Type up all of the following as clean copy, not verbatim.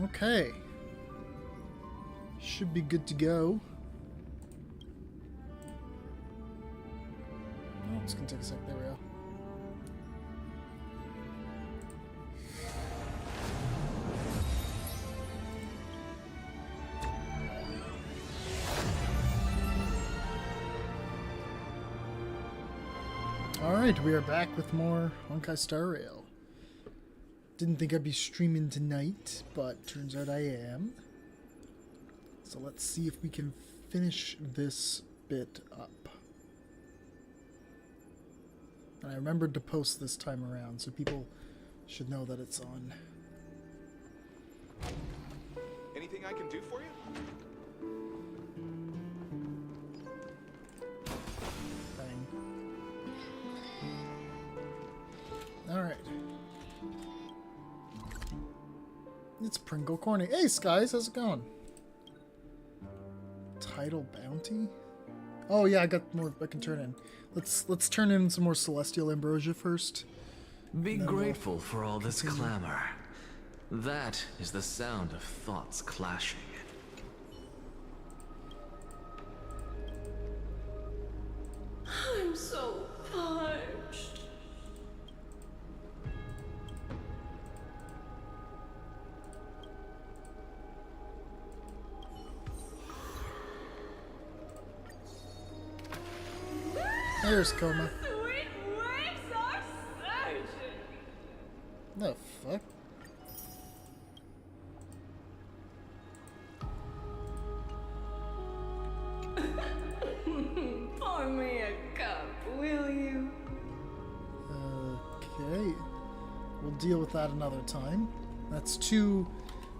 Okay. Should be good to go. Oh, it's gonna take a sec. There we go. Alright, we are back with more Honkai Star Rail. Didn't think I'd be streaming tonight, but turns out I am. So let's see if we can finish this bit up. And I remembered to post this time around, so people should know that it's on. Anything I can do for you? Alright. It's Pringle Corning. Hey, Skies, how's it going? Title Bounty? Oh yeah, I got more I can turn in. Let's turn in some more Celestial Ambrosia first. Be grateful for all this clamor. That is the sound of thoughts clashing. I'm so parched. There's Coma. Sweet waves are surging. The fuck? Pour me a cup, will you? Okay. We'll deal with that another time. That's 2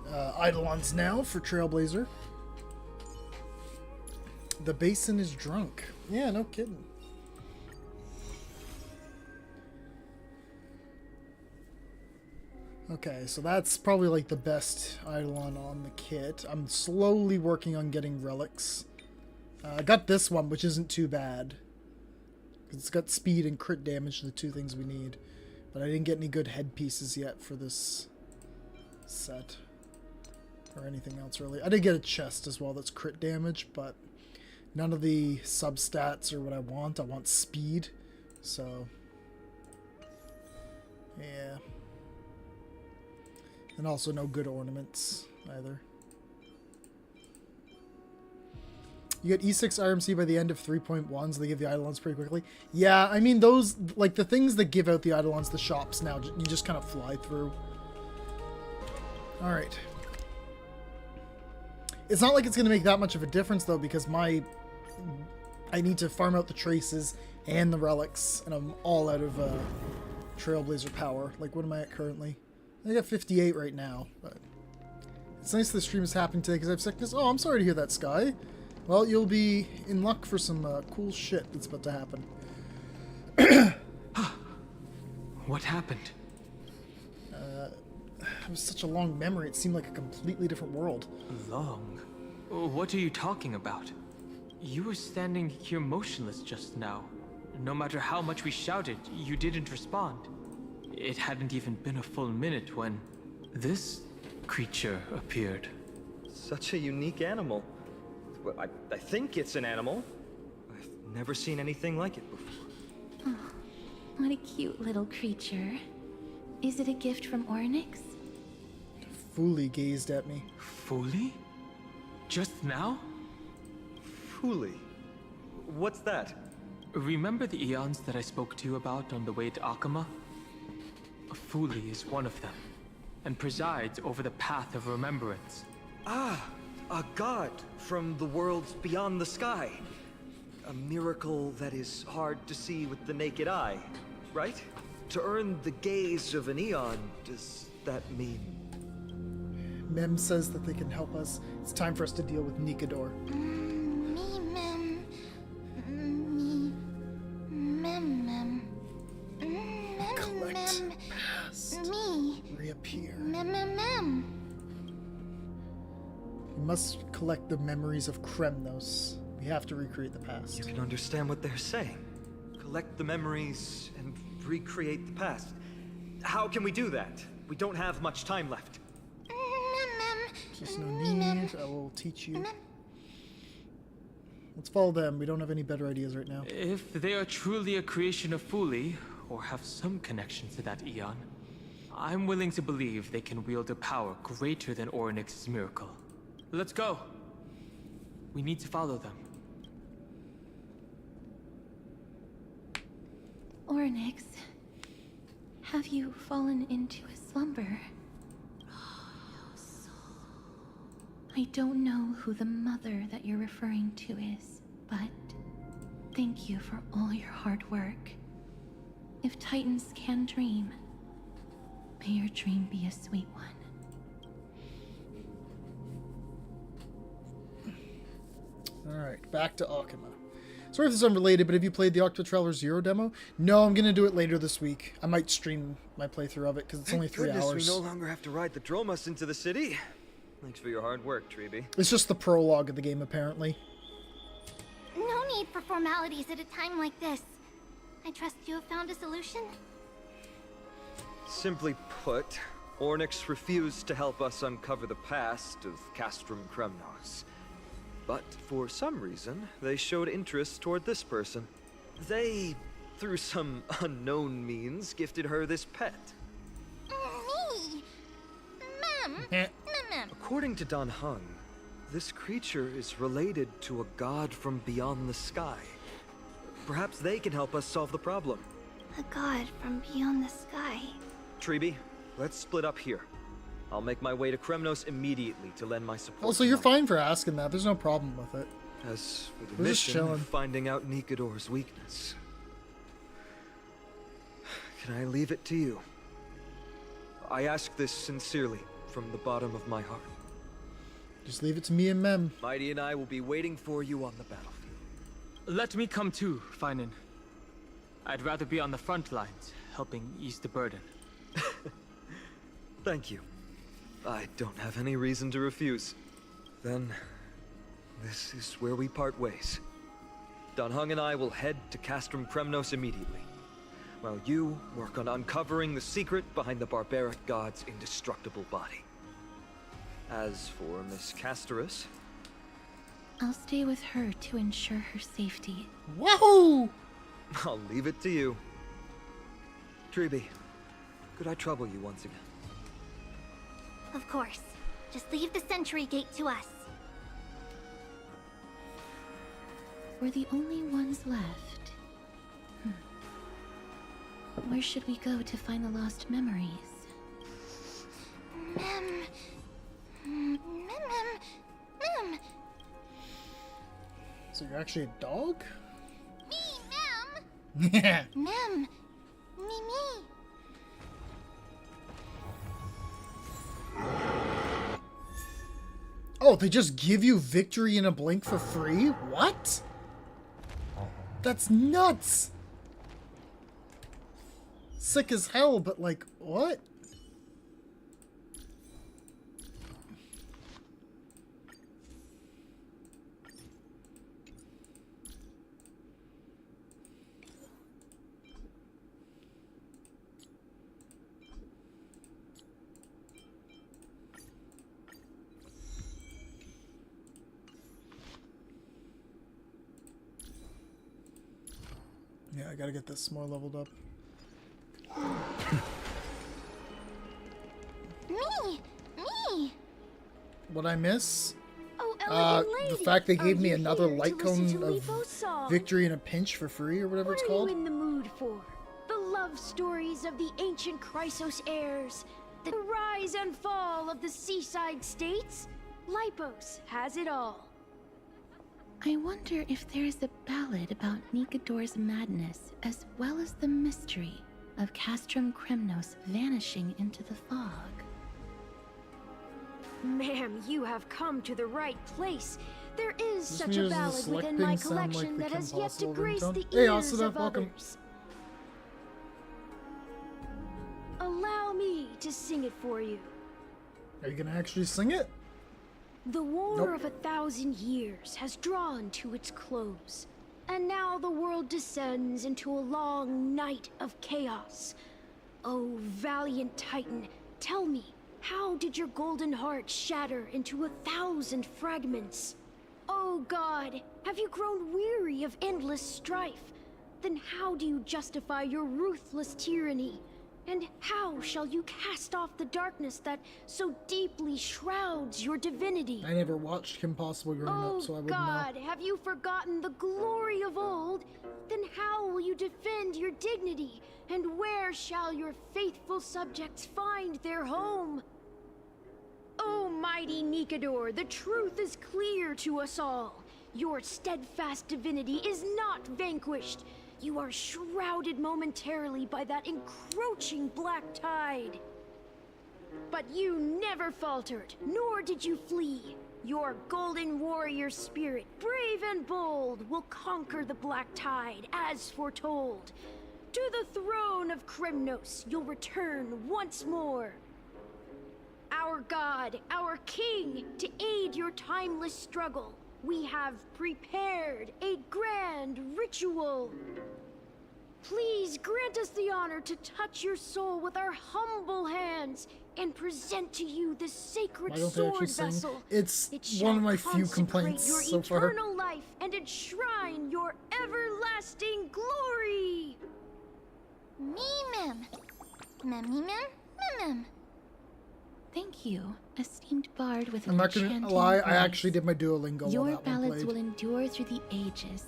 Eidolons now for Trailblazer. The basin is drunk. Yeah, no kidding. Okay, so that's probably like the best Eidolon on the kit. I'm slowly working on getting relics. I got this one, which isn't too bad. It's got speed and crit damage, the 2 things we need. But I didn't get any good headpieces yet for this set. Or anything else, really. I did get a chest as well that's crit damage, but none of the substats are what I want. I want speed, so... yeah. And also no good ornaments, either. You get E6 RMC by the end of 3.1, so they give the Eidolons pretty quickly. Yeah, I mean, those, like, the things that give out the Eidolons, the shops now, you just kind of fly through. Alright. It's not like it's going to make that much of a difference, though, because I need to farm out the traces and the relics, and I'm all out of Trailblazer power. Like, what am I at currently? I got 58 right now, but it's nice the stream is happening today because I have sickness. Oh, I'm sorry to hear that, Sky. Well, you'll be in luck for some cool shit that's about to happen. What happened? It was such a long memory, it seemed like a completely different world. Long? What are you talking about? You were standing here motionless just now. No matter how much we shouted, you didn't respond. It hadn't even been a full minute when this creature appeared. Such a unique animal. Well, I think it's an animal. I've never seen anything like it before. Oh, what a cute little creature. Is it a gift from Ornyx? Fully gazed at me. Fully? Just now? Fooly. What's that? Remember the eons that I spoke to you about on the way to Akama? Fully is one of them, and presides over the path of remembrance. Ah, a god from the worlds beyond the sky. A miracle that is hard to see with the naked eye, right? To earn the gaze of an eon, does that mean? Mem says that they can help us. It's time for us to deal with Nikador. Me, mem. Me. Mem, mem. Collect. Mem. Past. Me. Reappear. Mem, mem, mem. We must collect the memories of Kremnos. We have to recreate the past. You can understand what they're saying. Collect the memories and recreate the past. How can we do that? We don't have much time left. Mem, mem. Just no need. I will teach you. Let's follow them. We don't have any better ideas right now. If they are truly a creation of Fuli, or have some connection to that Eon, I'm willing to believe they can wield a power greater than Orynyx's miracle. Let's go. We need to follow them. Orynyx, have you fallen into a slumber? I don't know who the mother that you're referring to is, but thank you for all your hard work. If Titans can dream, may your dream be a sweet one. Alright, back to Akima. Sorry if this is unrelated, but have you played the Octo Traveler Zero demo? No, I'm gonna do it later this week. I might stream my playthrough of it, because it's only 3 Goodness, hours. we no longer have to ride the Dromus into the city. Thanks for your hard work, Treeby. It's just the prologue of the game, apparently. No need for formalities at a time like this. I trust you have found a solution? Simply put, Orynyx refused to help us uncover the past of Castrum Kremnos. But for some reason, they showed interest toward this person. They, through some unknown means, gifted her this pet. Me? Ma'am? Ma'am. According to Dan Heng, this creature is related to a god from beyond the sky. Perhaps they can help us solve the problem. A god from beyond the sky. Treeby, let's split up here. I'll make my way to Kremnos immediately to lend my support. Also, you're fine for asking that. There's no problem with it. As for the We're just mission chilling. of finding out Nikador's weakness, can I leave it to you? I ask this sincerely, from the bottom of my heart. Just leave it to me and Mem. Mighty and I will be waiting for you on the battlefield. Let me come too, Feinen. I'd rather be on the front lines, helping ease the burden. Thank you. I don't have any reason to refuse. Then, this is where we part ways. Dan Heng and I will head to Castrum Kremnos immediately, while you work on uncovering the secret behind the barbaric god's indestructible body. As for Miss Casterus, I'll stay with her to ensure her safety. Wahoo! I'll leave it to you. Treeby, could I trouble you once again? Of course. Just leave the sentry gate to us. We're the only ones left. Where should we go to find the lost memories? Mem. So you're actually a dog? Me, Mem. Yeah. Mem. Me. Oh, they just give you victory in a blink for free? What? That's nuts! Sick as hell, but like, what? Yeah, I gotta get this more leveled up. Me. What I miss? Oh, elegant The lady. fact they Are gave me you another here light to listen cone to of Lepo's song? victory in a pinch for free, or whatever it's called. What are you in the mood for? The love stories of the ancient Chrysos heirs, the rise and fall of the seaside states? Lipos has it all. I wonder if there's a ballad about Nikador's madness, as well as the mystery of Castrum Kremnos vanishing into the fog. Ma'am, you have come to the right place. There is This such music a is ballad selecting within my sound like collection the that has Kim yet to Possible grace ringtone. the Hey, ears Asuna, of welcome. others. Allow me to sing it for you. Are you gonna actually sing it? The war Nope. of 1,000 years has drawn to its close, and now the world descends into a long night of chaos. Oh, valiant Titan, tell me, How did your golden heart shatter into 1,000 fragments? Oh God, have you grown weary of endless strife? Then how do you justify your ruthless tyranny? And how shall you cast off the darkness that so deeply shrouds your divinity? I never watched Kim Possible growing up, so I wouldn't God, know. have you forgotten the glory of old? Then how will you defend your dignity? And where shall your faithful subjects find their home? O mighty Nikador, the truth is clear to us all. Your steadfast divinity is not vanquished. You are shrouded momentarily by that encroaching black tide. But you never faltered, nor did you flee. Your golden warrior spirit, brave and bold, will conquer the black tide, as foretold. To the throne of Kremnos you'll return once more. Our God, our King, to aid your timeless struggle, we have prepared a grand ritual. Please grant us the honor to touch your soul with our humble hands and present to you the sacred Why don't they actually sword sing? vessel. It's It shall one of my few consecrate complaints your so far. eternal life and enshrine your everlasting glory. Mem. Mem. Thank you, esteemed bard with I'm an not gonna enchanting lie, I voice. actually did my Duolingo while Your that one ballads played. will endure through the ages,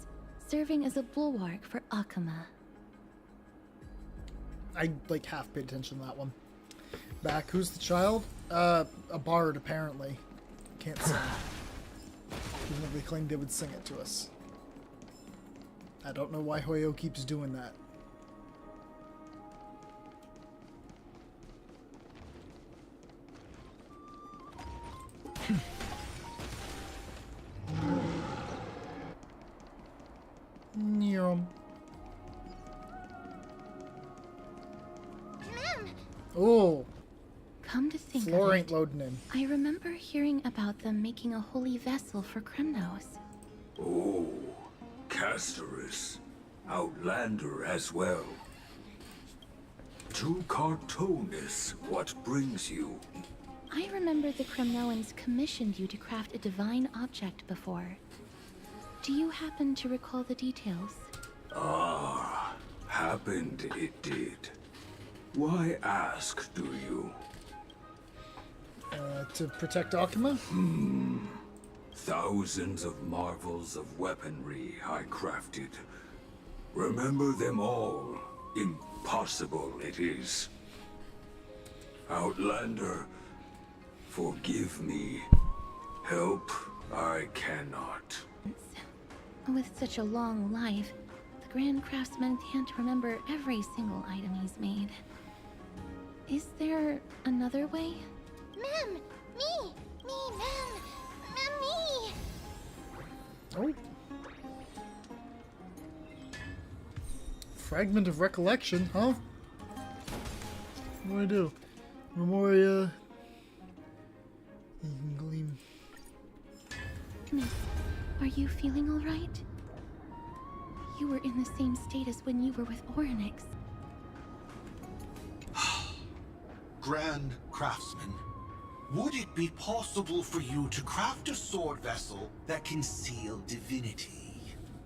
serving as a bulwark for Akama. I like half paid attention to that one. Back, who's the child? A bard apparently. Can't sing. Even though they claimed they would sing it to us. I don't know why Hoyo keeps doing that. Nyum. Oh, Come to think floor of ain't it, loading in. I remember hearing about them making a holy vessel for Kremnos. Oh, Casterus. Outlander as well. To Cartonis, what brings you? I remember the Kremnoans commissioned you to craft a divine object before. Do you happen to recall the details? Ah, happened it did. Why ask, do you? To protect Akama? Thousands of marvels of weaponry I crafted. Remember them all. Impossible it is. Outlander, forgive me. Help I cannot. With such a long life, the Grand Craftsman can't remember every single item he's made. Is there another way? Mem. Me. Mem. Me. Oh. Fragment of recollection, huh? What do I do? Memoria. Gleam. Miss, are you feeling all right? You were in the same state as when you were with Orynyx. Grand Craftsman, would it be possible for you to craft a sword vessel that can seal divinity?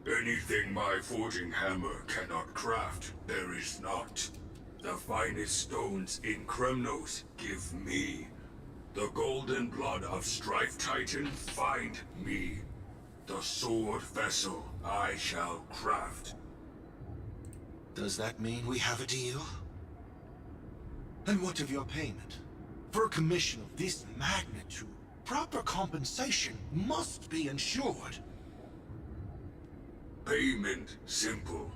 Anything my forging hammer cannot craft, there is not. The finest stones in Kremnos give me. The golden blood of Strife Titan find me. The sword vessel I shall craft. Does that mean we have a deal? And what of your payment? For a commission of this magnitude, proper compensation must be ensured. Payment simple.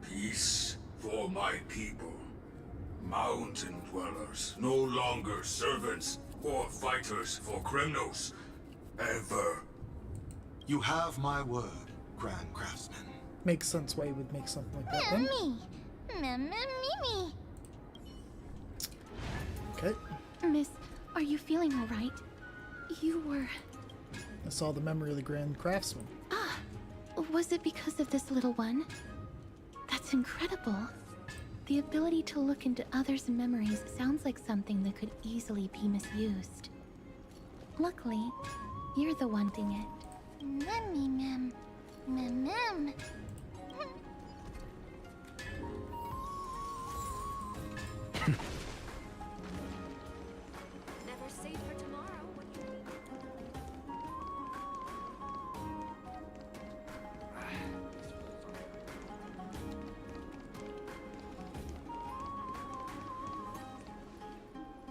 Peace for my people. Mountain dwellers, no longer servants or fighters for Kremnos. Ever. You have my word, Grand Craftsman. Makes sense why you would make something like that then. Me. Me. Okay. Miss, are you feeling all right? You were... I saw the memory of the Grand Craftsman. Was it because of this little one? That's incredible. The ability to look into others' memories sounds like something that could easily be misused. Luckily, you're the one doing it. Memmy mem. Mem mem. Never safe for tomorrow.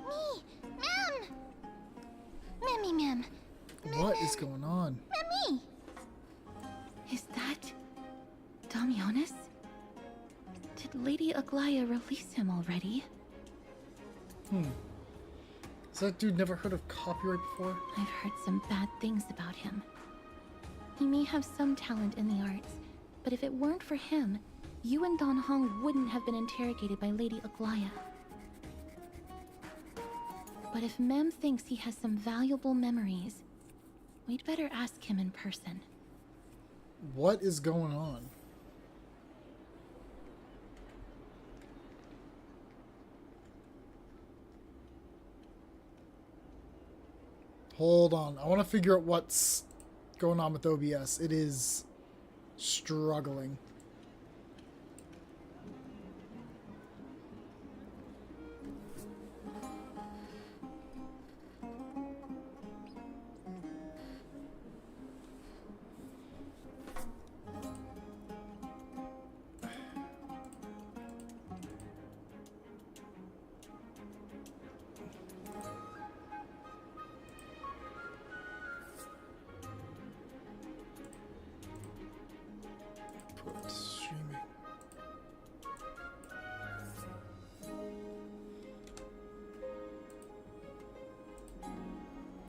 Me. Mem. Memmy mem. What is going on? Memmy. Is that Damionis? Did Lady Aglaya release him already? Has that dude never heard of copyright before? I've heard some bad things about him. He may have some talent in the arts, but if it weren't for him, you and Don Hong wouldn't have been interrogated by Lady Aglaya. But if Mem thinks he has some valuable memories, we'd better ask him in person. What is going on? Hold on. I want to figure out what's going on with OBS. It is struggling. Put streaming.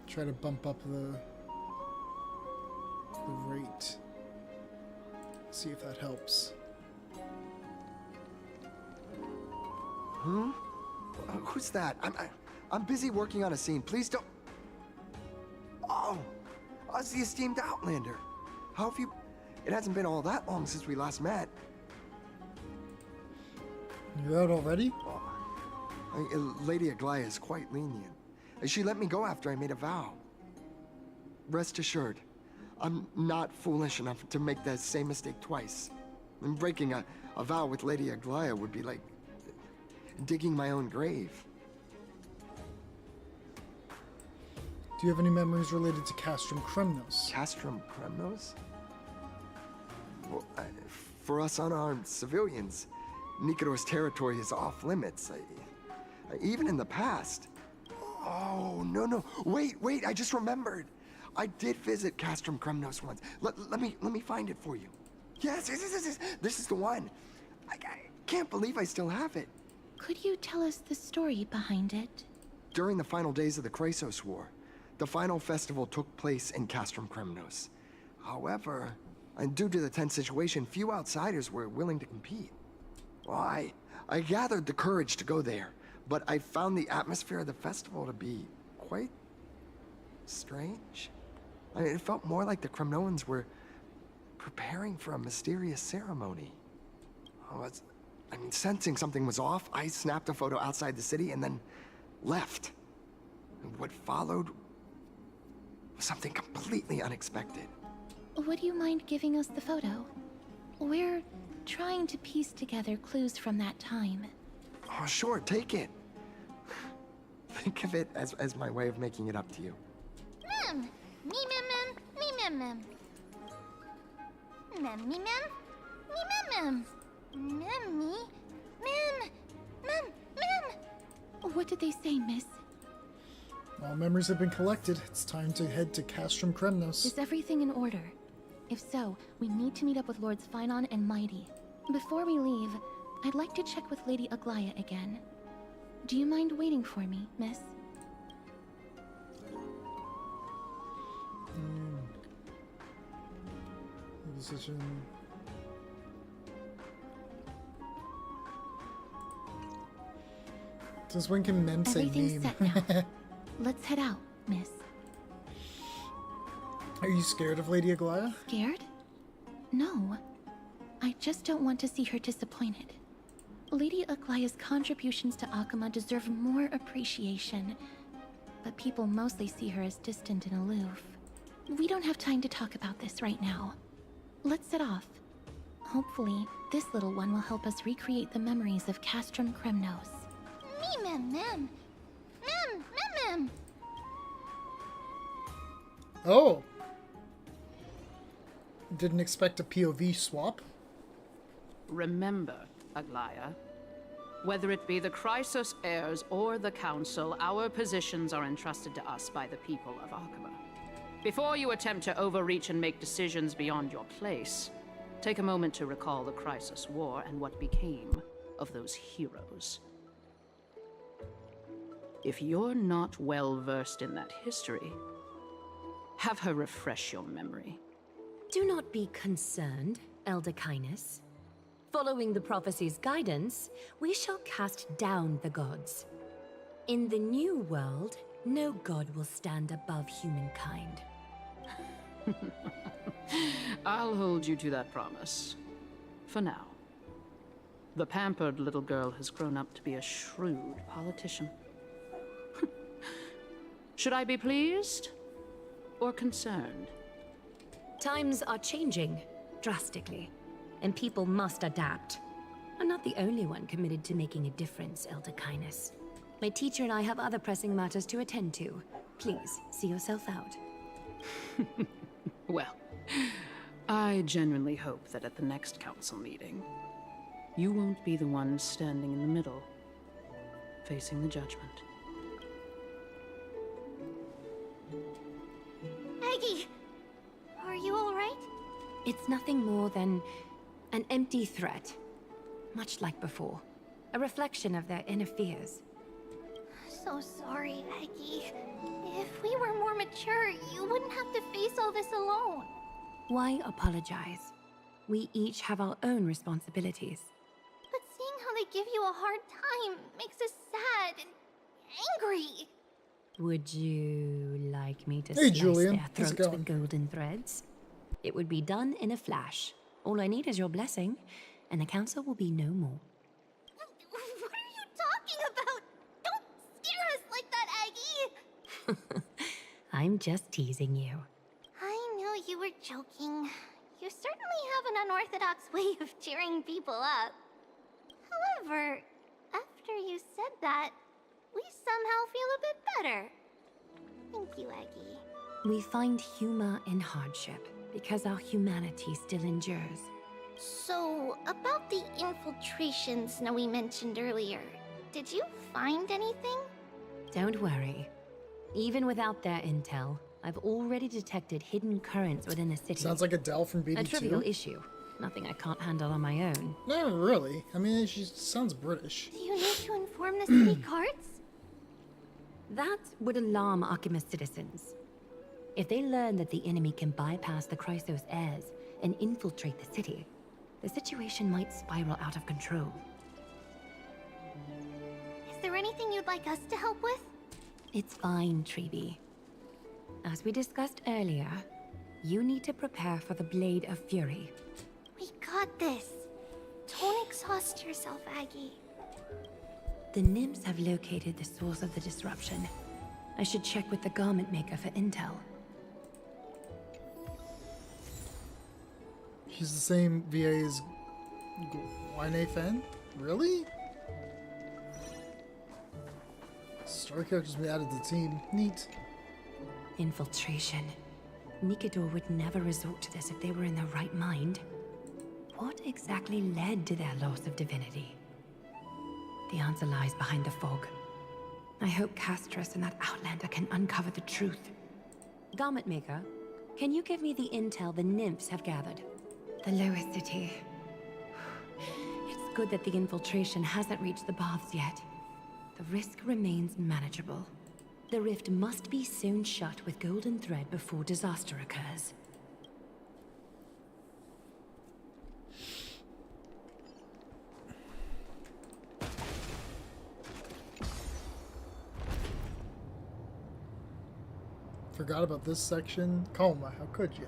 Try to bump up the rate. See if that helps. Huh? Who's that? I'm busy working on a scene. Please don't. Oh, it's the esteemed Outlander. How have you? It hasn't been all that long since we last met. You're out already? Lady Aglaya is quite lenient. She let me go after I made a vow. Rest assured, I'm not foolish enough to make the same mistake twice. And breaking a vow with Lady Aglaya would be like digging my own grave. Do you have any memories related to Castrum Kremnos? Castrum Kremnos? Well, for us unarmed civilians, Nikodor's territory is off limits. Even in the past. Oh, no. Wait, I just remembered. I did visit Castrum Kremnos once. Let me find it for you. Yes. This is the one. I can't believe I still have it. Could you tell us the story behind it? During the final days of the Krasos War, the final festival took place in Castrum Kremnos. However, and due to the tense situation, few outsiders were willing to compete. Well, I gathered the courage to go there, but I found the atmosphere of the festival to be quite strange. It felt more like the Kremnoans were preparing for a mysterious ceremony. Sensing something was off, I snapped a photo outside the city and then left. What followed was something completely unexpected. Would you mind giving us the photo? We're trying to piece together clues from that time. Oh, sure, take it. Think of it as my way of making it up to you. Mem. Me mem. Me mem mem. Mem me mem. Me mem mem. Mem me. Mem. Mem. What did they say, miss? All memories have been collected. It's time to head to Castrum Kremnos. Is everything in order? If so, we need to meet up with Lords Finon and Mighty. Before we leave, I'd like to check with Lady Aglaya again. Do you mind waiting for me, miss? Decision. Since when can men say Everything's name? set now. Let's head out, miss. Are you scared of Lady Aglaya? Scared? No. I just don't want to see her disappointed. Lady Aglaya's contributions to Akama deserve more appreciation, but people mostly see her as distant and aloof. We don't have time to talk about this right now. Let's set off. Hopefully, this little one will help us recreate the memories of Castrum Kremnos. Me, mem, mem. Mem, mem, mem. Oh. Didn't expect a POV swap. Remember, Aglaya, whether it be the Chrysos heirs or the Council, our positions are entrusted to us by the people of Akama. Before you attempt to overreach and make decisions beyond your place, take a moment to recall the Chrysos War and what became of those heroes. If you're not well versed in that history, have her refresh your memory. Do not be concerned, Elder Kindness. Following the prophecy's guidance, we shall cast down the gods. In the new world, no god will stand above humankind. I'll hold you to that promise. For now. The pampered little girl has grown up to be a shrewd politician. Should I be pleased or concerned? Times are changing drastically, and people must adapt. I'm not the only one committed to making a difference, Elder Kindness. My teacher and I have other pressing matters to attend to. Please, see yourself out. Well, I genuinely hope that at the next council meeting, you won't be the one standing in the middle, facing the judgment. Aggie, are you alright? It's nothing more than an empty threat. Much like before. A reflection of their inner fears. So sorry, Aggie. If we were more mature, you wouldn't have to face all this alone. Why apologize? We each have our own responsibilities. But seeing how they give you a hard time makes us sad and angry. Would you like me to Hey, slice Julian. their How's it throats going? with golden threads? It would be done in a flash. All I need is your blessing, and the council will be no more. What are you talking about? Don't scare us like that, Aggie! I'm just teasing you. I knew you were joking. You certainly have an unorthodox way of cheering people up. However, after you said that, we somehow feel a bit better. Thank you, Aggie. We find humor in hardship because our humanity still endures. So, about the infiltrations Snowy mentioned earlier, did you find anything? Don't worry. Even without their intel, I've already detected hidden currents within the city. Sounds like Adele from BD2. A trivial issue. Nothing I can't handle on my own. No, really. I mean, she sounds British. Do you need to inform the city guards? That would alarm Archimedes citizens. If they learn that the enemy can bypass the Chrysos heirs and infiltrate the city, the situation might spiral out of control. Is there anything you'd like us to help with? It's fine, Treeby. As we discussed earlier, you need to prepare for the Blade of Fury. We got this. Don't exhaust yourself, Aggie. The nymphs have located the source of the disruption. I should check with the garment maker for intel. He's the same VA as Wine Fen? Really? Star characters been added to the team. Neat. Infiltration. Nikador would never resort to this if they were in their right mind. What exactly led to their loss of divinity? The answer lies behind the fog. I hope Castros and that Outlander can uncover the truth. Garment Maker, can you give me the intel the nymphs have gathered? The lower city. It's good that the infiltration hasn't reached the baths yet. The risk remains manageable. The rift must be sewn shut with golden thread before disaster occurs. Forgot about this section. Coma, how could you?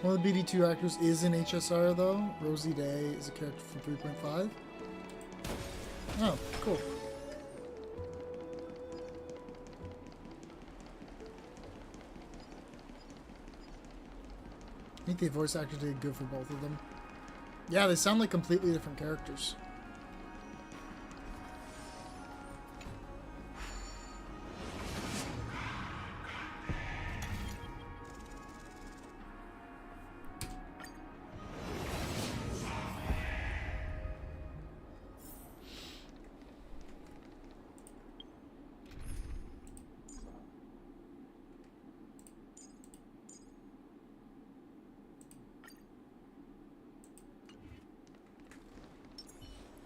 One of the BD2 actors is in HSR though. Rosie Day is a character from 3.5. Oh, cool. I think the voice actor did good for both of them. Yeah, they sound like completely different characters.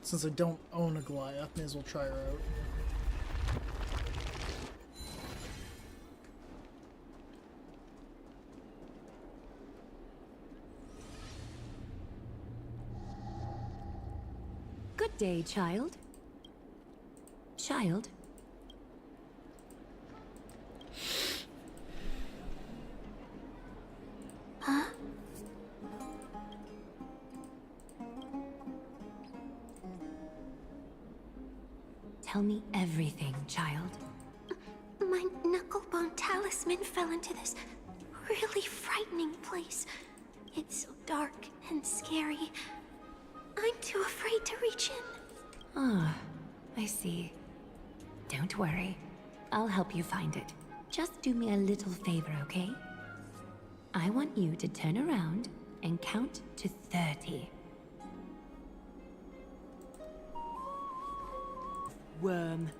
Since I don't own a Goliath, may as well try her out. Good day, child. Child? Huh? Tell me everything, child. My knucklebone talisman fell into this really frightening place. It's so dark and scary. I'm too afraid to reach in. Ah, I see. Don't worry. I'll help you find it. Just do me a little favor, okay? I want you to turn around and count to 30. Worm.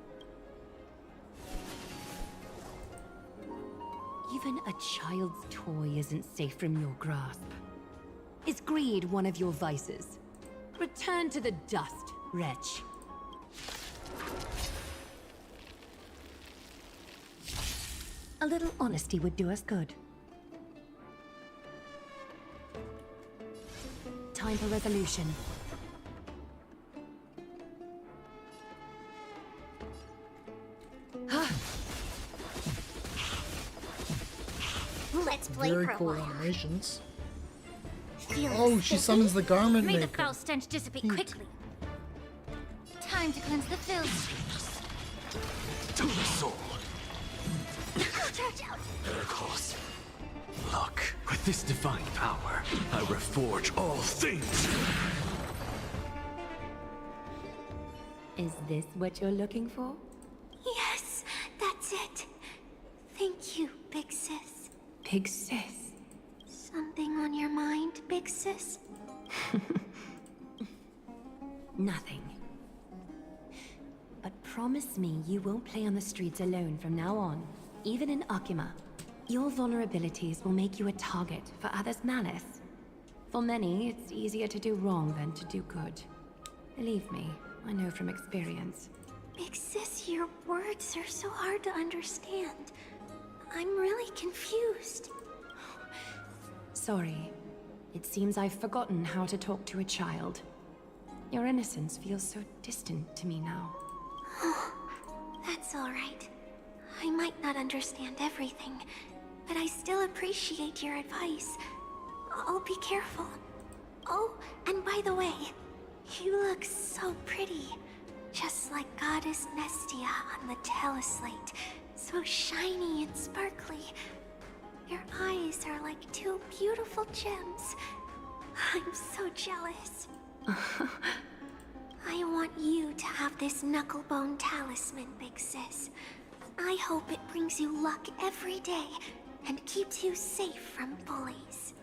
Even a child's toy isn't safe from your grasp. Is greed one of your vices? Return to the dust, wretch. A little honesty would do us good. Time for resolution. Let's play Very for a cool while. animations. Feeling Oh, she sticky? summons the garment May the maker. foul stench dissipate quickly. Time to cleanse the filth. To the soul. Charge out! Miracles. Look, with this divine power, I reforge all things. Is this what you're looking for? Yes, that's it. Thank you, big sis. Big sis. Something on your mind, big sis? Nothing. But promise me you won't play on the streets alone from now on, even in Akima. Your vulnerabilities will make you a target for others' malice. For many, it's easier to do wrong than to do good. Believe me, I know from experience. Big sis, your words are so hard to understand. I'm really confused. Sorry. It seems I've forgotten how to talk to a child. Your innocence feels so distant to me now. That's all right. I might not understand everything, but I still appreciate your advice. I'll be careful. Oh, and by the way, you look so pretty. Just like Goddess Nestia on the teleslate. So shiny and sparkly. Your eyes are like two beautiful gems. I'm so jealous. I want you to have this knucklebone talisman, big sis. I hope it brings you luck every day and keeps you safe from bullies.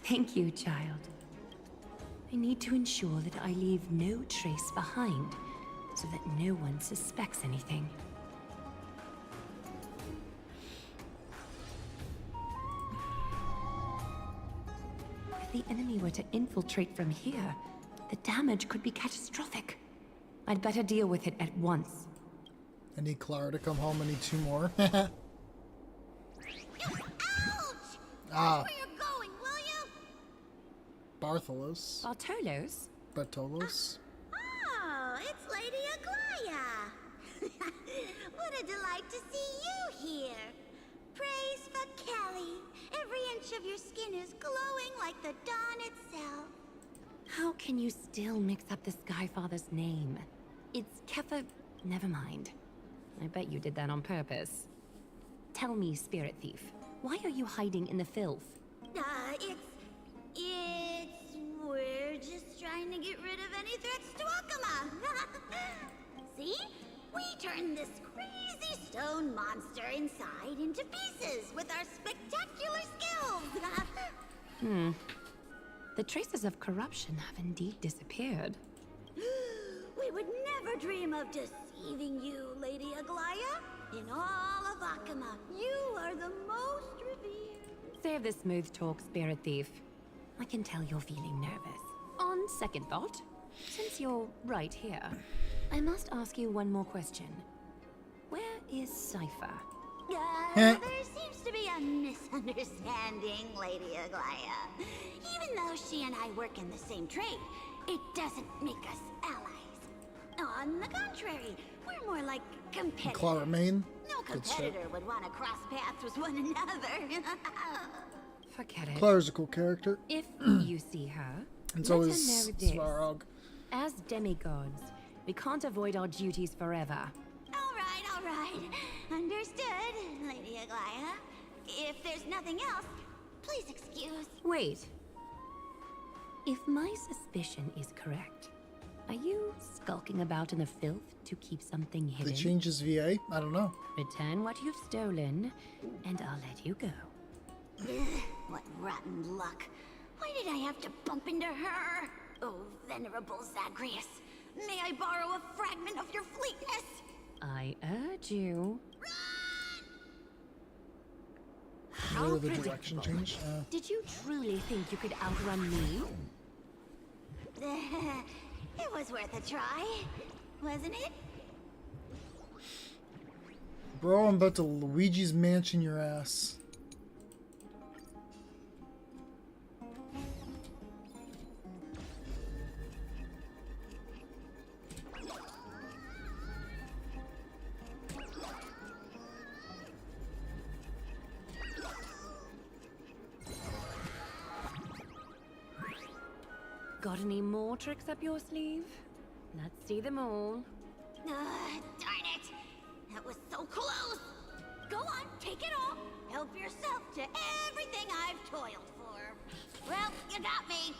Thank you, child. I need to ensure that I leave no trace behind, so that no one suspects anything. If the enemy were to infiltrate from here, the damage could be catastrophic. I'd better deal with it at once. I need Clara to come home. I need 2 more. Ouch! Ah. Where you're going, will you? Bartholos. Bartolos? Bartolos. Oh, it's Lady Aglaya. What a delight to see you here. Praise for Kelly. It Every inch of your skin is glowing like the dawn itself. How can you still mix up the Skyfather's name? It's Kefa... Never mind. I bet you did that on purpose. Tell me, Spirit Thief, why are you hiding in the filth? We're just trying to get rid of any threats to Akama. See? We turned this crazy stone monster inside into pieces with our spectacular skills. The traces of corruption have indeed disappeared. We would never dream of deceiving you, Lady Aglaya. In all of Akama, you are the most revered. Save the smooth talk, Spirit Thief. I can tell you're feeling nervous. On second thought, since you're right here, I must ask you one more question. Where is Cypher? There seems to be a misunderstanding, Lady Aglaya. Even though she and I work in the same trade, it doesn't make us allies. On the contrary, we're more like competitors. Claw remain. No competitor would want to cross paths with one another. Forget it. Clara's a cool character. If you see her, And so let is her know this. Svarog. As demigods, we can't avoid our duties forever. All right. Understood, Lady Aglaya. If there's nothing else, please excuse. Wait. If my suspicion is correct, are you skulking about in the filth to keep something hidden? They change his VA? I don't know. Return what you've stolen, and I'll let you go. What rotten luck. Why did I have to bump into her? Oh, venerable Zagreus. May I borrow a fragment of your fleetness? I urge you. How the direction change? Did you truly think you could outrun me? It was worth a try, wasn't it? Bro, I'm about to Luigi's Mansion your ass. Got any more tricks up your sleeve? Let's see them all. Darn it! That was so close! Go on, take it all. Help yourself to everything I've toiled for. Well, you got me.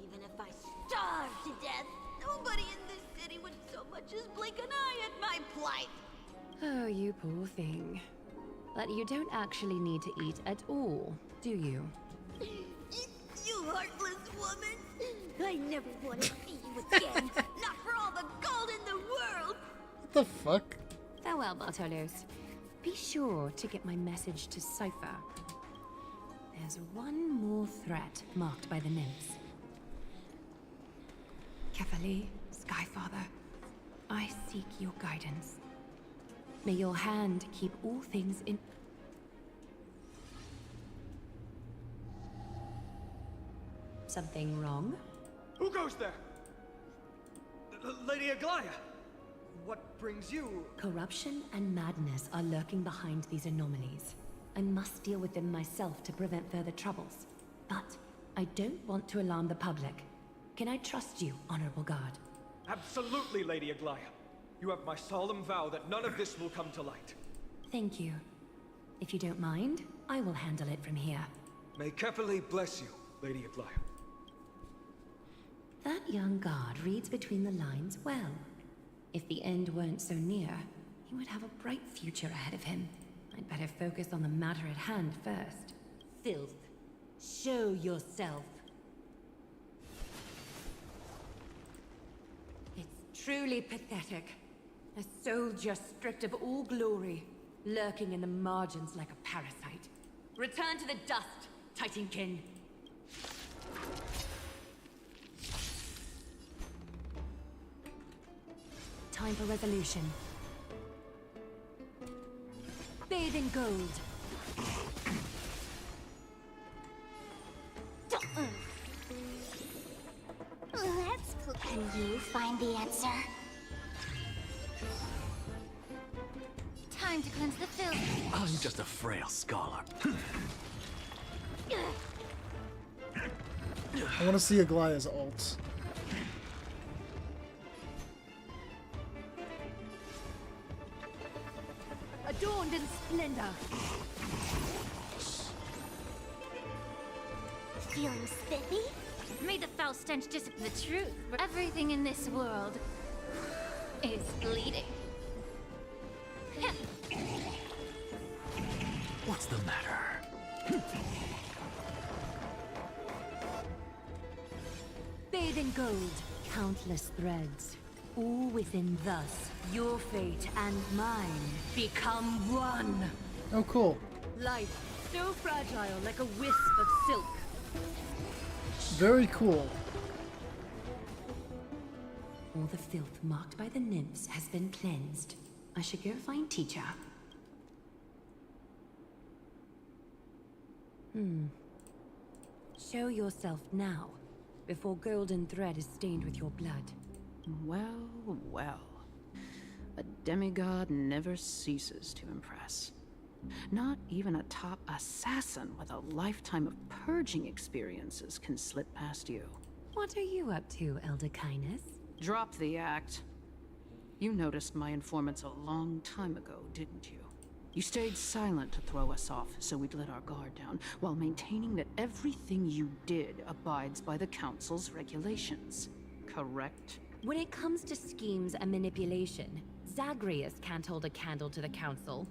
Even if I starve to death, nobody in this city would so much as blink an eye at my plight. Oh, you poor thing. But you don't actually need to eat at all, do you? You heartless woman! I never want to see you again. Not for all the gold in the world. What the fuck? Farewell, Bartolos. Be sure to get my message to Cypher. There's one more threat marked by the nymphs. Kefali, Skyfather, I seek your guidance. May your hand keep all things in... Something wrong? Who goes there? Lady Aglaya! What brings you? Corruption and madness are lurking behind these anomalies. I must deal with them myself to prevent further troubles. But I don't want to alarm the public. Can I trust you, Honorable Guard? Absolutely, Lady Aglaya. You have my solemn vow that none of this will come to light. Thank you. If you don't mind, I will handle it from here. May Kefali bless you, Lady Aglaya. That young guard reads between the lines well. If the end weren't so near, he would have a bright future ahead of him. I'd better focus on the matter at hand first. Filth, show yourself. It's truly pathetic. A soldier stripped of all glory, lurking in the margins like a parasite. Return to the dust, Titankin. Time for resolution. Bathe in gold. That's cool. Can you find the answer? Time to cleanse the filth. I'm just a frail scholar. I want to see Aglaya's ult. Adorned in splendor. Feeling spiffy? May the foul stench dissipate the truth. Everything in this world is bleeding. What's the matter? Bathe in gold, countless threads. All within thus, your fate and mine become one. Oh, cool. Life, so fragile like a wisp of silk. Very cool. All the filth marked by the nymphs has been cleansed. I should go find teacher. Show yourself now, before golden thread is stained with your blood. Well, well. A demigod never ceases to impress. Not even a top assassin with a lifetime of purging experiences can slip past you. What are you up to, Elder Kindness? Drop the act. You noticed my informants a long time ago, didn't you? You stayed silent to throw us off, so we'd let our guard down, while maintaining that everything you did abides by the Council's regulations. Correct? When it comes to schemes and manipulation, Zagreus can't hold a candle to the Council.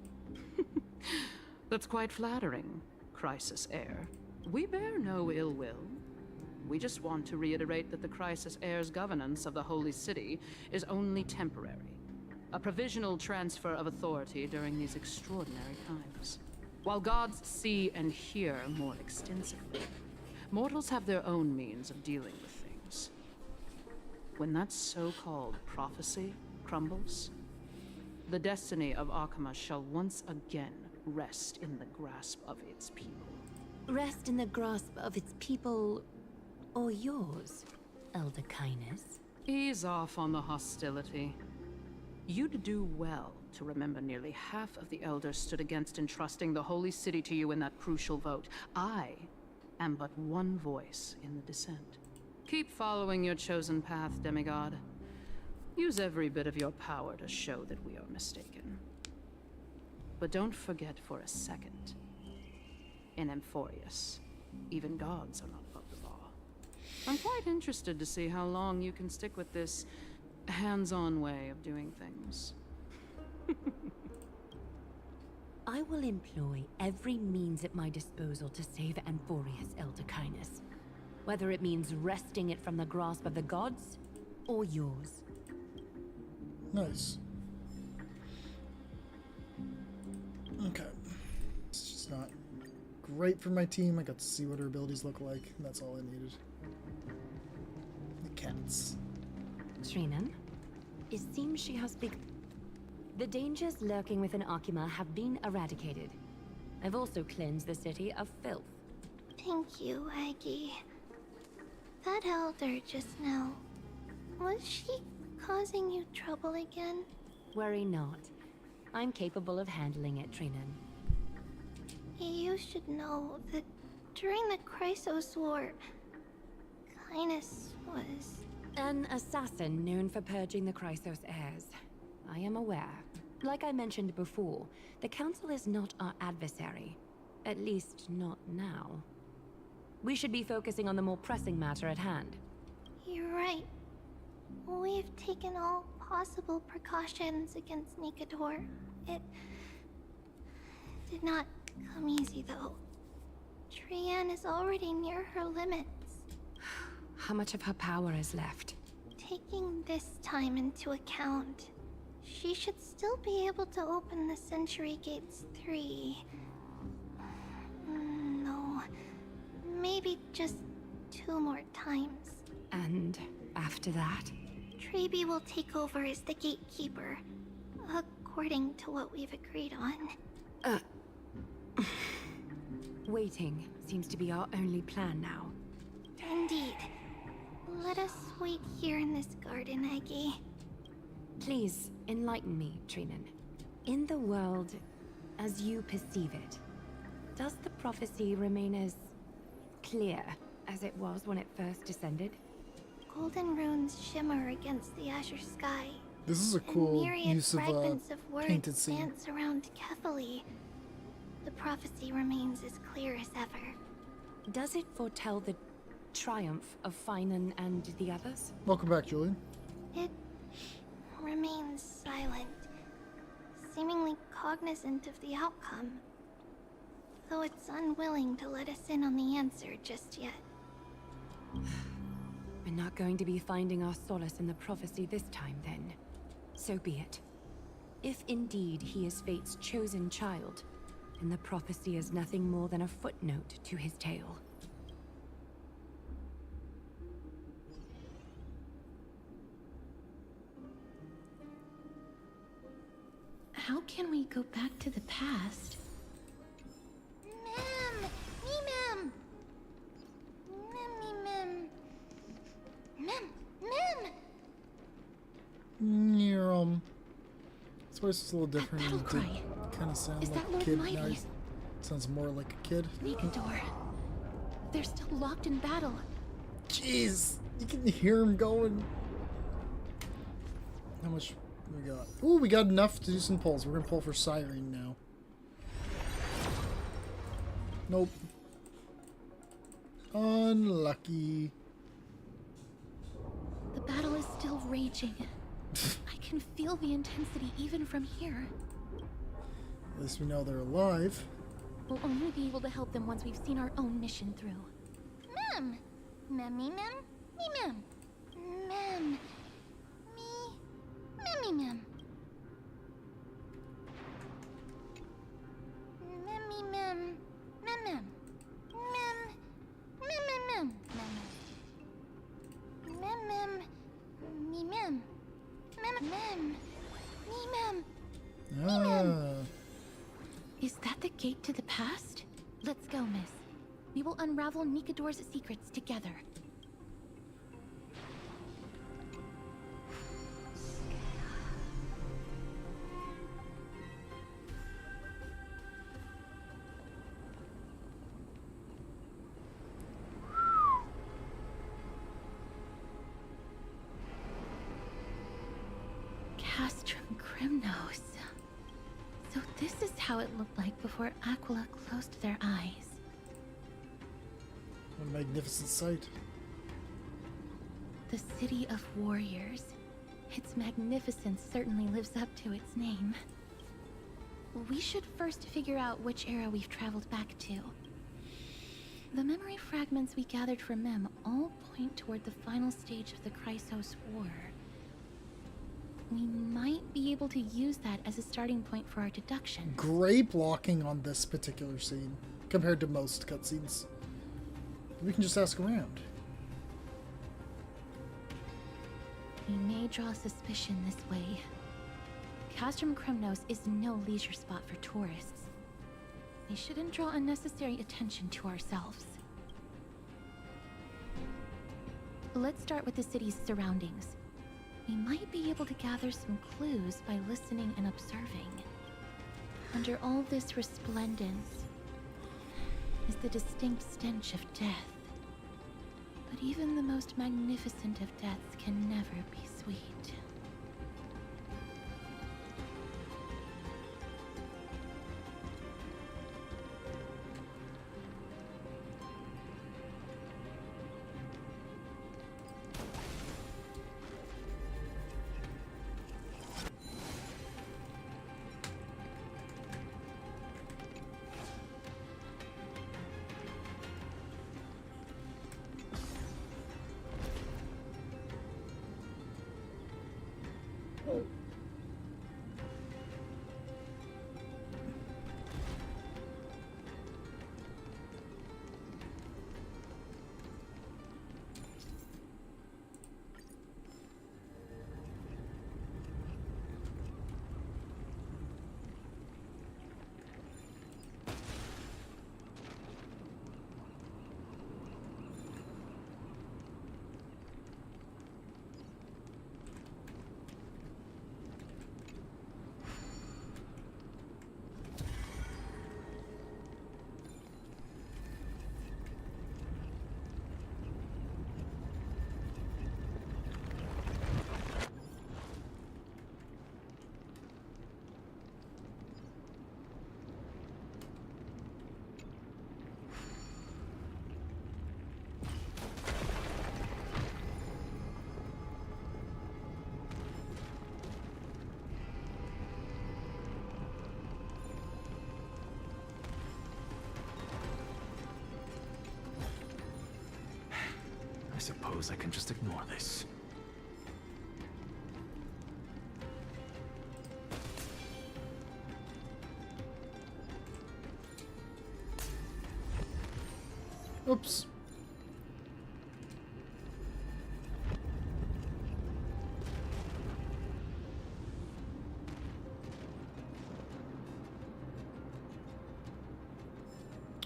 That's quite flattering, Crisis Heir. We bear no ill will. We just want to reiterate that the Crisis Heir's governance of the Holy City is only temporary. A provisional transfer of authority during these extraordinary times. While gods see and hear more extensively, mortals have their own means of dealing with things. When that so-called prophecy crumbles, the destiny of Arkema shall once again rest in the grasp of its people. Rest in the grasp of its people, or yours, Elder Kindness? Ease off on the hostility. You'd do well to remember nearly half of the elders stood against entrusting the Holy City to you in that crucial vote. I am but one voice in the dissent. Keep following your chosen path, demigod. Use every bit of your power to show that we are mistaken. But don't forget for a second, in Amphorius, even gods are not above the law. I'm quite interested to see how long you can stick with this hands-on way of doing things. I will employ every means at my disposal to save Amphorius, Elder Kindness. Whether it means wresting it from the grasp of the gods, or yours. Nice. Okay. It's just not great for my team. I got to see what her abilities look like, and that's all I needed. The cats. Trinan, it seems she has The dangers lurking within Arkema have been eradicated. I've also cleansed the city of filth. Thank you, Aggie. That elder just now, was she causing you trouble again? Worry not. I'm capable of handling it, Trinan. You should know that during the Chrysos War, Kindness was... An assassin known for purging the Chrysos heirs. I am aware. Like I mentioned before, the Council is not our adversary. At least, not now. We should be focusing on the more pressing matter at hand. You're right. We've taken all possible precautions against Nikador. It did not come easy, though. Trian is already near her limits. How much of her power is left? Taking this time into account, she should still be able to open the Century Gates 3. No, maybe just 2 more times. And after that? Trebi will take over as the gatekeeper, according to what we've agreed on. Waiting seems to be our only plan now. Indeed. Let us wait here in this garden, Aggie. Please, enlighten me, Trinan. In the world, as you perceive it, does the prophecy remain as clear as it was when it first descended? Golden runes shimmer against the azure sky. This is a and cool myriad use of fragments of painted words scene. dance around carefully. The prophecy remains as clear as ever. Does it foretell the triumph of Finan and the others? Welcome back, Julian. It remains silent, seemingly cognizant of the outcome, though it's unwilling to let us in on the answer just yet. We're not going to be finding our solace in the prophecy this time, then. So be it. If indeed he is Fate's chosen child, then the prophecy is nothing more than a footnote to his tale. How can we go back to the past? Mem! Me, Mem! Mem, Mem! Mem! Mem! His voice is a little different. Battle It cry. did kind of sound Is like that a Lord kid. Mighty? Now he sounds more like a kid. Nigador. They're still locked in battle. Jeez, you can hear him going. How much we got? Ooh, we got enough to do some pulls. We're gonna pull for Siren now. Nope. Unlucky. The battle is still raging. I can feel the intensity even from here. At least we know they're alive. We'll only be able to help them once we've seen our own mission through. Mem! Mem, me, Mem? Me, Mem. Mem. Me. Memmy, Mem. Memmy, Mem. Mem, Mem. Mem. Mem, Mem, Mem. Mem, Mem. Mem, Mem. Me, Mem. Mem, Mem. Me, Mem. Ah. Is that the gate to the past? Let's go, miss. We will unravel Nigador's secrets together. Castrum Crimnos. So this is how it looked like before Aquila closed their eyes. What a magnificent sight. The city of warriors. Its magnificence certainly lives up to its name. We should first figure out which era we've traveled back to. The memory fragments we gathered from Mem all point toward the final stage of the Chrysos War. We might be able to use that as a starting point for our deduction. Great blocking on this particular scene compared to most cutscenes. We can just ask around. We may draw suspicion this way. Castrum Crimnos is no leisure spot for tourists. We shouldn't draw unnecessary attention to ourselves. Let's start with the city's surroundings. We might be able to gather some clues by listening and observing. Under all this resplendence is the distinct stench of death. But even the most magnificent of deaths can never be sweet. suppose I can just ignore this. Oops.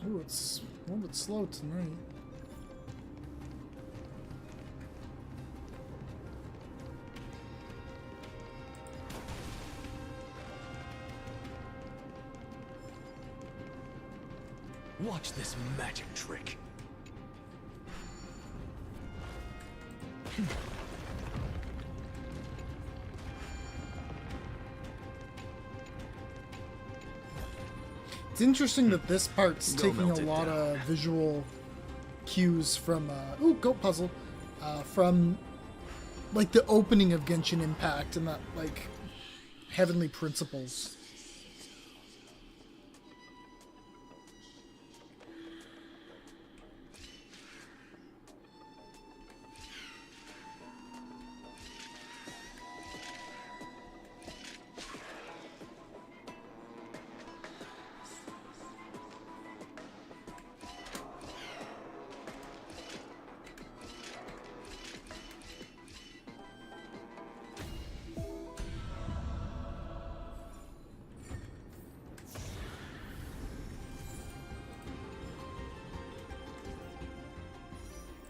Ooh, it's a little bit slow tonight. Watch this magic trick. It's interesting that this part's Go taking a melt it lot down. of visual cues from, ooh, goat puzzle, from, like, the opening of Genshin Impact and that, like, heavenly principles.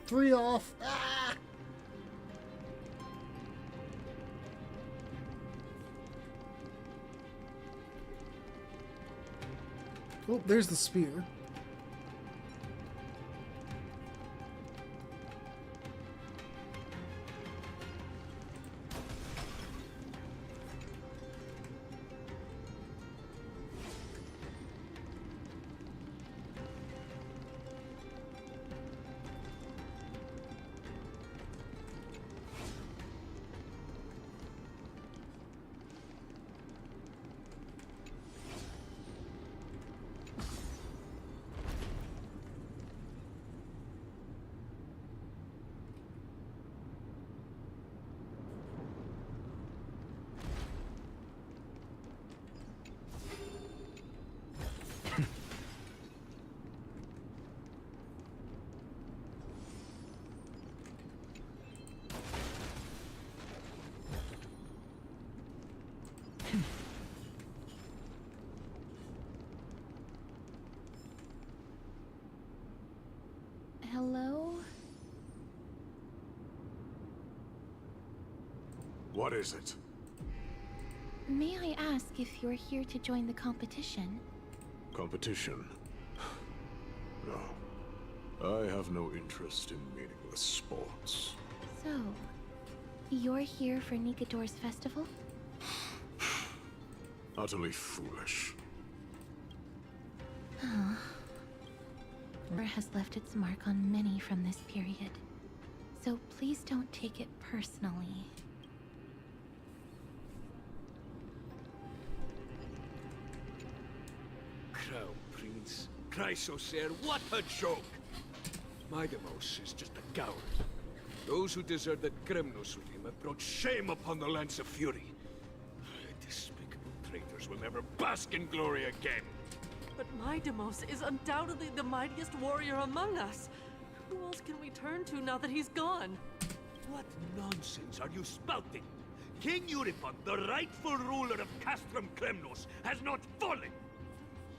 Three off. Ah! Oh, there's the spear. Hello? What is it? May I ask if you're here to join the competition? Competition? No. I have no interest in meaningless sports. So, you're here for Nikador's festival? Utterly foolish. War has left its mark on many from this period. So please don't take it personally. Crown Prince, Chrysosaur, what a joke! Maidemos is just a coward. Those who deserted Kremnos with him have brought shame upon the Lance of Fury. Despicable traitors will never bask in glory again. But Maidemos is undoubtedly the mightiest warrior among us. Who else can we turn to now that he's gone? What nonsense are you spouting? King Euripon, the rightful ruler of Castrum Kremnos, has not fallen.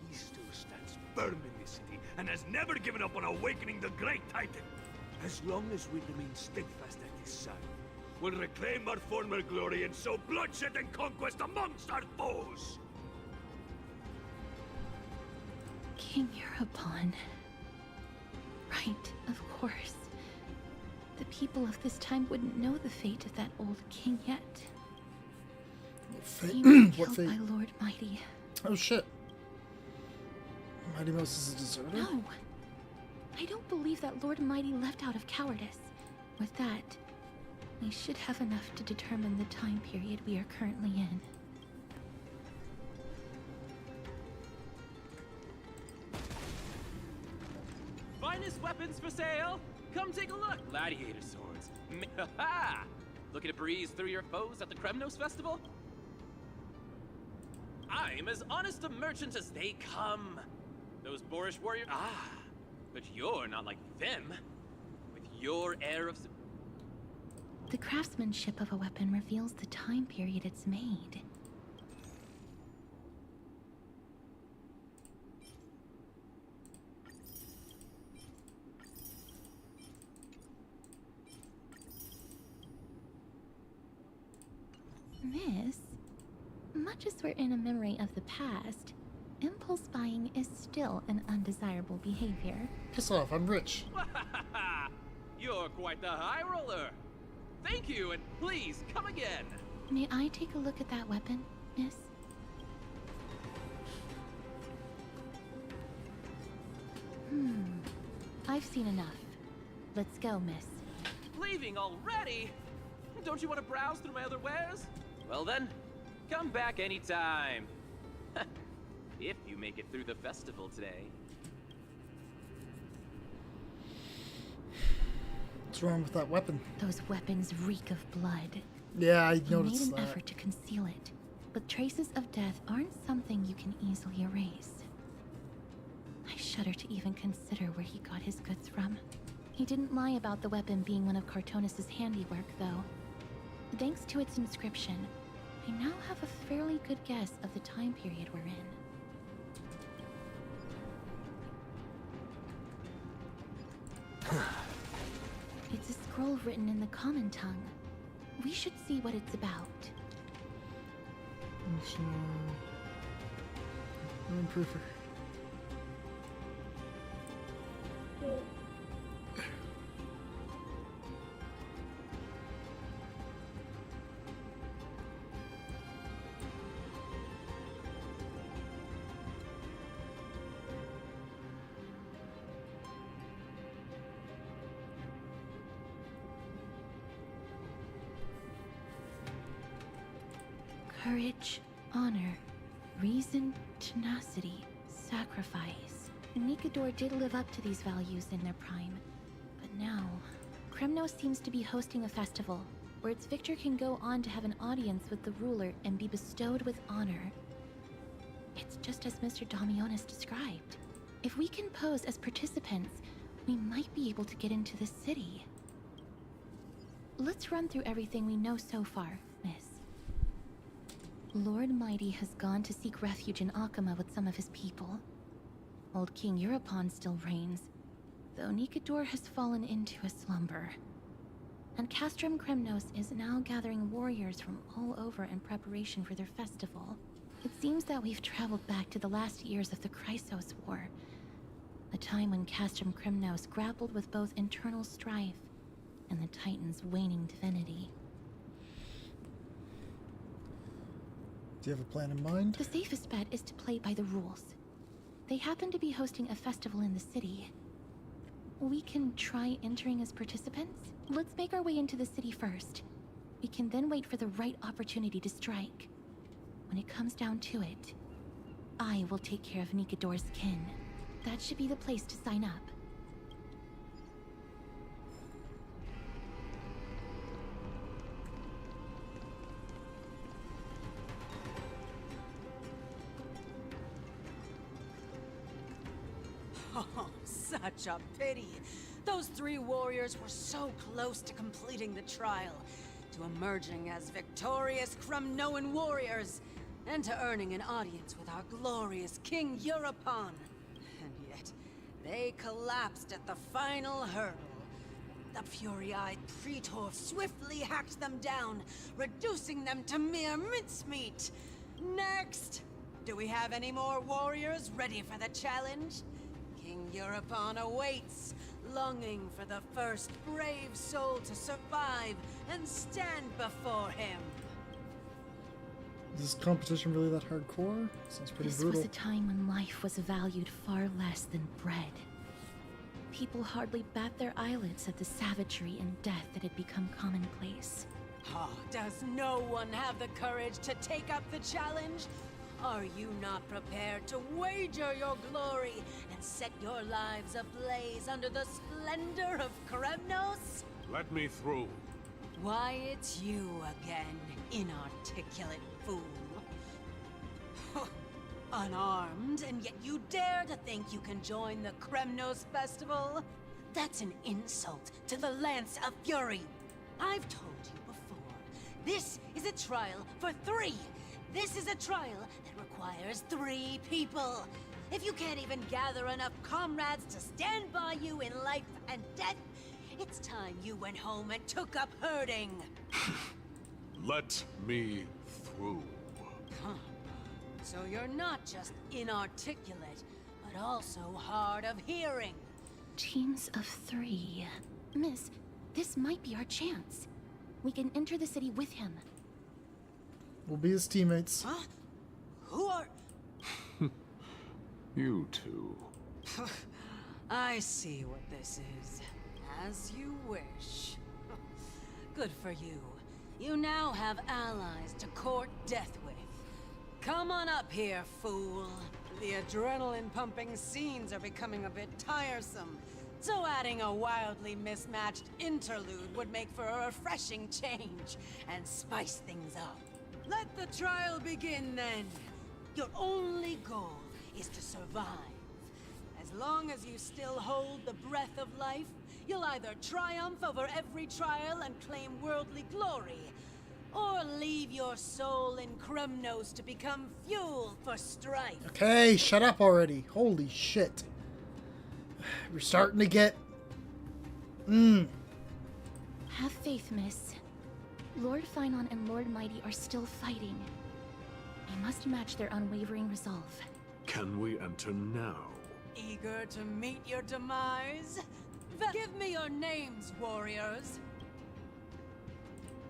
He still stands firm in this city and has never given up on awakening the great Titan. As long as we remain steadfast at his side, we'll reclaim our former glory and sow bloodshed and conquest amongst our foes. King Euripon. Right, of course. The people of this time wouldn't know the fate of that old king yet. He was killed by Lord Mighty. Oh shit. Mighty Mouse is a deserter? No. I don't believe that Lord Mighty left out of cowardice. With that, we should have enough to determine the time period we are currently in. Finest weapons for for sale. Come take a look. Gladiator swords. Ha! Looking to breeze through your foes at the Kremnos Festival? I'm as honest a merchant as they come. Those boorish warriors. Ah, but you're not like them. With your air of. The craftsmanship of a weapon reveals the time period it's made. Miss, much as we're in a memory of the past, impulse buying is still an undesirable behavior. Piss off, I'm rich. You're quite the high roller. Thank you, and please come again. May I take a look at that weapon, miss? I've seen enough. Let's go, miss. Leaving already? Don't you want to browse through my other wares? Well then, come back anytime. If you make it through the festival today. What's wrong with that weapon? Those weapons reek of blood. Yeah, I He noticed made an that. effort to conceal it, but traces of death aren't something you can easily erase. I shudder to even consider where he got his goods from. He didn't lie about the weapon being one of Cartonis' handiwork, though. Thanks to its inscription, I now have a fairly good guess of the time period we're in. It's a scroll written in the common tongue. We should see what it's about. Improver. Courage, honor, reason, tenacity, sacrifice. Nikador did live up to these values in their prime. But now, Kremnos seems to be hosting a festival where its victor can go on to have an audience with the ruler and be bestowed with honor. It's just as Mr. Damionis described. If we can pose as participants, we might be able to get into the city. Let's run through everything we know so far, miss. Lord Mighty has gone to seek refuge in Akama with some of his people. Old King Europon still reigns, though Nikador has fallen into a slumber. And Castrum Kremnos is now gathering warriors from all over in preparation for their festival. It seems that we've traveled back to the last years of the Chrysos War, a time when Castrum Kremnos grappled with both internal strife and the Titan's waning divinity. Do you have a plan in mind? The safest bet is to play by the rules. They happen to be hosting a festival in the city. We can try entering as participants? Let's make our way into the city first. We can then wait for the right opportunity to strike. When it comes down to it, I will take care of Nikador's kin. That should be the place to sign up. Oh, such a pity. Those three warriors were so close to completing the trial, to emerging as victorious Kremnoan warriors, and to earning an audience with our glorious King Europon. And yet, they collapsed at the final hurdle. The fury-eyed Praetor swiftly hacked them down, reducing them to mere mincemeat. Next! Do we have any more warriors ready for the challenge? King Europon awaits, longing for the first brave soul to survive and stand before him. Is this competition really that hardcore? Sounds pretty This brutal. was a time when life was valued far less than bread. People hardly bat their eyelids at the savagery and death that had become commonplace. Oh, does no one have the courage to take up the challenge? Are you not prepared to wager your glory and set your lives ablaze under the splendor of Kremnos? Let me through. Why, it's you again, inarticulate fool. Unarmed, and yet you dare to think you can join the Kremnos festival? That's an insult to the Lance of Fury. I've told you before, this is a trial for 3. This is a trial that requires 3 people. If you can't even gather enough comrades to stand by you in life and death, it's time you went home and took up herding. Let me through. Huh. So you're not just inarticulate, but also hard of hearing. Teams of 3. Miss, this might be our chance. We can enter the city with him. We'll be his teammates. Huh? Who are... You two. I see what this is. As you wish. Good for you. You now have allies to court death with. Come on up here, fool. The adrenaline-pumping scenes are becoming a bit tiresome, so adding a wildly mismatched interlude would make for a refreshing change and spice things up. Let the trial begin, then. Your only goal is to survive. As long as you still hold the breath of life, you'll either triumph over every trial and claim worldly glory, or leave your soul in Kremnos to become fuel for strife. Okay, shut up already. Holy shit. We're starting to get... Have faith, miss. Lord Finon and Lord Mighty are still fighting. We must match their unwavering resolve. Can we enter now? Eager to meet your demise? Give me your names, warriors.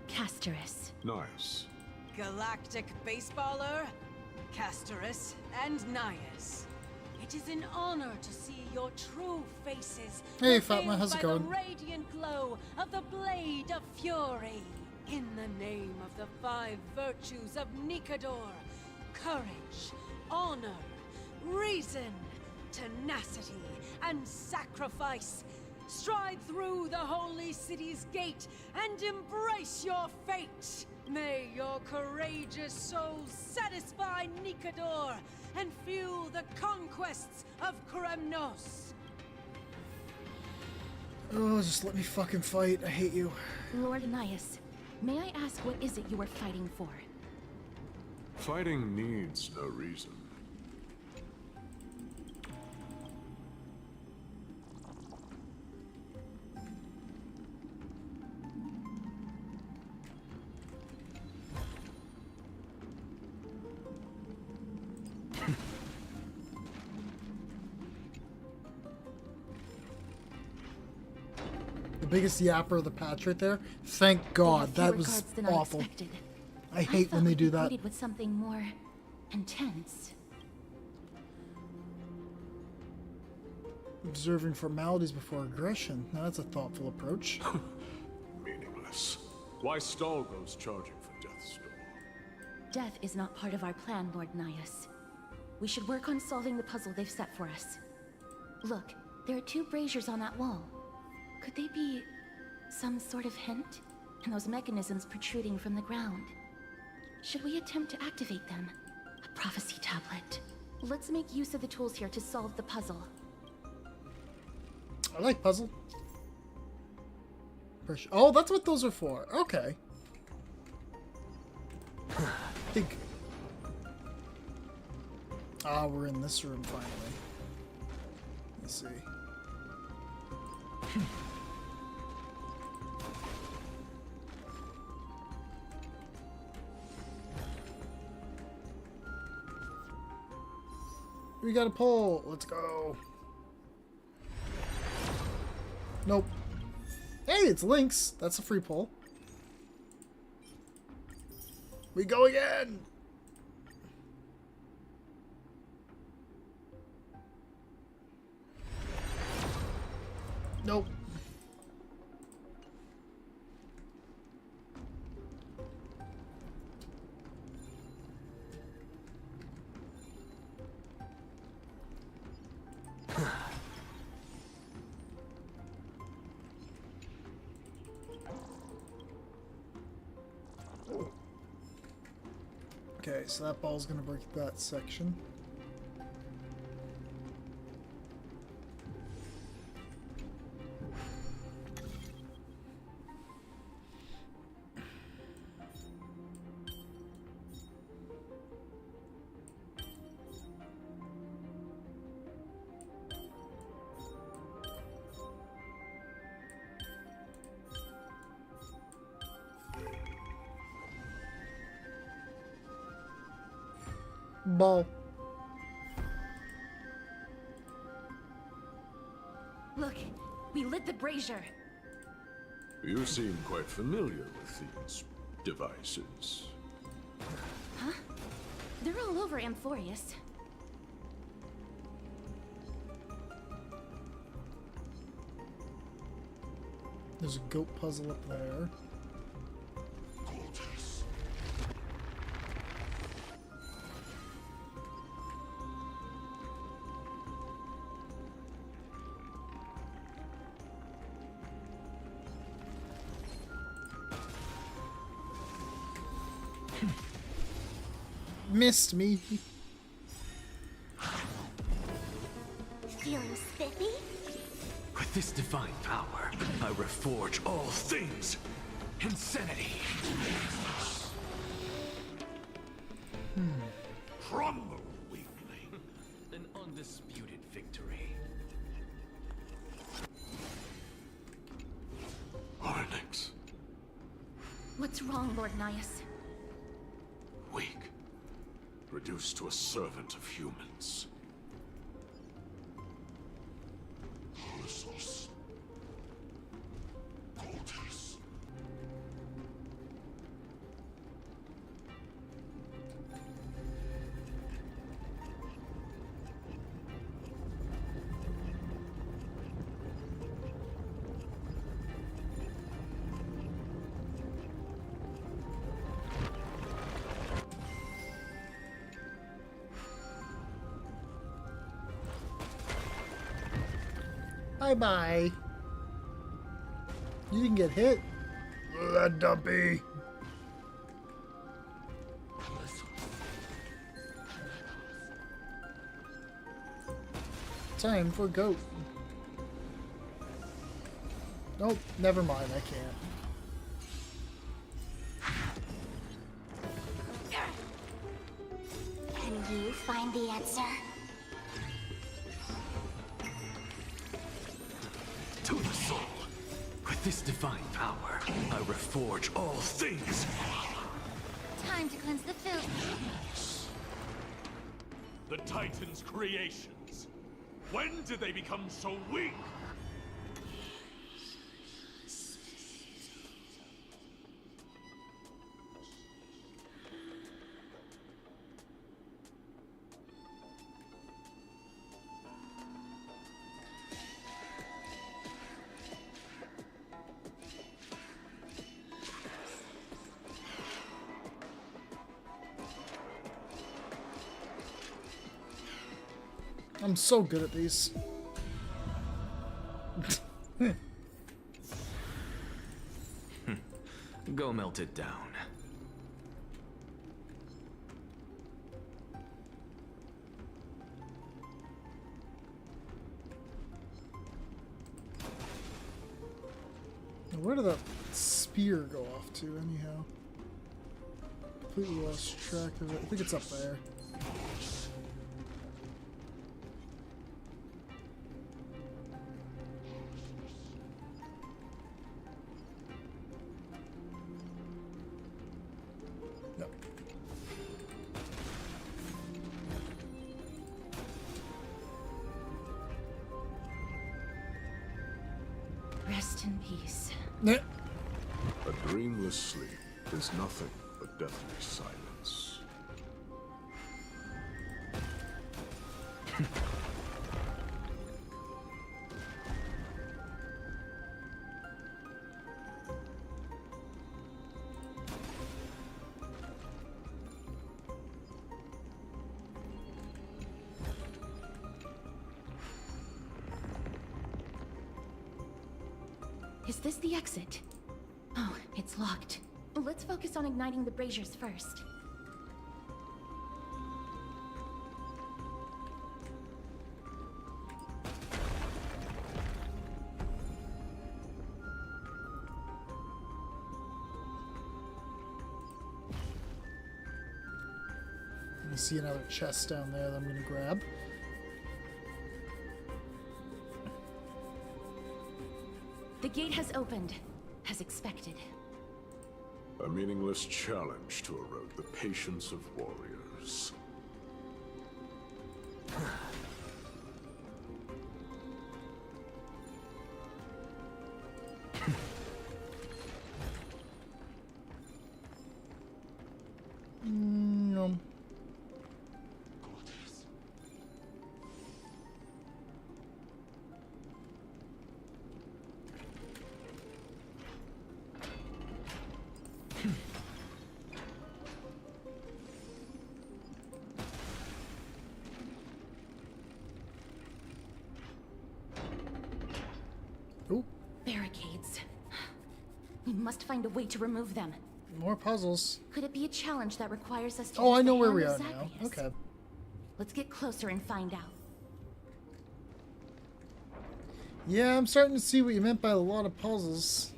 Castorus. Nice. Galactic Baseballer, Castorus, and Nias. It is an honor to see your true faces. Hey, Fatma, how's it going? The radiant glow of the Blade of Fury. In the name of the 5 virtues of Nikador: courage, honor, reason, tenacity, and sacrifice. Stride through the holy city's gate and embrace your fate. May your courageous souls satisfy Nikador and fuel the conquests of Kremnos. Oh, just let me fucking fight. I hate you. Lord Nias, may I ask what is it you are fighting for? Fighting needs no reason. Biggest yapper of the patch right there. Thank God. That was awful. I hate when they do that. With something more intense. Observing formalities before aggression. Now that's a thoughtful approach. Meaningless. Why stall those charging for death's door? Death is not part of our plan, Lord Nias. We should work on solving the puzzle they've set for us. Look, there are 2 braziers on that wall. Could they be some sort of hint? And those mechanisms protruding from the ground. Should we attempt to activate them? A prophecy tablet. Let's make use of the tools here to solve the puzzle. I like puzzle. Oh, that's what those are for. Okay. I think... Ah, we're in this room finally. Let's see. We got a pull. Let's go. Nope. Hey, it's Lynx. That's a free pull. We go again. Nope. Okay, so that ball's gonna break that section. Ball. Look, we lit the brazier. You seem quite familiar with these devices. Huh? They're all over Amphorius. There's a goat puzzle up there. Missed me. Feeling spiffy? With this divine power, I reforge all things. Insanity. Crumble, weakling. An undisputed victory. Onyx. What's wrong, Lord Nias? Weak. Reduced to a servant of humans. Bye-bye. You didn't get hit. That dumpy. Time for goat. Nope, never mind, I can't. Can you find the answer? To the soul. With this divine power, I reforge all things. Time to cleanse the filth. The Titan's creations. When did they become so weak? I'm so good at these. Go melt it down. Now, where did that spear go off to, anyhow? Completely lost track of it. I think it's up there. Rest in peace. A dreamless sleep is nothing but deathly silence. Is this the exit? Oh, it's locked. Let's focus on igniting the braziers first. see another chest down there that I'm gonna grab. The gate has opened, as expected. A meaningless challenge to erode the patience of warriors. Barricades. We must find a way to remove them. More puzzles. Could it be a challenge that requires us to Oh, I use know the where hand we of are now. Zagreus? Okay. Let's get closer and find out. Yeah, I'm starting to see what you meant by a lot of puzzles.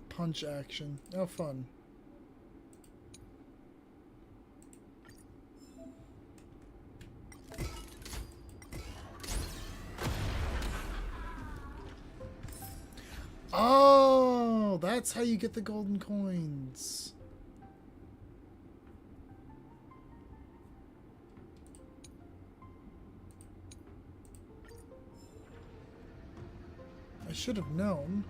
Punch action. Oh, fun. Oh, that's how you get the golden coins. I should have known.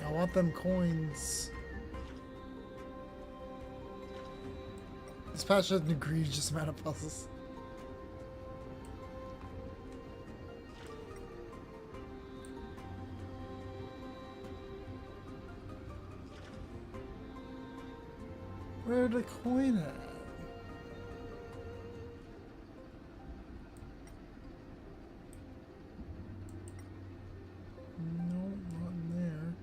I want them coins. This patch has an egregious amount of puzzles. Where'd the coin at? No, not in there.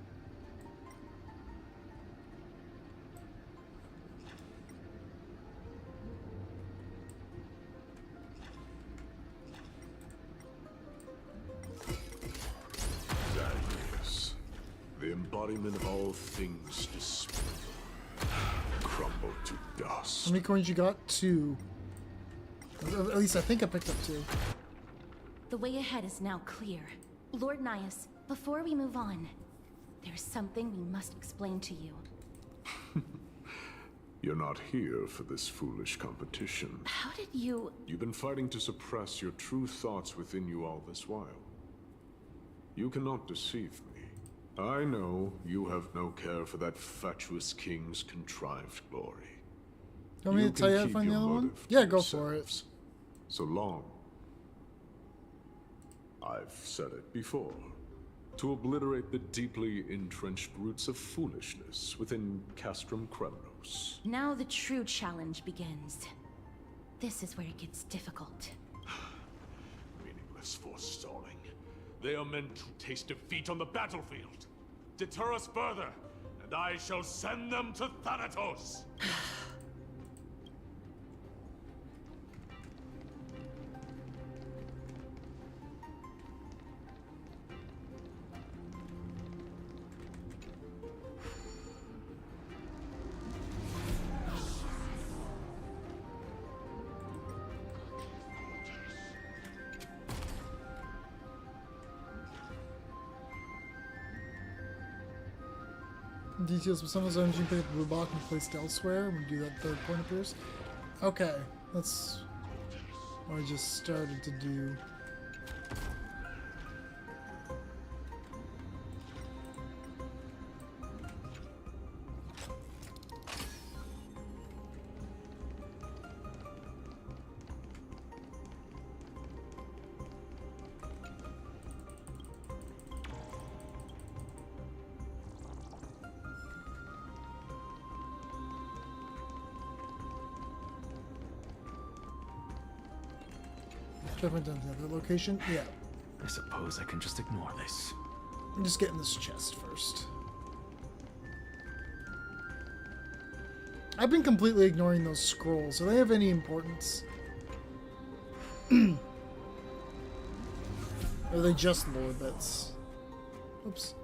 Zagreus, the embodiment of all things despicable, crumble to dust. How many coins you got? 2. At least I think I picked up 2. The way ahead is now clear. Lord Nias, before we move on, there's something we must explain to you. You're not here for this foolish competition. How did you... You've been fighting to suppress your true thoughts within you all this while. You cannot deceive me. I know you have no care for that fatuous king's contrived glory. You want me to tell you how to find the other one? Yeah, go for it. So long. I've said it before. To obliterate the deeply entrenched roots of foolishness within Castrum Kremnos. Now the true challenge begins. This is where it gets difficult. Meaningless forestalling. They are meant to taste defeat on the battlefield. deter us further, and I shall send them to Thanatos. Details of some of the zones you can pick up the blue block and placed elsewhere. When you do that, third point appears. Okay, that's what I just started to do. Jumping down to the other location? Yeah. I suppose I can just ignore this. I'm just getting this chest first. I've been completely ignoring those scrolls. Do they have any importance? Or are they just lore bits? Oops.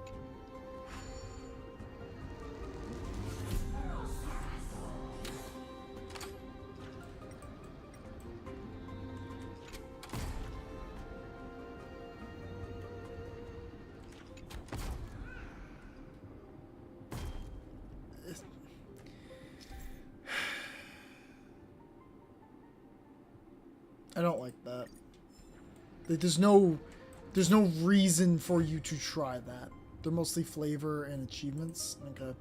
I don't like that. There's no reason for you to try that. They're mostly flavor and achievements. Okay.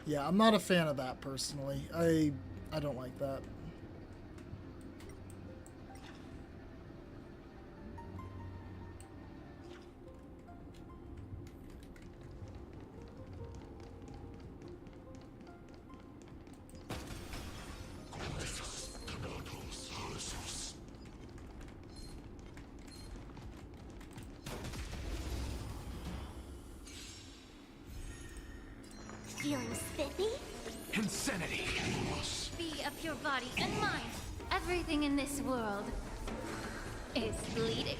Yeah, I'm not a fan of that personally. I don't like that. Feeling spiffy? Insanity! Be up your body and mind. Everything in this world is bleeding.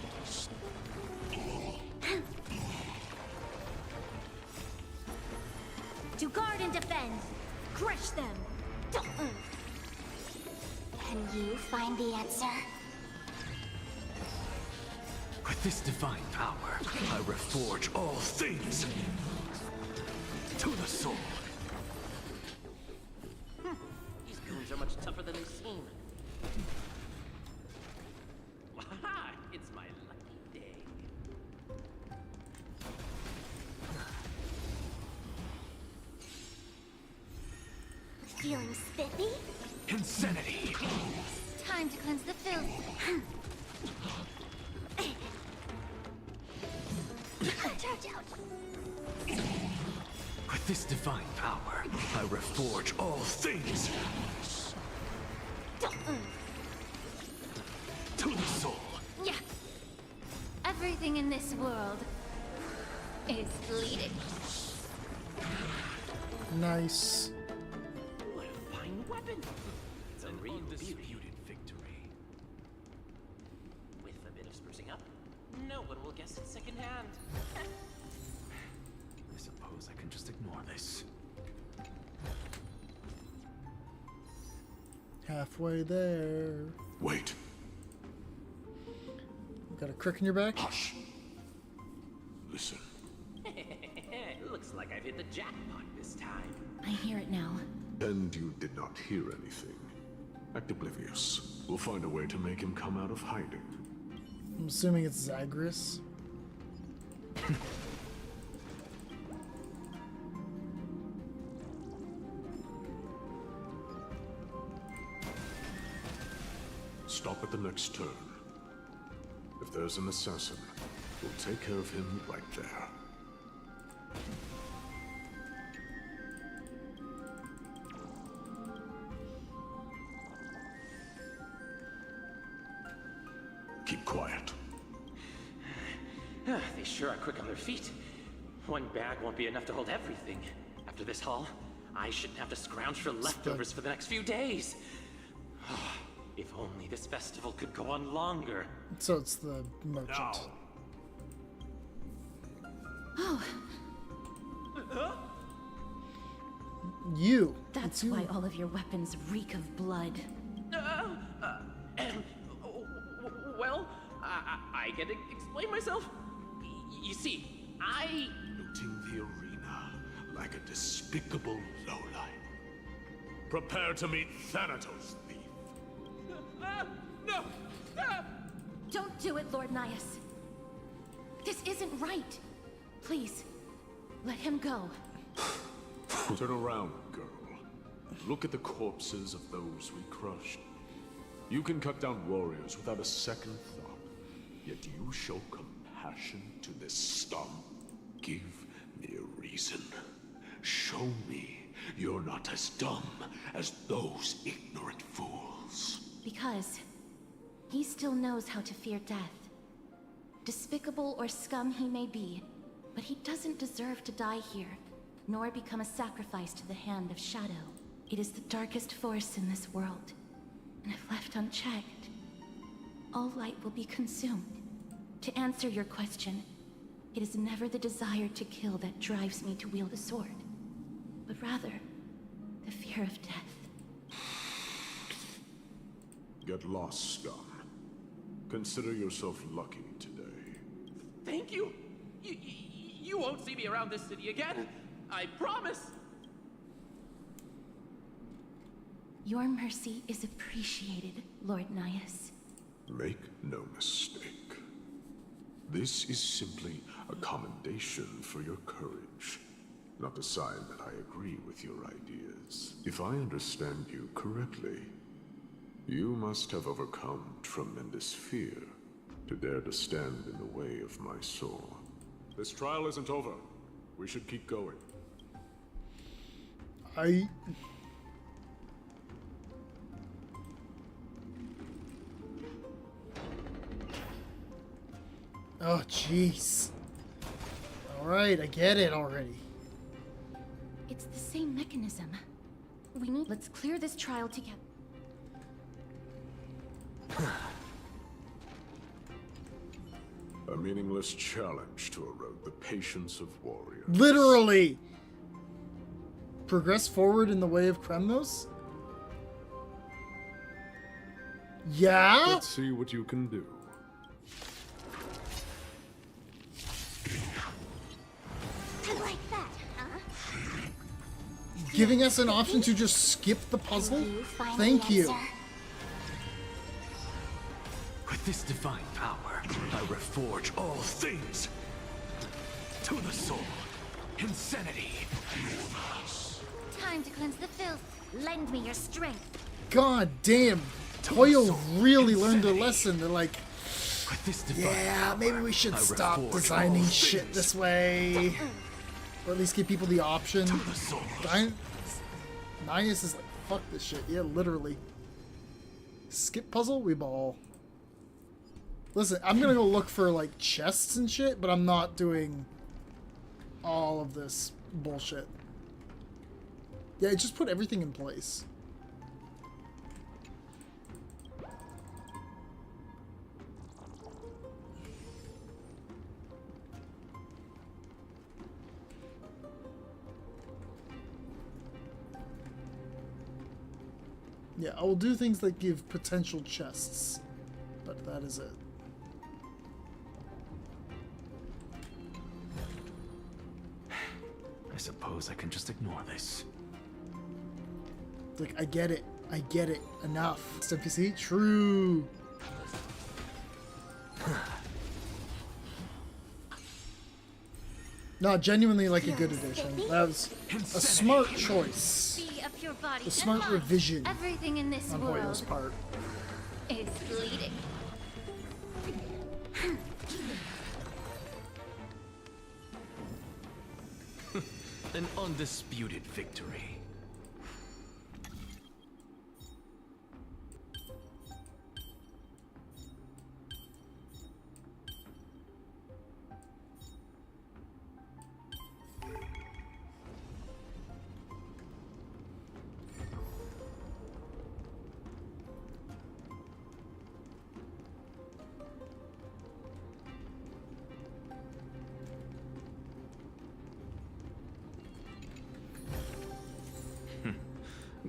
To guard and defend. Crush them. Can you find the answer? With this divine power, I reforge all things to the soul. These goons are much tougher than they seem. Waha! It's my lucky day. Feeling spiffy? Insanity! Time to cleanse the filth. Charge out. With this divine power, I reforge all things to the soul. Yeah. Everything in this world is bleeding. Nice. What a fine weapon! It's a real Undisputed victory. With a bit of sprucing up, no one will guess it secondhand. I suppose I can just ignore this. Halfway there. Wait. Got a crick in your back? Hush. Listen. Looks like I've hit the jackpot this time. I hear it now. And you did not hear anything. Act oblivious. We'll find a way to make him come out of hiding. I'm assuming it's Zagreus. Stop at the next turn. If there's an assassin, we'll take care of him right there. Keep quiet. They sure are quick on their feet. One bag won't be enough to hold everything. After this haul, I shouldn't have to scrounge for leftovers for the next few days. If only this festival could go on longer. So it's the merchant. Oh, You. that's why all of your weapons reek of blood. Well, I can explain myself. You see, I... Looting the arena like a despicable lowlife. Prepare to meet Thanatos, thief. No! Don't do it, Lord Nias. This isn't right. Please, let him go. Turn around, girl. Look at the corpses of those we crushed. You can cut down warriors without a second thought, yet you show compassion to this scum. Give me a reason. Show me you're not as dumb as those ignorant fools. Because he still knows how to fear death. Despicable or scum he may be, but he doesn't deserve to die here, nor become a sacrifice to the hand of Shadow. It is the darkest force in this world, and if left unchecked, all light will be consumed. To answer your question, it is never the desire to kill that drives me to wield a sword, but rather the fear of death. Get lost, scum. Consider yourself lucky today. Thank you. You won't see me around this city again. I promise. Your mercy is appreciated, Lord Nias. Make no mistake. This is simply a commendation for your courage, not a sign that I agree with your ideas. If I understand you correctly, you must have overcome tremendous fear to dare to stand in the way of my sword. This trial isn't over. We should keep going. Oh, jeez. Alright, I get it already. It's the same mechanism. Let's clear this trial together. A meaningless challenge to erode the patience of warriors. Literally! Progress forward in the way of Kremnos? Yeah? Let's see what you can do. I like that, huh? Giving us an option to just skip the puzzle? Thank you. With this divine power, I reforge all things. To the soul, insanity. Time to cleanse the filth. Lend me your strength. God damn. Toyo really learned a lesson. They're like, With this divine yeah, maybe we should I stop reforge designing all shit things. this way. Or at least give people the option. Nias is like, fuck this shit. Yeah, literally. Skip puzzle? We ball. Listen, I'm gonna go look for like chests and shit, but I'm not doing all of this bullshit. Yeah, just put everything in place. Yeah, I will do things that give potential chests, but that is it. I suppose I can just ignore this. Like, I get it. I get it. Enough. It's NPC? True. No, genuinely like a good addition. That was a smart choice. Be a pure body. A smart revision Everything in this on world Hoyo's part. is bleeding. An undisputed victory.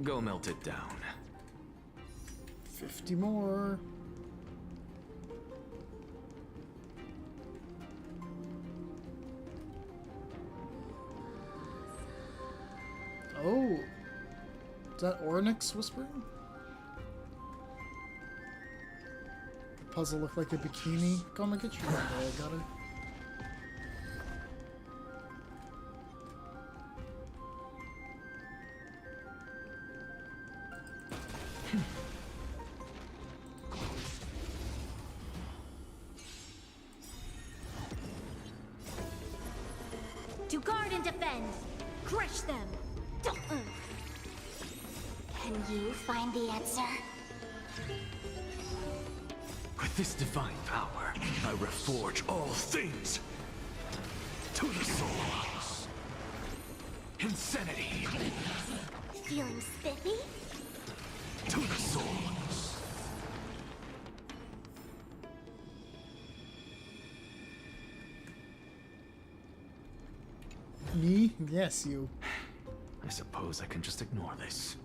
Go melt it down. 50 more. Oh, is that Ornyx whispering? The puzzle looked like a bikini. Gonna get you one day, I got her. To guard and defend. Crush them. Can you find the answer? With this divine power, I reforge all things to the soul. Insanity Feeling spiffy? to the soul. Me? Yes, you. I suppose I can just ignore this.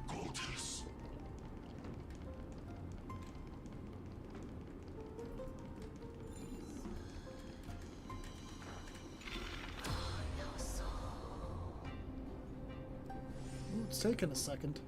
Cultists. Ooh, it's taking a second.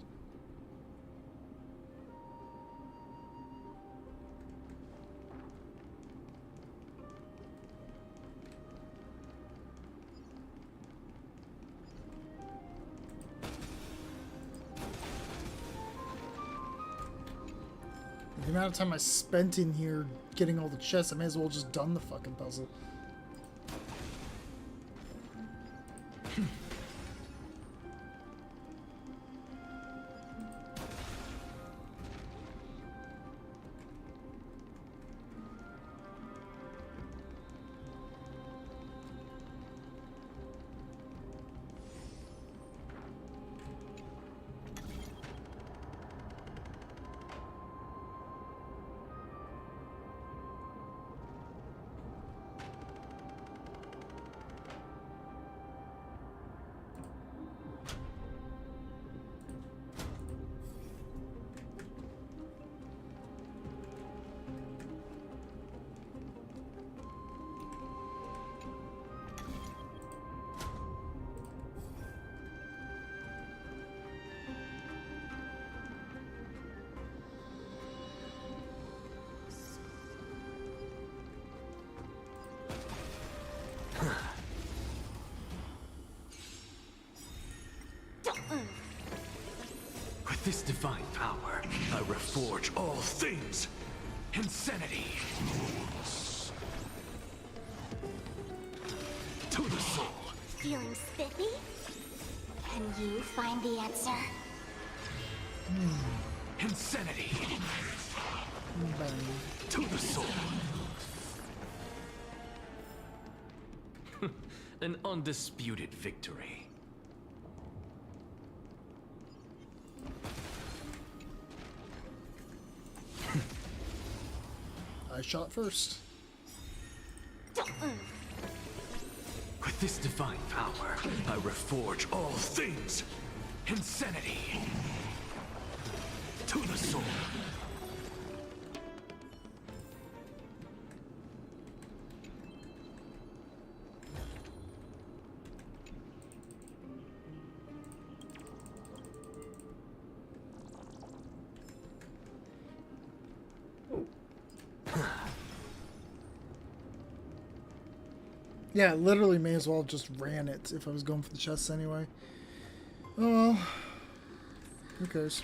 The amount of time I spent in here getting all the chests, I may as well just done the fucking puzzle. With this divine power, I reforge all things. Insanity to the soul. Feeling spiffy? Can you find the answer? Insanity to the soul. An undisputed victory. I shot first. With this divine power, I reforge all things. Insanity to the soul. Yeah, literally may as well just ran it if I was going for the chests anyway. Oh well. Who cares?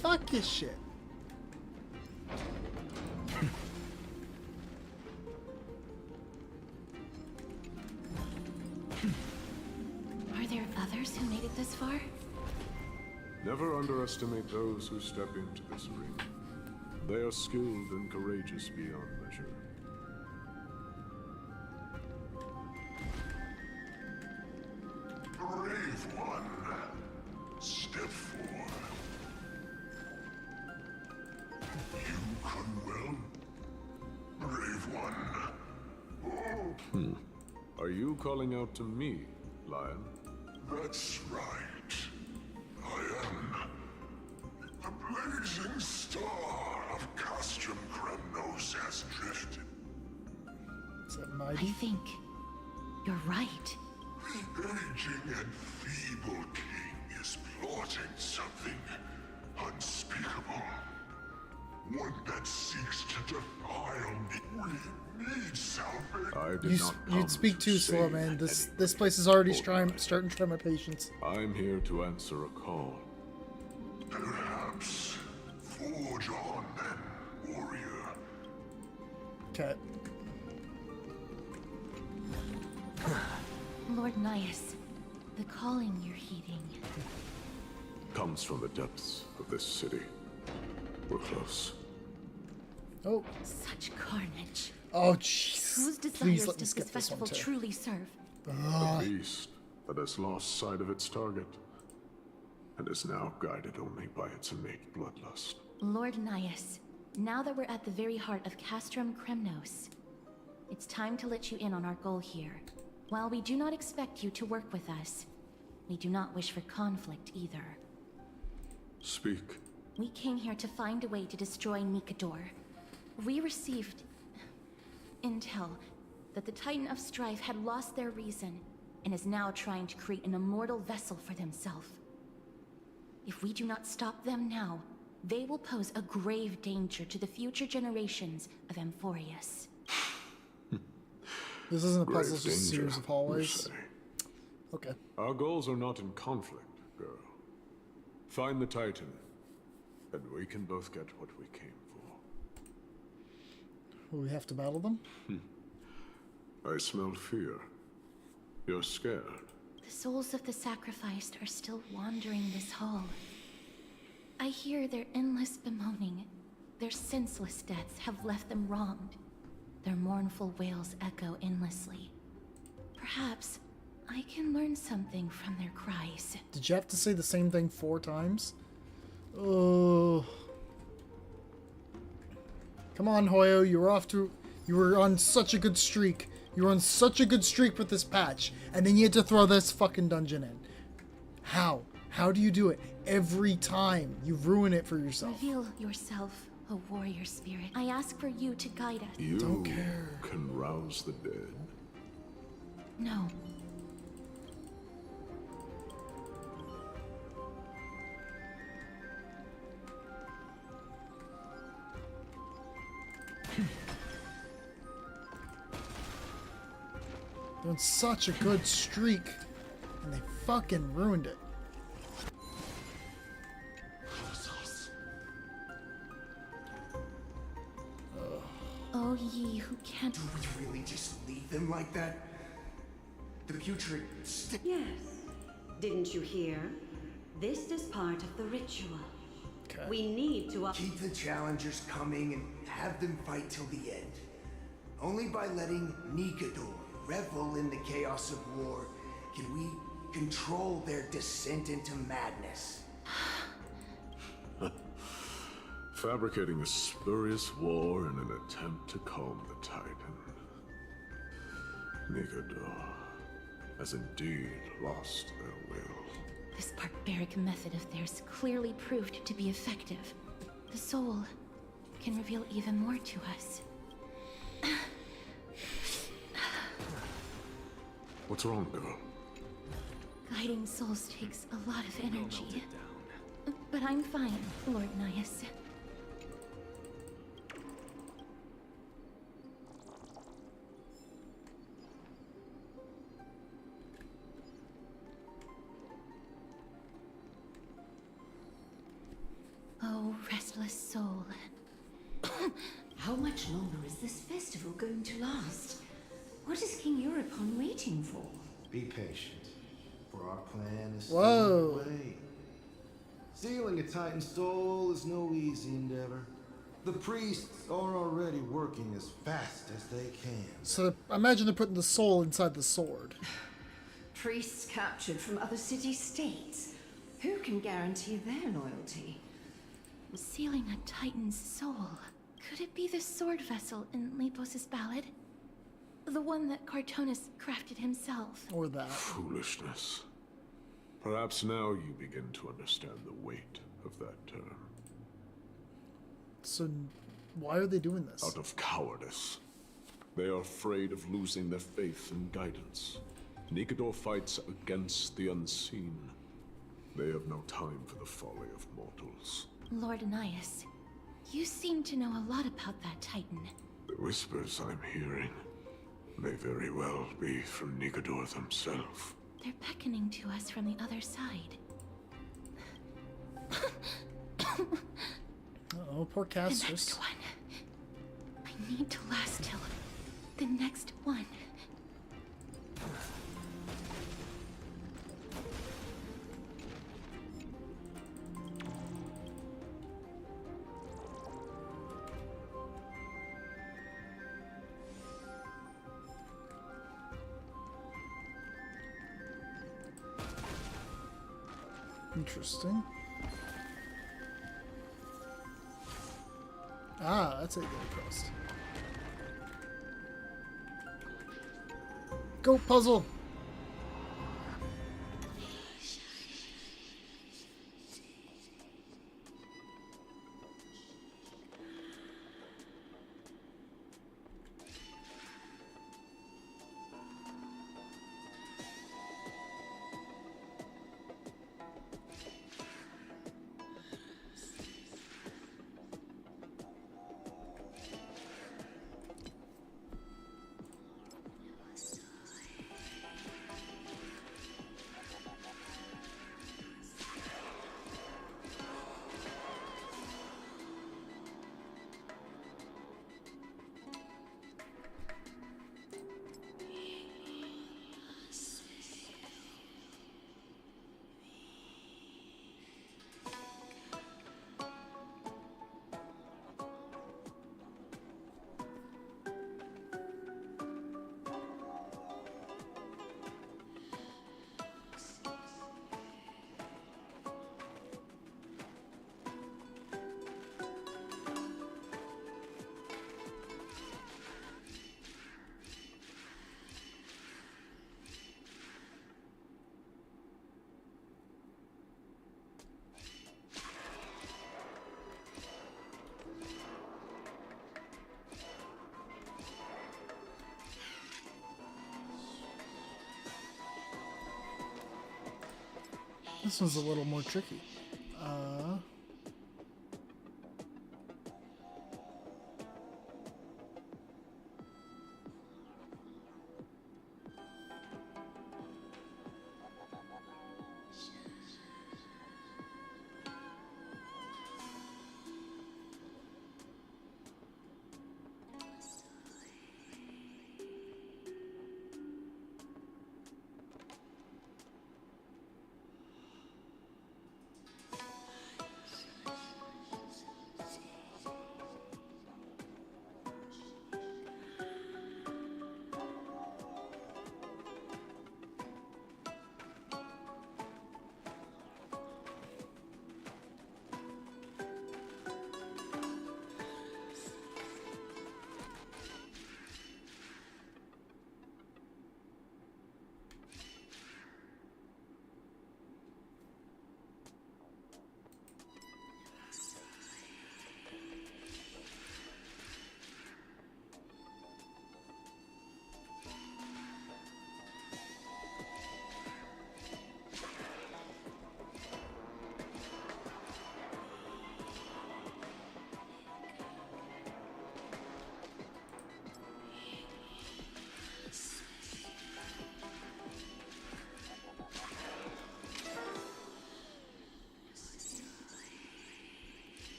Fuck this shit. Are there others who made it this far? Never underestimate those who step into this ring. They are skilled and courageous beyond measure. Brave one. Step forward. Are you calling out to me, Lion? That's right. I am the blazing star of Castrum Kremnos has drifted. Is that I mighty? think you're right. The aging and feeble king is plotting something unspeakable. One that seeks to defile me. We need salvation. I did not come You'd speak to too slow, save man. This anybody. place is already Hold starting to try my patience. I'm here to answer a call. Perhaps forge on then, warrior. Okay. Lord Nias, the calling you're heeding. Comes from the depths of this city. We're close. Oh. Such carnage. Oh, jeez. Whose Please desires let me does skip this this one festival too. truly serve? A beast that has lost sight of its target and is now guided only by its innate bloodlust. Lord Nias, now that we're at the very heart of Castrum Kremnos, it's time to let you in on our goal here. While we do not expect you to work with us, we do not wish for conflict either. Speak. We came here to find a way to destroy Nikador. We received intel that the Titan of Strife had lost their reason and is now trying to create an immortal vessel for themselves. If we do not stop them now, they will pose a grave danger to the future generations of Amphorius. This isn't a Grave puzzle, it's just a danger, series of you hallways. say. Okay. Our goals are not in conflict, girl. Find the Titan, and we can both get what we came for. Will we have to battle them? I smell fear. You're scared. The souls of the sacrificed are still wandering this hall. I hear their endless bemoaning. Their senseless deaths have left them wronged. Their mournful wails echo endlessly. Perhaps I can learn something from their cries. Did you have to say the same thing 4 times? Oh. Come on, Hoyo, you were on such a good streak. You were on such a good streak with this patch, and then you had to throw this fucking dungeon in. How? How do you do it? Every time. You ruin it for yourself. Reveal yourself, O warrior spirit. I ask for you to guide us. You Don't care. can rouse the dead. No. They're on such a good streak, and they fucking ruined it. Oh, ye who can't. Do we really just leave them like that? The putrid Yes. Didn't you hear? This is part of the ritual. Okay. We need to keep the challengers coming and have them fight till the end. Only by letting Nikador revel in the chaos of war can we control their descent into madness. Fabricating a spurious war in an attempt to calm the Titan. Nikador has indeed lost their will. This barbaric method of theirs clearly proved to be effective. The soul can reveal even more to us. What's wrong, girl? Guiding souls takes a lot of energy. But I'm fine, Lord Nias. Oh, restless soul. How much longer is this festival going to last? What is King Euripon waiting for? Be patient, for our plan is Whoa. still away. Sealing a Titan soul is no easy endeavor. The priests are already working as fast as they can. So imagine they're putting the soul inside the sword. Priests captured from other city-states. Who can guarantee their loyalty? Sealing a Titan's soul. Could it be the sword vessel in Lepos's ballad? The one that Cartonis crafted himself. Or that. Foolishness. Perhaps now you begin to understand the weight of that term. So, why are they doing this? Out of cowardice. They are afraid of losing their faith and guidance. Nikador fights against the unseen. They have no time for the folly of mortals. Lord Anais, you seem to know a lot about that Titan. The whispers I'm hearing may very well be from Nikador themselves. They're beckoning to us from the other side. Uh-oh, poor The casters. next one. I need to last till the next one. Interesting. Ah, that's how you get across. Go, puzzle! This one's a little more tricky.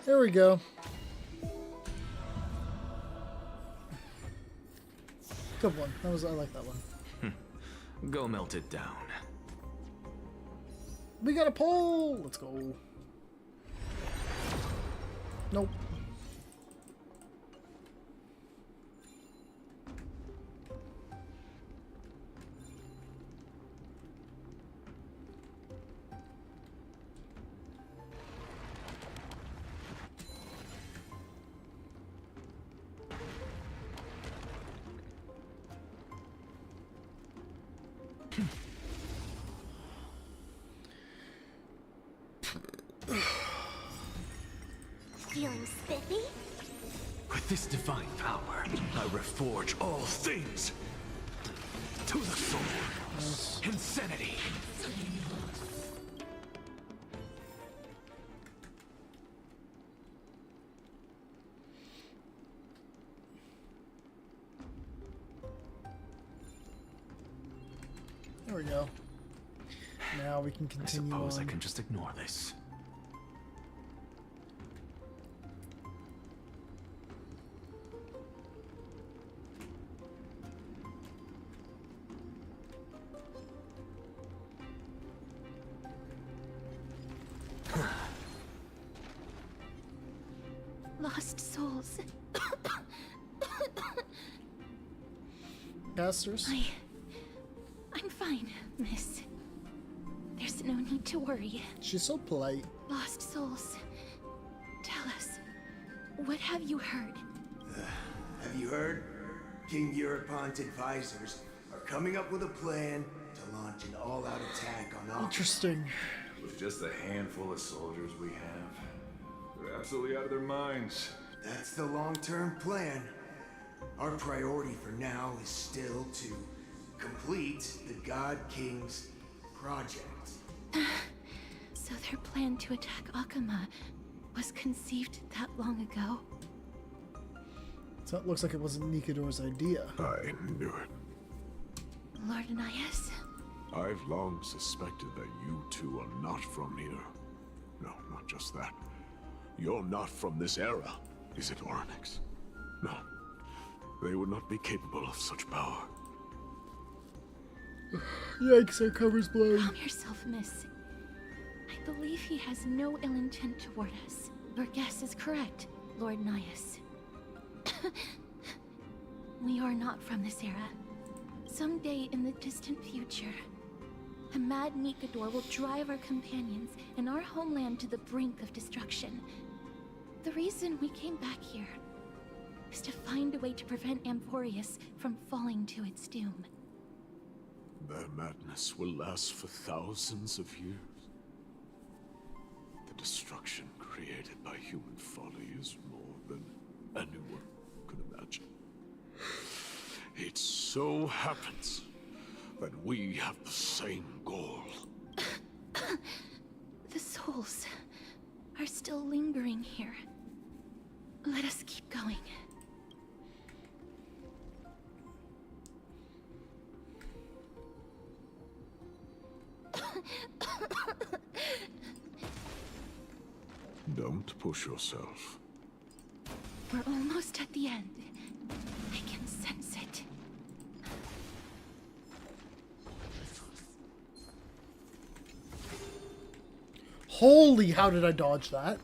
There we go. Good one. I like that one. Go melt it down. We got a pole! Let's go. Nope. Feeling spiffy? With this divine power, I reforge all things. To the soul. Insanity. There we go. Now we can I continue suppose on. I can just ignore this. Lost souls. Casters? I'm fine, miss. There's no need to worry. She's so polite. Lost souls. Tell us, what have you heard? Have you heard? King Europon's advisors are coming up with a plan to launch an all-out attack on Aqua. Interesting. With just a handful of soldiers we have, they're absolutely out of their minds. That's the long-term plan. Our priority for now is still to complete the God King's project. So their plan to attack Akama was conceived that long ago? So it looks like it wasn't Nikador's idea. I knew it. Lord Anais? I've long suspected that you two are not from here. No, not just that. You're not from this era, is it, Oryx? No. They would not be capable of such power. Yikes, our cover's blown. Calm yourself, miss. I believe he has no ill intent toward us. Your guess is correct, Lord Nias. We are not from this era. Someday in the distant future, a mad Nikador will drive our companions and our homeland to the brink of destruction. The reason we came back here is to find a way to prevent Amporius from falling to its doom. Their madness will last for thousands of years. The destruction created by human folly is more than anyone could imagine. It so happens that we have the same goal. The souls are still lingering here. Let us keep going. Don't push yourself. We're almost at the end. I can sense it. Holy, how did I dodge that?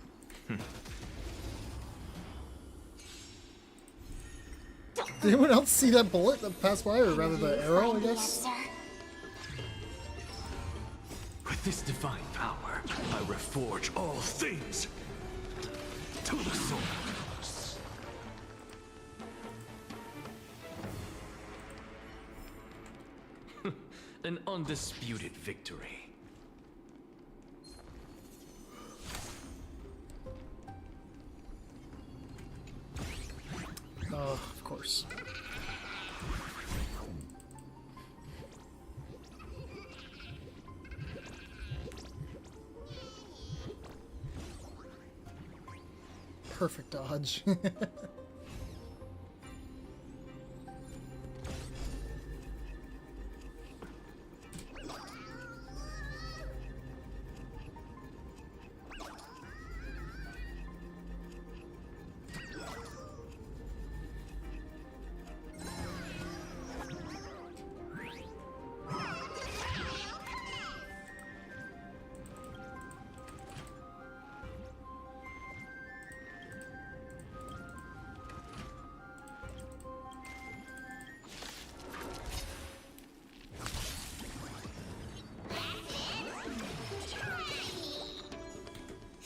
Did anyone else see that bullet that passed by, or rather the arrow, I guess? With this divine power, I reforge all things. To the soul. An undisputed victory. Oh, of course. Perfect dodge.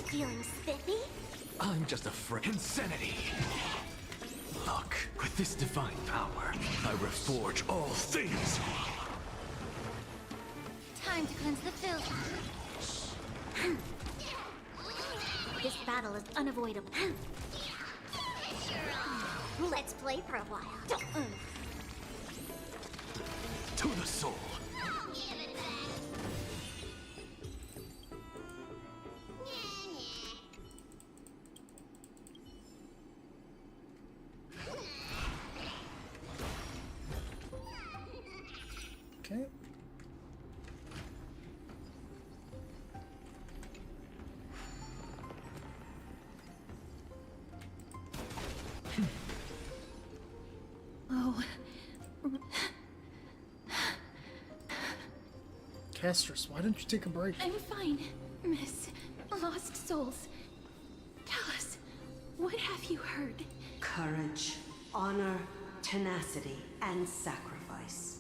Feeling spiffy? I'm just a frick. Insanity! Look, with this divine power, I reforge all things. Time to cleanse the filth. This battle is unavoidable. Let's play for a while. To the soul. Okay. Oh. Castress, why don't you take a break? I'm fine, Miss Lost Souls. Tell us, what have you heard? Courage, honor, tenacity, and sacrifice.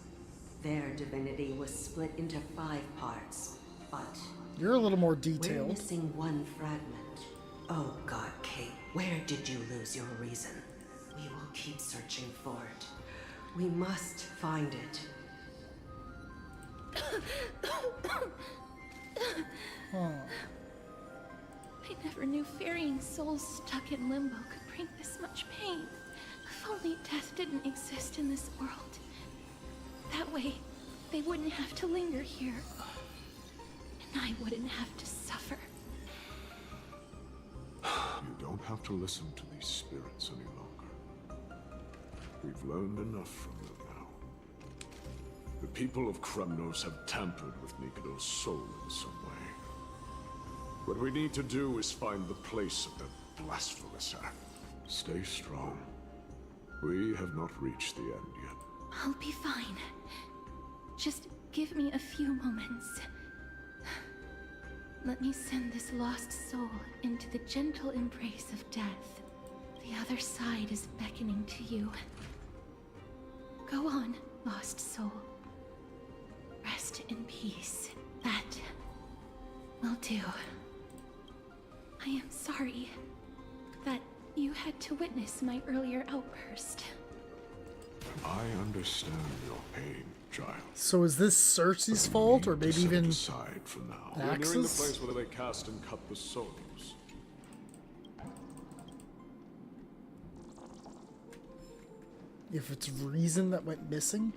Their divinity was split into 5 parts, but You're a little more we're detailed. missing one fragment. Oh God, Kate, where did you lose your reason? We will keep searching for it. We must find it. I never knew ferrying souls stuck in limbo could bring this much pain. If only death didn't exist in this world. That way, they wouldn't have to linger here. And I wouldn't have to suffer. You don't have to listen to these spirits any longer. We've learned enough from them now. The people of Kremnos have tampered with Nikodo's soul in some way. What we need to do is find the place of the blasphemous act. Stay strong. We have not reached the end yet. I'll be fine. Just give me a few moments. Let me send this lost soul into the gentle embrace of death. The other side is beckoning to you. Go on, lost soul. Rest in peace. That will do. I am sorry that you had to witness my earlier outburst. I understand your pain, child. So is this Cersei's fault, or maybe even aside for now. We're nearing the Axis? place where they cast and cut the souls. If it's reason that went missing?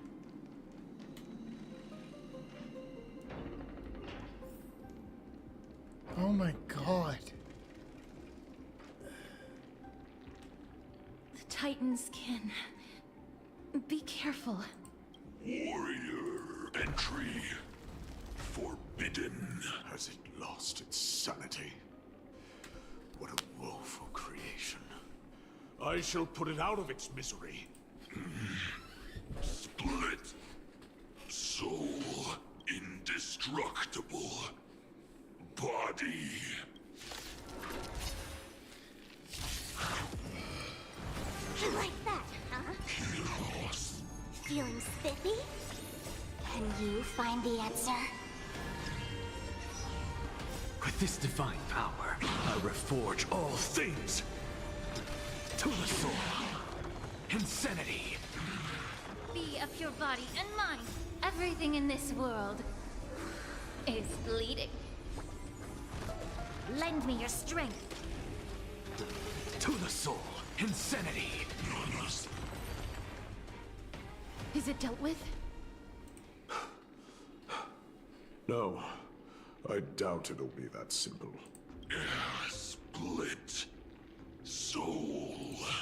Oh my god. The Titans can... Be careful. Warrior entry forbidden. Has it lost its sanity? What a woeful creation. I shall put it out of its misery. Split. Soul indestructible. Body. Like that, huh? Feeling spiffy? Can you find the answer? With this divine power, I reforge all things. To the soul. Insanity. Be of your body and mind. Everything in this world is bleeding. Lend me your strength. To the soul. Insanity. Is it dealt with? No. I doubt it'll be that simple. Split. Soul.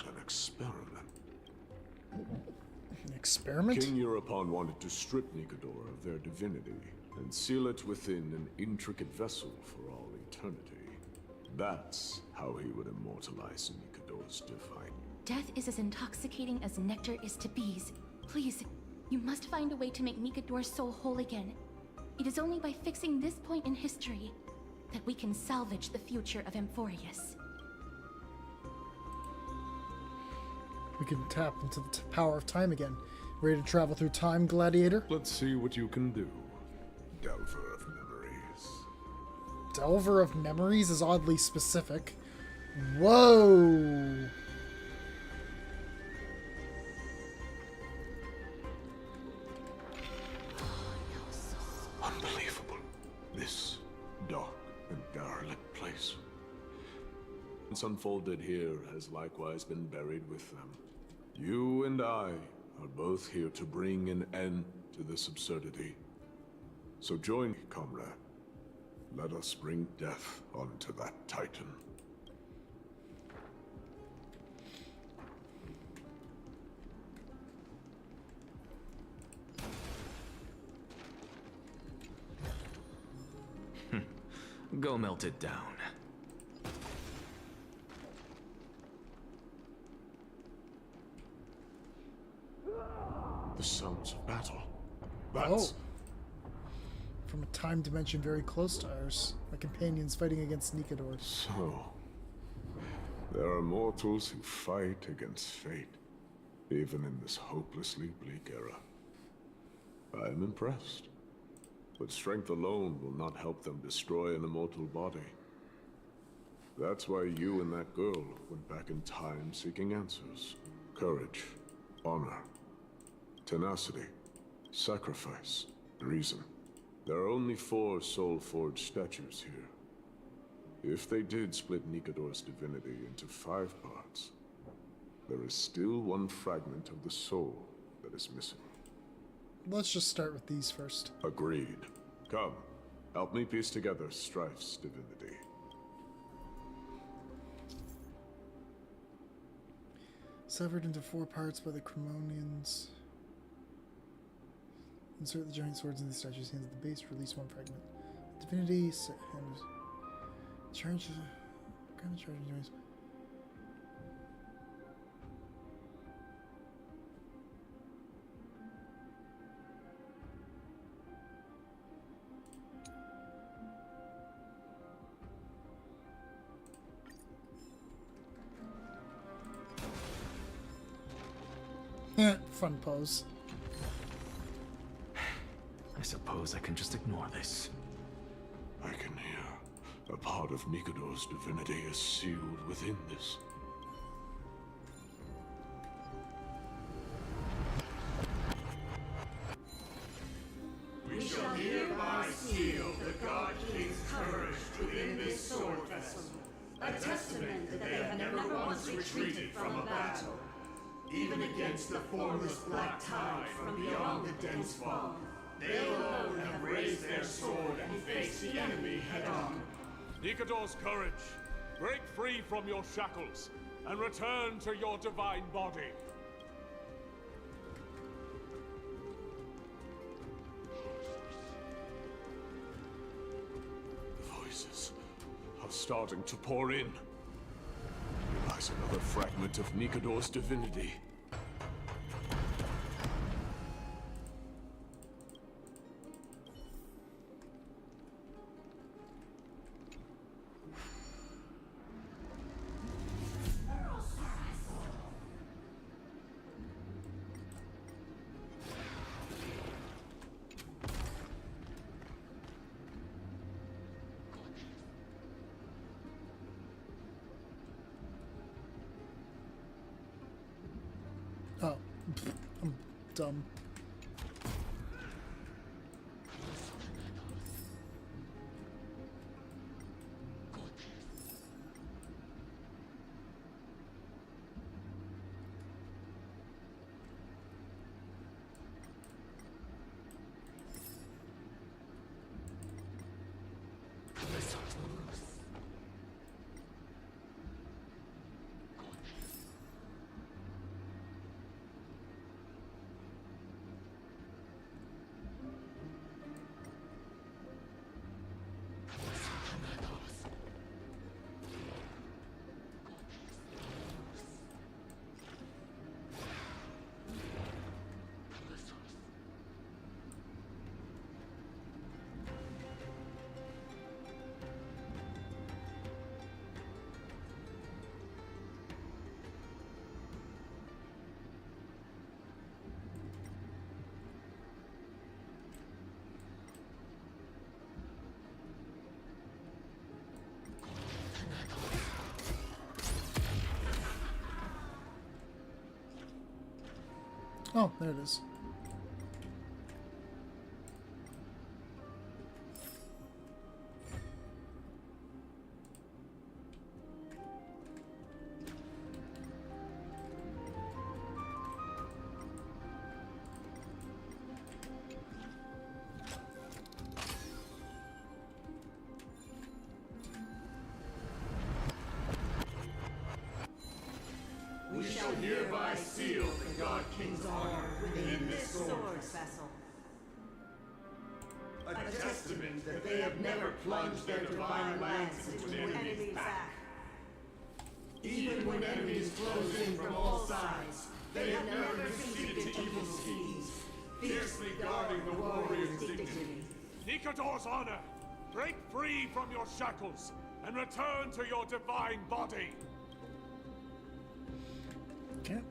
An experiment. An experiment? King Europon wanted to strip Nikodor of their divinity and seal it within an intricate vessel for all eternity. That's how he would immortalize Nikodor's divine. Death is as intoxicating as nectar is to bees. Please, you must find a way to make Nikodor's soul whole again. It is only by fixing this point in history that we can salvage the future of Amphorius. We can tap into the power of time again. Ready to travel through time, Gladiator? Let's see what you can do, Delver of Memories. Delver of Memories is oddly specific. Whoa! Unbelievable. once unfolded here has likewise been buried with them. You and I are both here to bring an end to this absurdity. So join me, comrade. Let us bring death onto that Titan. Go melt it down. The sounds of battle. Oh. From a time dimension very close to ours. My companions fighting against Nikador. So, there are mortals who fight against fate, even in this hopelessly bleak era. I am impressed. But strength alone will not help them destroy an immortal body. That's why you and that girl went back in time seeking answers. Courage, honor, tenacity, sacrifice, reason. There are only 4 soul-forged statues here. If they did split Nikador's divinity into 5 parts, there is still one fragment of the soul that is missing. Let's just start with these first. Agreed. Come, help me piece together Strife's divinity. Severed into 4 parts by the Cremonians. Insert the giant swords in the statue's hands at the base, release 1 fragment. Divinity, hand, charge, kind of charging noise. Fun pose. I suppose I can just ignore this. I can hear. A part of Nikador's divinity is sealed within this. We shall hereby seal the God King's courage within this sword vessel, a testament that they have never once retreated from a battle, even against the formless black tide from beyond the dense fog. They alone have raised their sword and faced the enemy head-on. Nikador's courage, break free from your shackles and return to your divine body. The voices are starting to pour in. Here lies another fragment of Nikador's divinity. Oh, I'm dumb. Oh, there it is. hereby seal the God King's honor within this sword vessel. A testament that they have never plunged their divine lance into an enemy's back. Even when enemies close in from all sides, they have never conceded to evil schemes, fiercely guarding the warrior's dignity. Nikador's honor! Break free from your shackles and return to your divine body! Okay.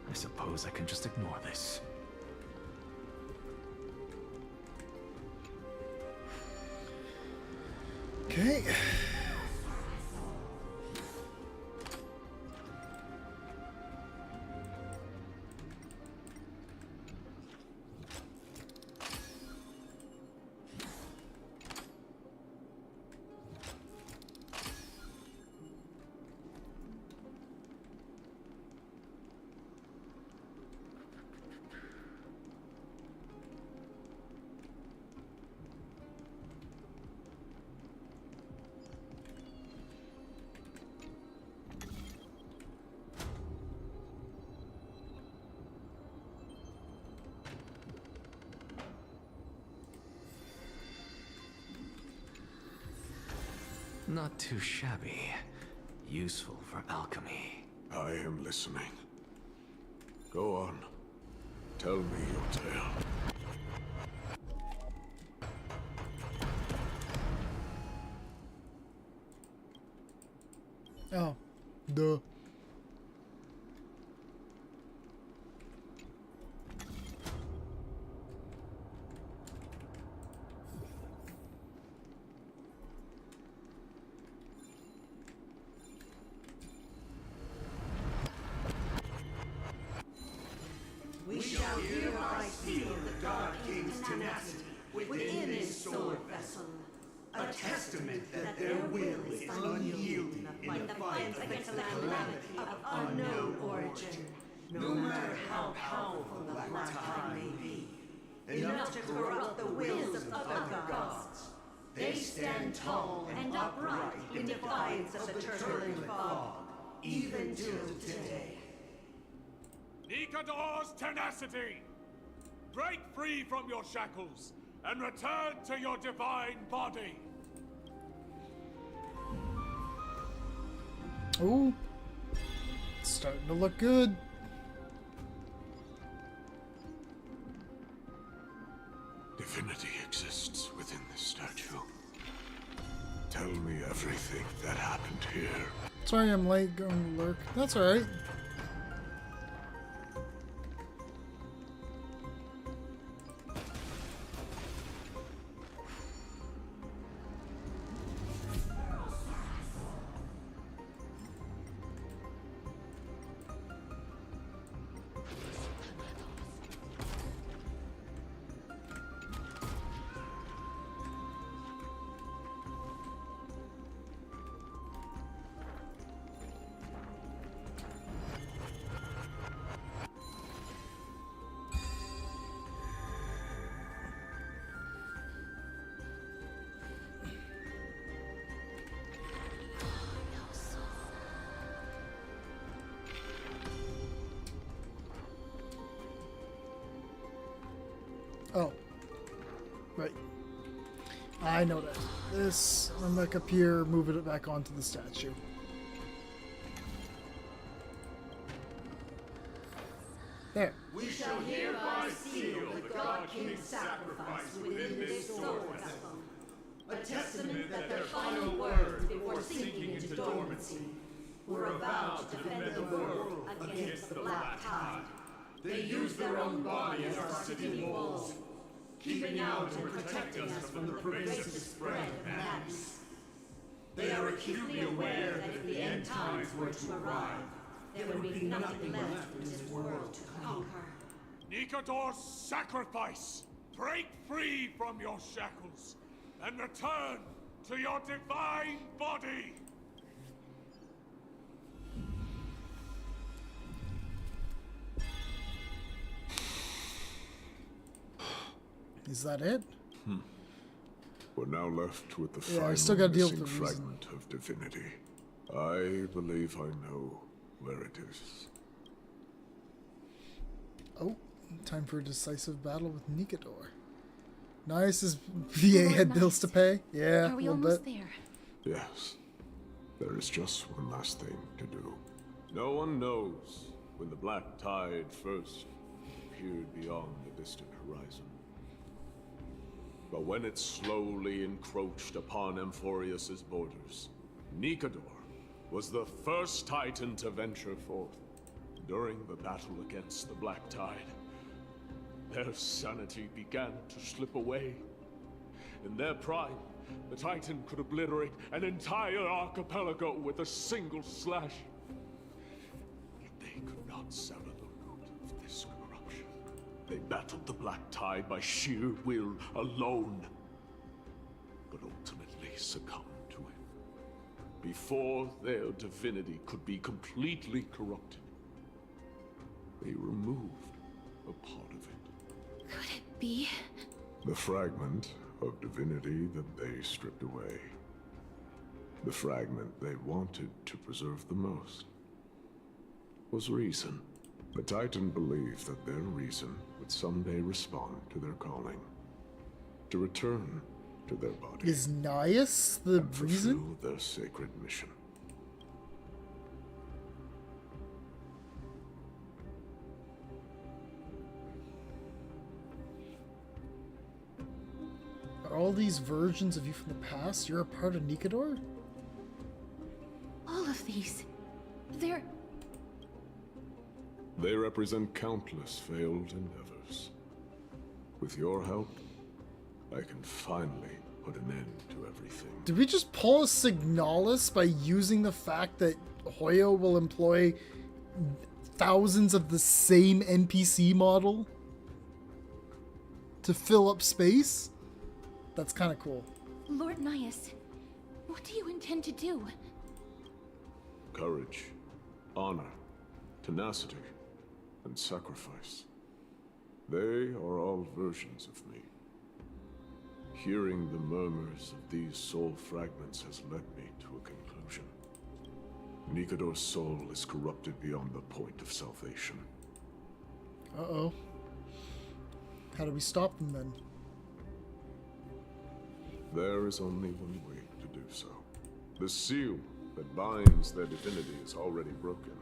I suppose I can just ignore this. Okay. Not too shabby. Useful for alchemy. I am listening. Go on. Tell me your tale. Oh, duh. We shall hereby seal the God King's tenacity within this sword vessel. A testament that their will is unyielding in the fight against the calamity of unknown origin, no matter how powerful the Black Tide may be. Enough to corrupt the wills of other gods. They stand tall and upright in defiance of the turbulent fog, even till today. Nikador's tenacity! Break free from your shackles and return to your divine body! Ooh. It's starting to look good. Divinity exists within this statue. Tell me everything that happened here. Sorry I'm late going to lurk. That's alright. Oh. Right. I know that. This, I'm like up here, moving it back onto the statue. There. We shall hereby seal the God King's sacrifice within this sword vessel. A testament that their final words before sinking into dormancy were a vow to defend the world against the Black Tide. They used their own body as our city walls, keeping out and protecting us from the pervasive spread of madness. They are acutely aware that if the end times were to arrive, there would be nothing left in this world to conquer. Nikador's sacrifice! Break free from your shackles and return to your divine body! Is that it? We're now left with the Yeah, I final still gotta deal with missing the reason. fragment of divinity. I believe I know where it is. Oh, time for a decisive battle with Nikador. Nice, his VA Lord had bills to pay. Yeah, Are we a little almost bit. there? Yes. There is just one last thing to do. No one knows when the black tide first appeared beyond the distant horizon. But when it slowly encroached upon Amphorius's borders, Nikador was the first Titan to venture forth. During the battle against the Black Tide, their sanity began to slip away. In their prime, the Titan could obliterate an entire archipelago with a single slash. Yet they could not sever the root of this corruption. They battled the Black Tide by sheer will alone, but ultimately succumbed to it. Before their divinity could be completely corrupted, they removed a part of it. Could it be? The fragment of divinity that they stripped away. The fragment they wanted to preserve the most was reason. The Titan believed that their reason would someday respond to their calling, to return to their body. Is Nias the and reason? fulfill their sacred mission. Are all these versions of you from the past? You're a part of Nikador? All of these. They're... They represent countless failed endeavors. With your help, I can finally put an end to everything. Did we just pull a Signalis by using the fact that Hoyo will employ thousands of the same NPC model to fill up space? That's kind of cool. Lord Nias, what do you intend to do? Courage, honor, tenacity, and sacrifice. They are all versions of me. Hearing the murmurs of these soul fragments has led me to a conclusion. Nikador's soul is corrupted beyond the point of salvation. Uh-oh. How do we stop them then? There is only one way to do so. The seal that binds their divinity is already broken.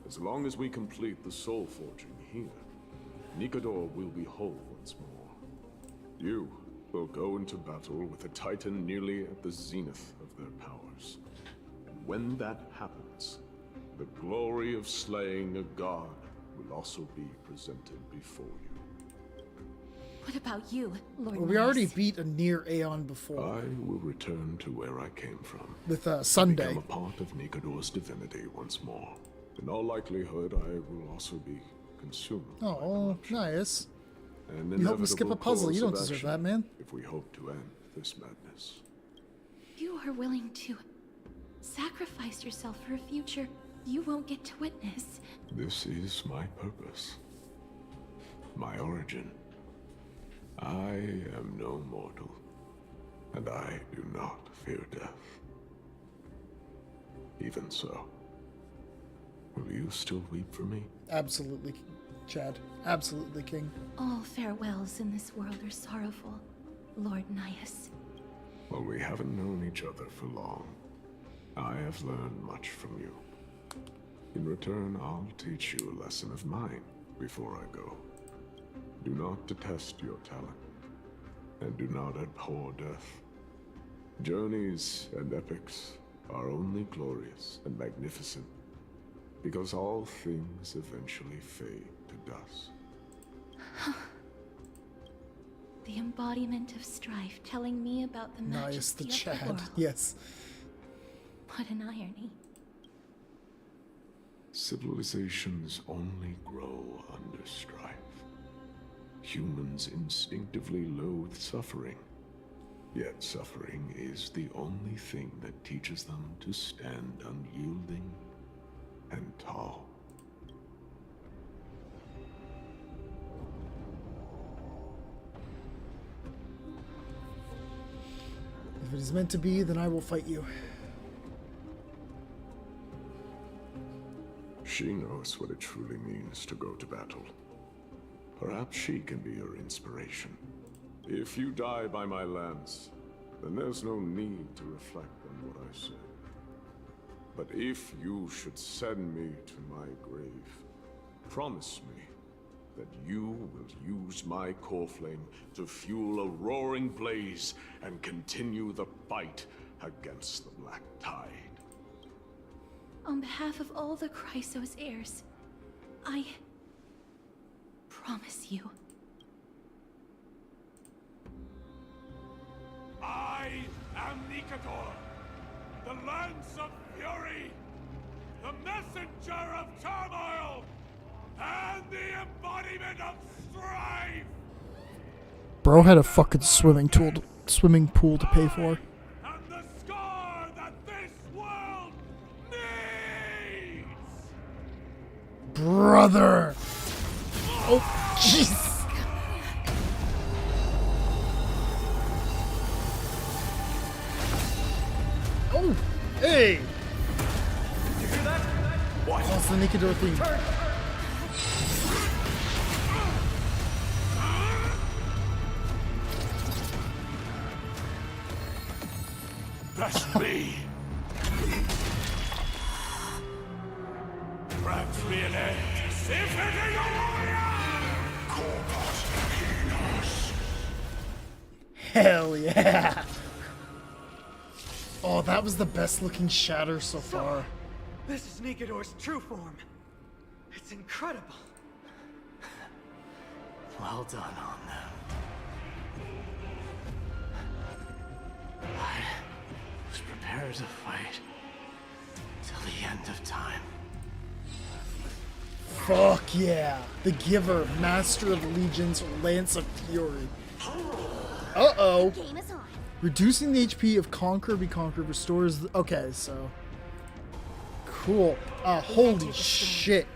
As long as we complete the soul forging here, Nikador will be whole once more. You will go into battle with a Titan nearly at the zenith of their powers. And when that happens, the glory of slaying a god will also be presented before you. What about you, Lord Well, we already Nias? beat a near Aeon before. I will return to where I came from. With Sunday. Become a part of Nikador's divinity once more. In all likelihood, I will also be consumed. Oh, nice. An You helped me skip a inevitable puzzle. You course don't of deserve action that, man. If we hope to end this madness. You are willing to sacrifice yourself for a future you won't get to witness. This is my purpose. My origin. I am no mortal, and I do not fear death. Even so, will you still weep for me? Absolutely, Chad. Absolutely, King. All farewells in this world are sorrowful, Lord Nias. Well, we haven't known each other for long. I have learned much from you. In return, I'll teach you a lesson of mine before I go. Do not detest your talent, and do not abhor death. Journeys and epics are only glorious and magnificent, because all things eventually fade to dust. The embodiment of strife telling me about the Nice, the majesty of the Chad. world. Yes. What an irony. Civilizations only grow under strife. Humans instinctively loathe suffering, Yet suffering is the only thing that teaches them to stand unyielding and tall. If it is meant to be, then I will fight you. She knows what it truly means to go to battle. Perhaps she can be your inspiration. If you die by my lance, then there's no need to reflect on what I said. But if you should send me to my grave, promise me that you will use my core flame to fuel a roaring blaze and continue the fight against the Black Tide. On behalf of all the Chrysos heirs, I promise you. I am Nikador, the Lance of Fury, the messenger of turmoil, and the embodiment of strife! Bro had a fucking swimming pool to pay for. And the scar that this world needs! Brother! Oh, jeez! Oh, hey! You hear that? What? Oh, it's the Nikador theme. That's me! Grabs me an edge. If it is a warrior! Corpus Penis. Hell yeah! Oh, that was the best looking shatter so far. This is Nikador's true form. It's incredible. Well done on them. I was prepared to fight till the end of time. Fuck yeah! The Giver, Master of Legions, Lance of Fury. Uh-oh. Game is on. Reducing the HP of Conquer Be Conquered restores... Okay, so... Cool. Holy shit.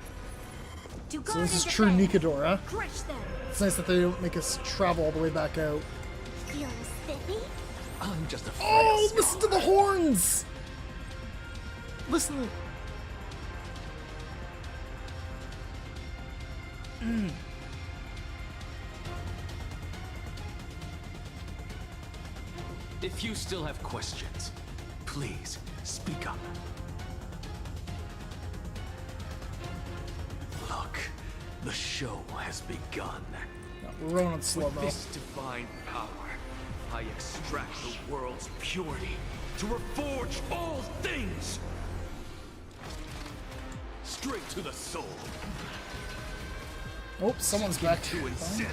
So this is true Nikador, huh? Crush them. It's nice that they don't make us travel all the way back out. Feeling spiffy? I'm just a Oh, listen to the horns! Listen. If you still have questions, please speak up. Look, the show has begun. We're rolling on slow With mo. this divine power, I extract the world's purity to reforge all things. Straight to the soul. Oh, someone's back. To insanity.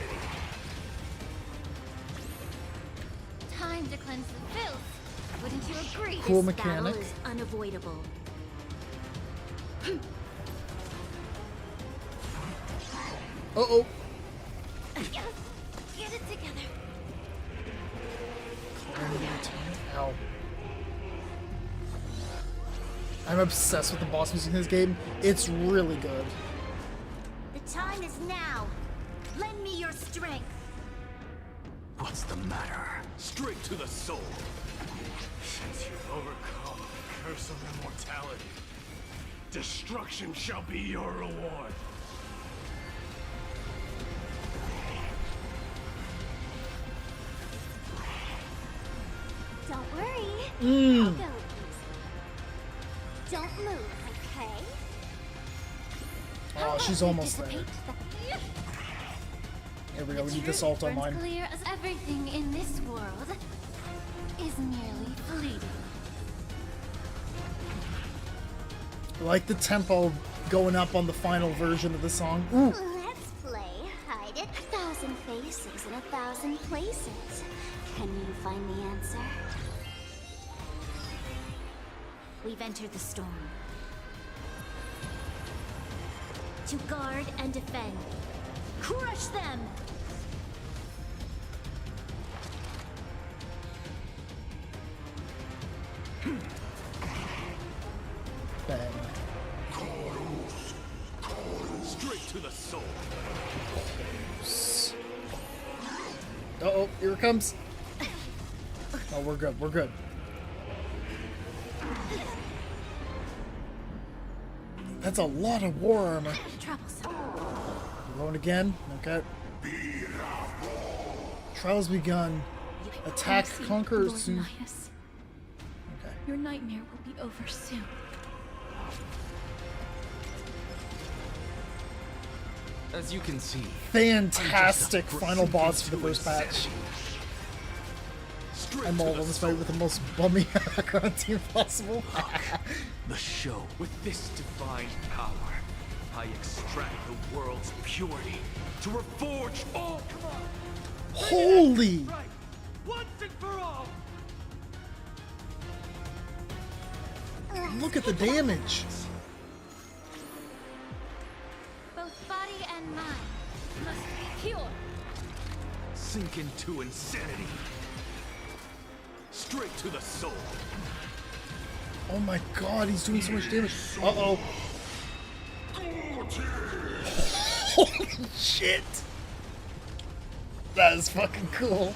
Time to cleanse the filth. Wouldn't you agree? Cool This mechanic. battle is unavoidable. Uh-oh. Get it together. Ow. I'm obsessed with the boss music in this game. It's really good. The time is now. Lend me your strength. What's the matter? Straight to the soul. Since you've overcome the curse of immortality, destruction shall be your reward. Don't worry. Mm. I'll go easy. Don't move, okay? Oh, she's almost there. Dissipate Here we go, we The need this truth ult burns online. clear as everything in this world is merely fleeting. I like the tempo going up on the final version of the song. Ooh. Let's play hide it. 1,000 faces in 1,000 places. Can you find the answer? We've entered the storm. To guard and defend. Crush them! the soul. Uh-oh, here it comes. Oh, we're good, we're good. That's a lot of war armor. Troublesome. Going again? Okay. Trials begun. Attack, conquer Lord soon. Elias. Okay. Your nightmare will be over soon. As you can see, Fantastic final boss for the first patch. Straight I'm to all the on this fight with the most bummy background team possible. the show. With this divine power, I extract the world's purity to reforge all. Come on. Holy! Right. Once and for all. Look at the damage. Both body and mind must be pure. Sink into insanity. Straight to the soul. Oh my god, he's doing so much damage. Uh-oh. Holy shit. That is fucking cool.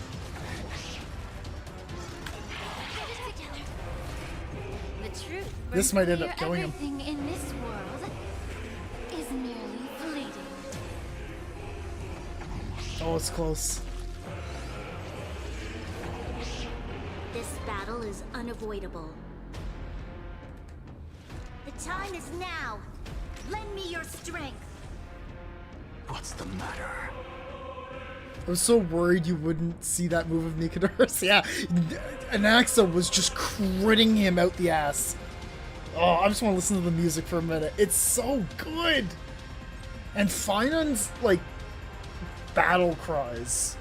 The truth. This might end up burns killing him. Everything in this world is merely fleeting. Oh, it's close. This battle is unavoidable. The time is now. Lend me your strength. What's the matter? I was so worried you wouldn't see that move of Nikador's. Yeah, Anaxa was just critting him out the ass. Oh, I just want to listen to the music for a minute. It's so good! And Finon's, like, battle cries.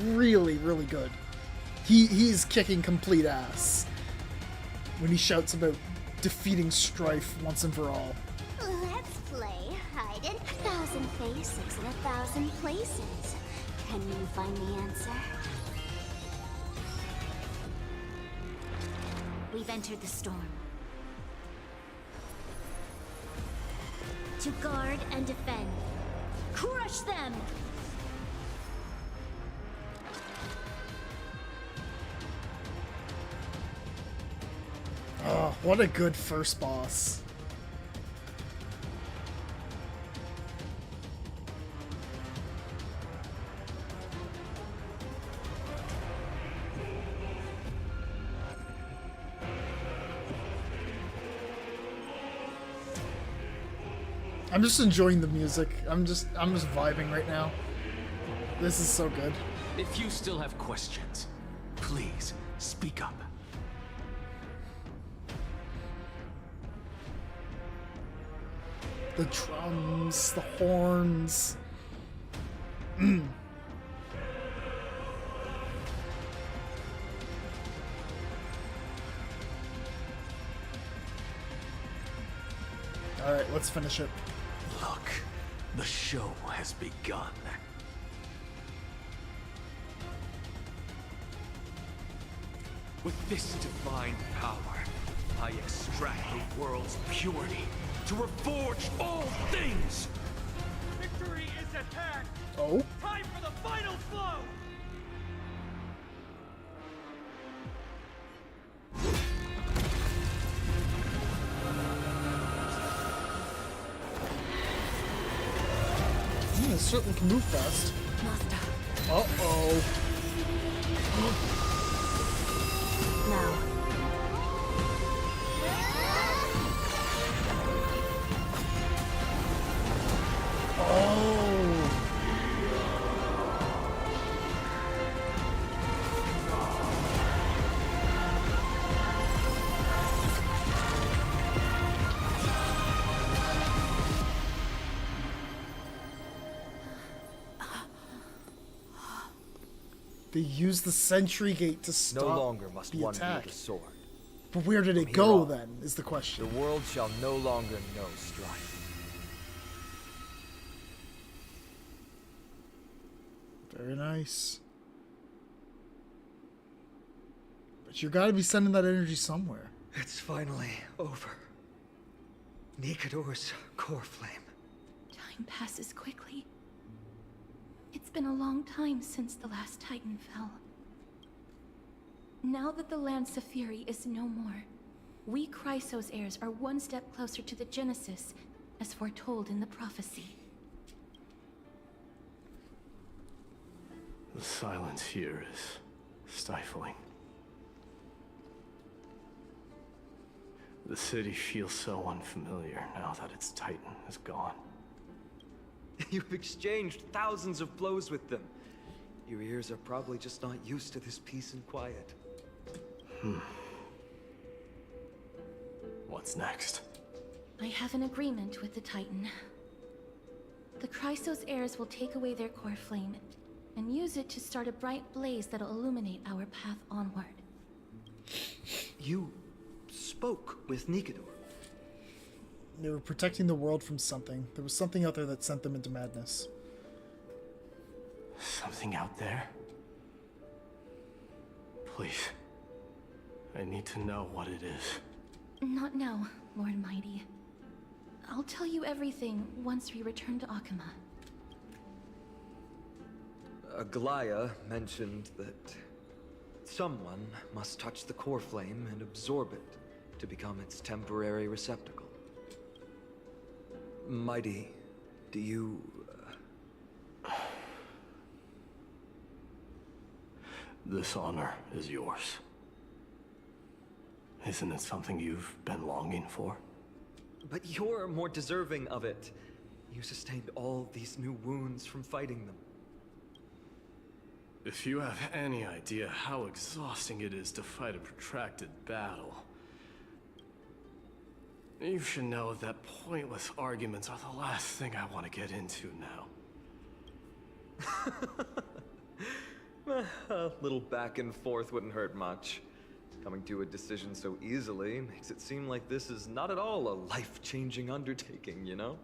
Really, really good. He's kicking complete ass when he shouts about defeating strife once and for all. Let's play hide in 1,000 faces in 1,000 places. Can you find the answer? We've entered the storm. To guard and defend. Crush them! Oh, what a good first boss. I'm just enjoying the music. I'm just vibing right now. This is so good. If you still have questions, please speak up. The drums, the horns. Alright, let's finish it. Look, the show has begun. With this divine power, I extract the world's purity to reforge all things! Victory is at hand. Oh? Time for the final blow. It certainly can move fast. Uh-oh. Now. Oh. They used the sentry gate to stop No longer must the one attack. wield a sword. But where did From it here go on, then, is the question. The world shall no longer know strife. Very nice. But you gotta be sending that energy somewhere. It's finally over. Nikador's core flame. Time passes quickly. It's been a long time since the last Titan fell. Now that the Lance of Fury is no more, we Chrysos heirs are one step closer to the Genesis, as foretold in the prophecy. The silence here is stifling. The city feels so unfamiliar now that its Titan is gone. You've exchanged thousands of blows with them. Your ears are probably just not used to this peace and quiet. What's next? I have an agreement with the Titan. The Chrysos heirs will take away their core flame and use it to start a bright blaze that'll illuminate our path onward. You spoke with Nikedor. They were protecting the world from something. There was something out there that sent them into madness. Something out there? Please. I need to know what it is. Not now, Lord Mighty. I'll tell you everything once we return to Akama. Aglaya mentioned that someone must touch the core flame and absorb it to become its temporary receptacle. Mighty, do you... This honor is yours. Isn't it something you've been longing for? But you're more deserving of it. You sustained all these new wounds from fighting them. If you have any idea how exhausting it is to fight a protracted battle, you should know that pointless arguments are the last thing I want to get into now. A little back and forth wouldn't hurt much. Coming to a decision so easily makes it seem like this is not at all a life-changing undertaking, you know?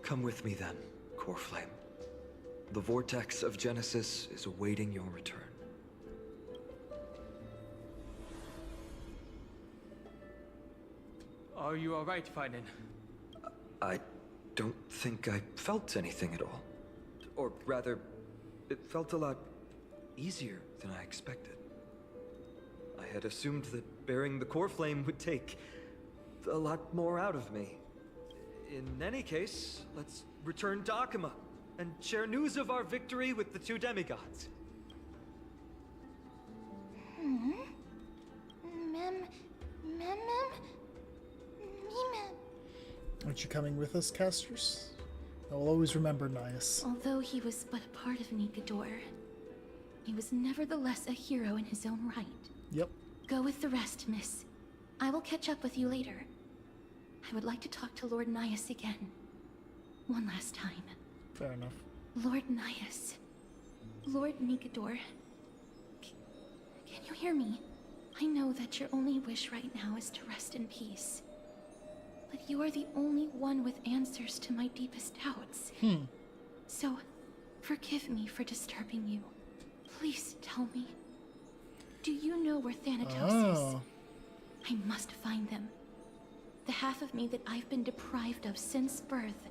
Come with me then, Core Flame. The vortex of Genesis is awaiting your return. Are you alright, Fiden? I don't think I felt anything at all. Or rather, it felt a lot easier than I expected. I had assumed that bearing the core flame would take a lot more out of me. In any case, let's return to Akama and share news of our victory with the two demigods. Aren't you coming with us, casters? I will always remember Nias. Although he was but a part of Nikedor, he was nevertheless a hero in his own right. Yep. Go with the rest, miss. I will catch up with you later. I would like to talk to Lord Nias again. One last time. Fair enough. Lord Nias. Lord Nikedor. Can you hear me? I know that your only wish right now is to rest in peace. But you are the only one with answers to my deepest doubts. So, forgive me for disturbing you. Please tell me. Do you know where Thanatos is? I must find them. The half of me that I've been deprived of since birth.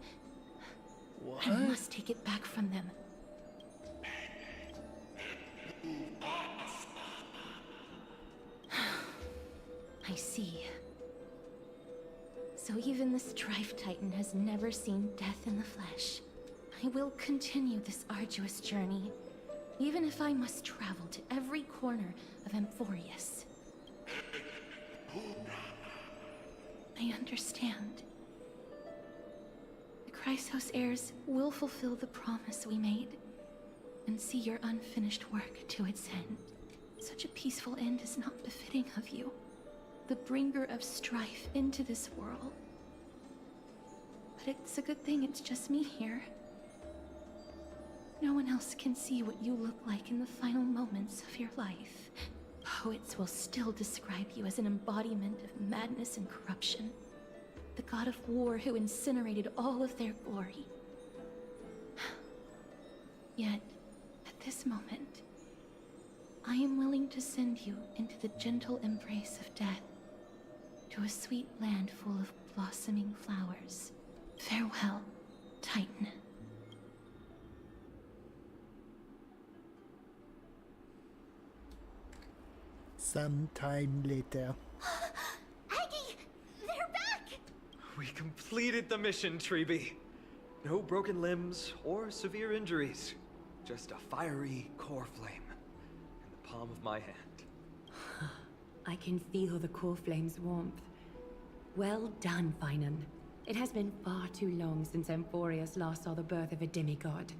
What? I must take it back from them. I see. So even the Strife Titan has never seen death in the flesh. I will continue this arduous journey, even if I must travel to every corner of Amphorius. I understand. The Chrysos heirs will fulfill the promise we made, and see your unfinished work to its end. Such a peaceful end is not befitting of you, the bringer of strife into this world. But it's a good thing it's just me here. No one else can see what you look like in the final moments of your life. Poets will still describe you as an embodiment of madness and corruption. The god of war who incinerated all of their glory. Yet, at this moment, I am willing to send you into the gentle embrace of death, to a sweet land full of blossoming flowers. Farewell, Titan. Sometime later. Aggie, they're back! We completed the mission, Treeby. No broken limbs or severe injuries. Just a fiery core flame in the palm of my hand. I can feel the core flame's warmth. Well done, Finan. It has been far too long since Emphorius last saw the birth of a demigod.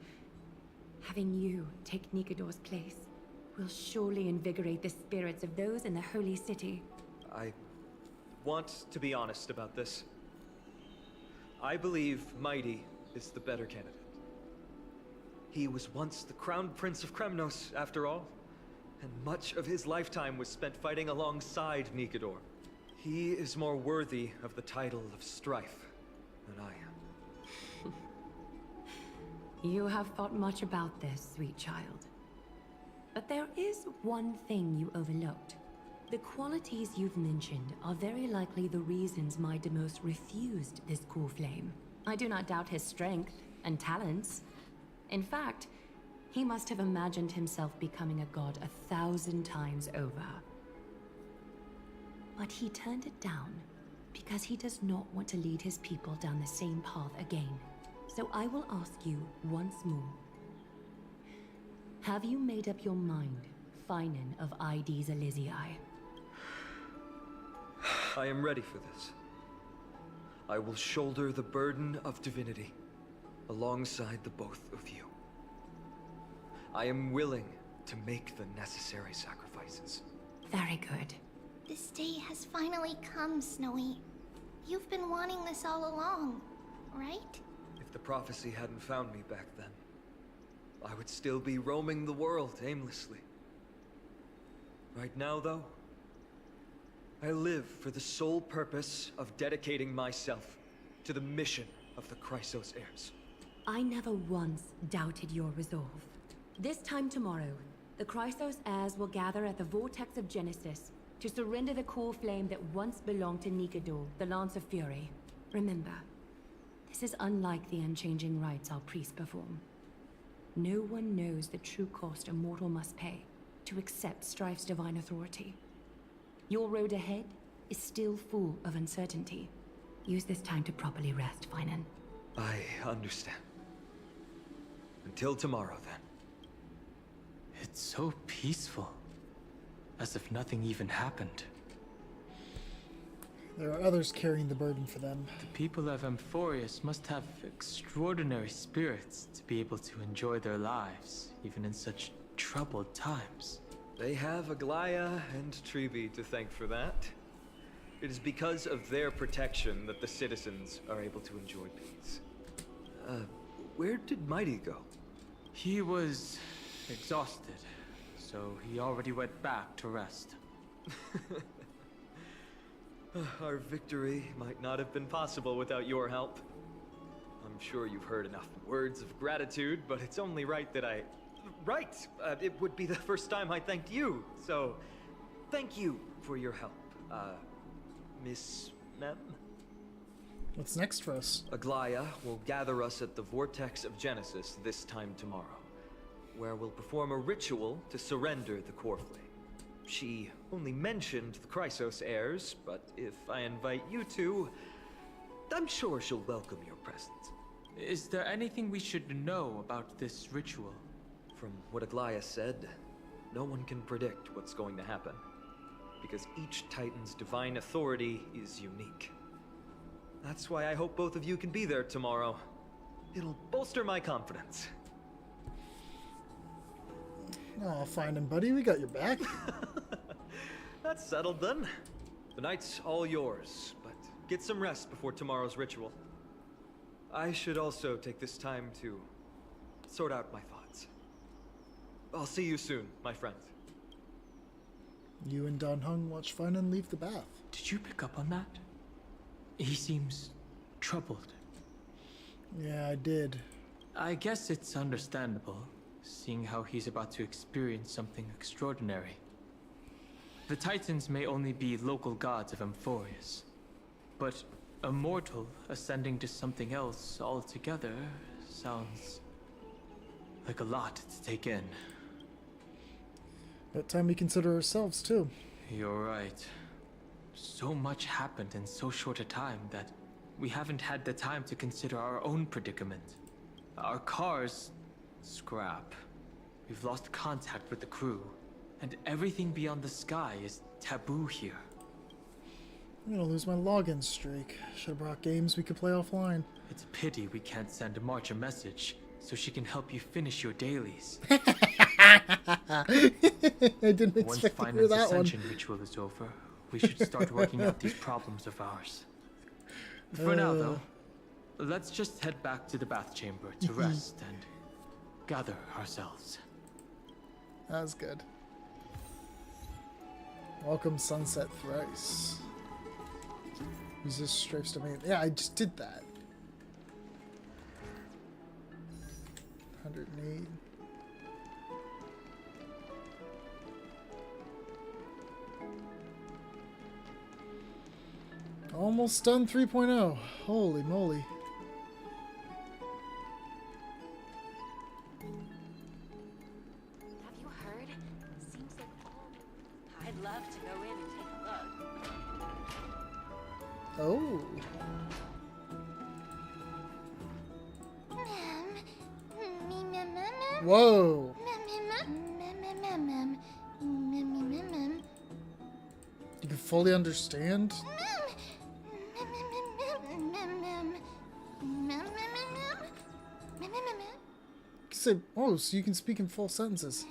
Having you take Nikador's place will surely invigorate the spirits of those in the Holy City. I want to be honest about this. I believe Mighty is the better candidate. He was once the Crown Prince of Kremnos, after all, and much of his lifetime was spent fighting alongside Nikador. He is more worthy of the title of Strife than I am. You have thought much about this, sweet child. But there is one thing you overlooked. The qualities you've mentioned are very likely the reasons Deimos refused this core flame. I do not doubt his strength and talents. In fact, he must have imagined himself becoming a god 1,000 times over. But he turned it down because he does not want to lead his people down the same path again. So I will ask you once more. Have you made up your mind, Finan of Ides Elysiae? I am ready for this. I will shoulder the burden of divinity alongside the both of you. I am willing to make the necessary sacrifices. Very good. This day has finally come, Snowy. You've been wanting this all along, right? If the prophecy hadn't found me back then, I would still be roaming the world aimlessly. Right now, though, I live for the sole purpose of dedicating myself to the mission of the Chrysos heirs. I never once doubted your resolve. This time tomorrow, the Chrysos heirs will gather at the Vortex of Genesis to surrender the core flame that once belonged to Nikador, the Lance of Fury. Remember, this is unlike the unchanging rites our priests perform. No one knows the true cost a mortal must pay to accept Strife's divine authority. Your road ahead is still full of uncertainty. Use this time to properly rest, Finan. I understand. Until tomorrow, then. It's so peaceful. As if nothing even happened. There are others carrying the burden for them. The people of Emphorius must have extraordinary spirits to be able to enjoy their lives, even in such troubled times. They have Aglaya and Treeby to thank for that. It is because of their protection that the citizens are able to enjoy peace. Where did Mighty go? He was exhausted, so he already went back to rest. Our victory might not have been possible without your help. I'm sure you've heard enough words of gratitude, but it's only right that I... Right! It would be the first time I thanked you, so... Thank you for your help, Miss Mem? What's next for us? Aglaya will gather us at the Vortex of Genesis this time tomorrow, where we'll perform a ritual to surrender the core flame. She only mentioned the Chrysos heirs, but if I invite you two, I'm sure she'll welcome your presence. Is there anything we should know about this ritual? From what Aglaya said, no one can predict what's going to happen, because each Titan's divine authority is unique. That's why I hope both of you can be there tomorrow. It'll bolster my confidence. Oh, fine and buddy, we got your back. That's settled then. The night's all yours, but get some rest before tomorrow's ritual. I should also take this time to sort out my thoughts. I'll see you soon, my friend. You and Don Hung watch Finan leave the bath. Did you pick up on that? He seems troubled. Yeah, I did. I guess it's understandable, seeing how he's about to experience something extraordinary. The Titans may only be local gods of Amphorius, but a mortal ascending to something else altogether sounds like a lot to take in. About time we consider ourselves, too. You're right. So much happened in so short a time that we haven't had the time to consider our own predicament. Our cars, scrap. We've lost contact with the crew, and everything beyond the sky is taboo here. I'm gonna lose my login streak. Should have brought games we could play offline. It's a pity we can't send March a message so she can help you finish your dailies. I didn't expect Once to hear Finance that one. Ascension ritual is over, we should start working out these problems of ours. For now, though, let's just head back to the bath chamber to rest and gather ourselves. That was good. Welcome, Sunset Thrice. Resist stripes domain. Yeah, I just did that. 108. Almost done 3.0. Holy moly. Have you heard? Seems like I'd love to go in and take a look. Oh. Whoa. You can fully understand? You say, oh, so you can speak in full sentences.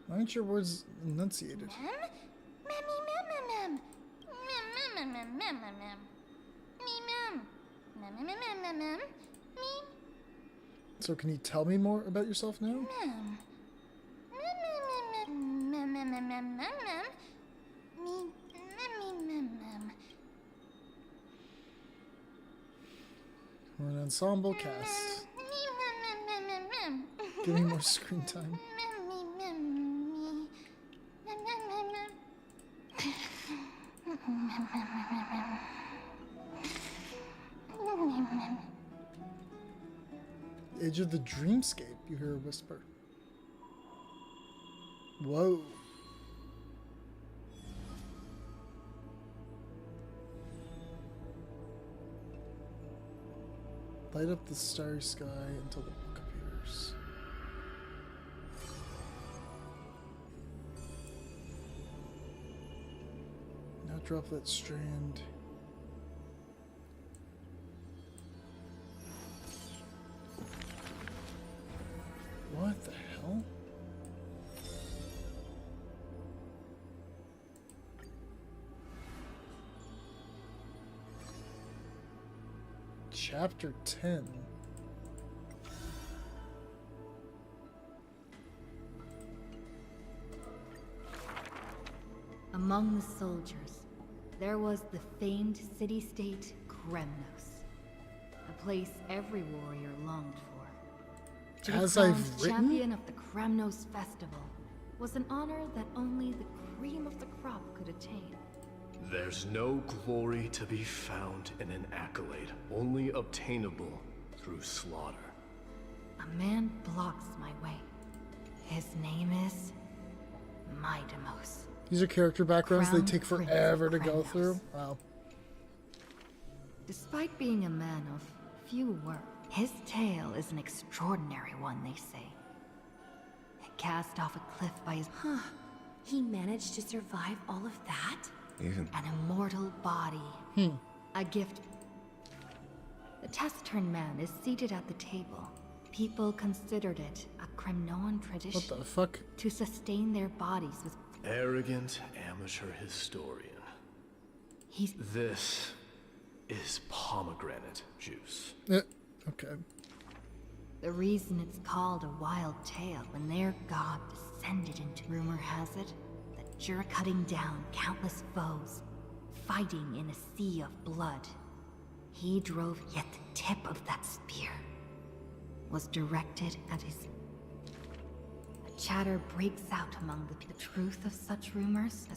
Why aren't your words enunciated? So can you tell me more about yourself now? We're an ensemble cast. Give me more screen time. Edge of the dreamscape, you hear a whisper. Whoa. Light up the starry sky until the book appears. Now drop that strand. What the hell? Chapter 10. Among the soldiers, there was the famed city-state Kremnos, a place every warrior longed for. To be As crowned I've written? champion of the Kremnos festival was an honor that only the cream of the crop could attain. There's no glory to be found in an accolade, only obtainable through slaughter. A man blocks my way. His name is Midamos. These are character backgrounds they Crown take Prince forever of to go Kremnos. through. Wow. Despite being a man of few words, his tale is an extraordinary one, they say. Cast off a cliff by his... Huh. He managed to survive all of that? Even An immortal body. A gift. The taciturn man is seated at the table. People considered it a Kremnoan tradition. What the fuck? To sustain their bodies with... arrogant amateur historian. This is pomegranate juice. Okay. The reason it's called a wild tale when their god descended into... Rumor has it that You're cutting down countless foes, fighting in a sea of blood. He drove, yet the tip of that spear was directed at his... A chatter breaks out among the truth of such rumors.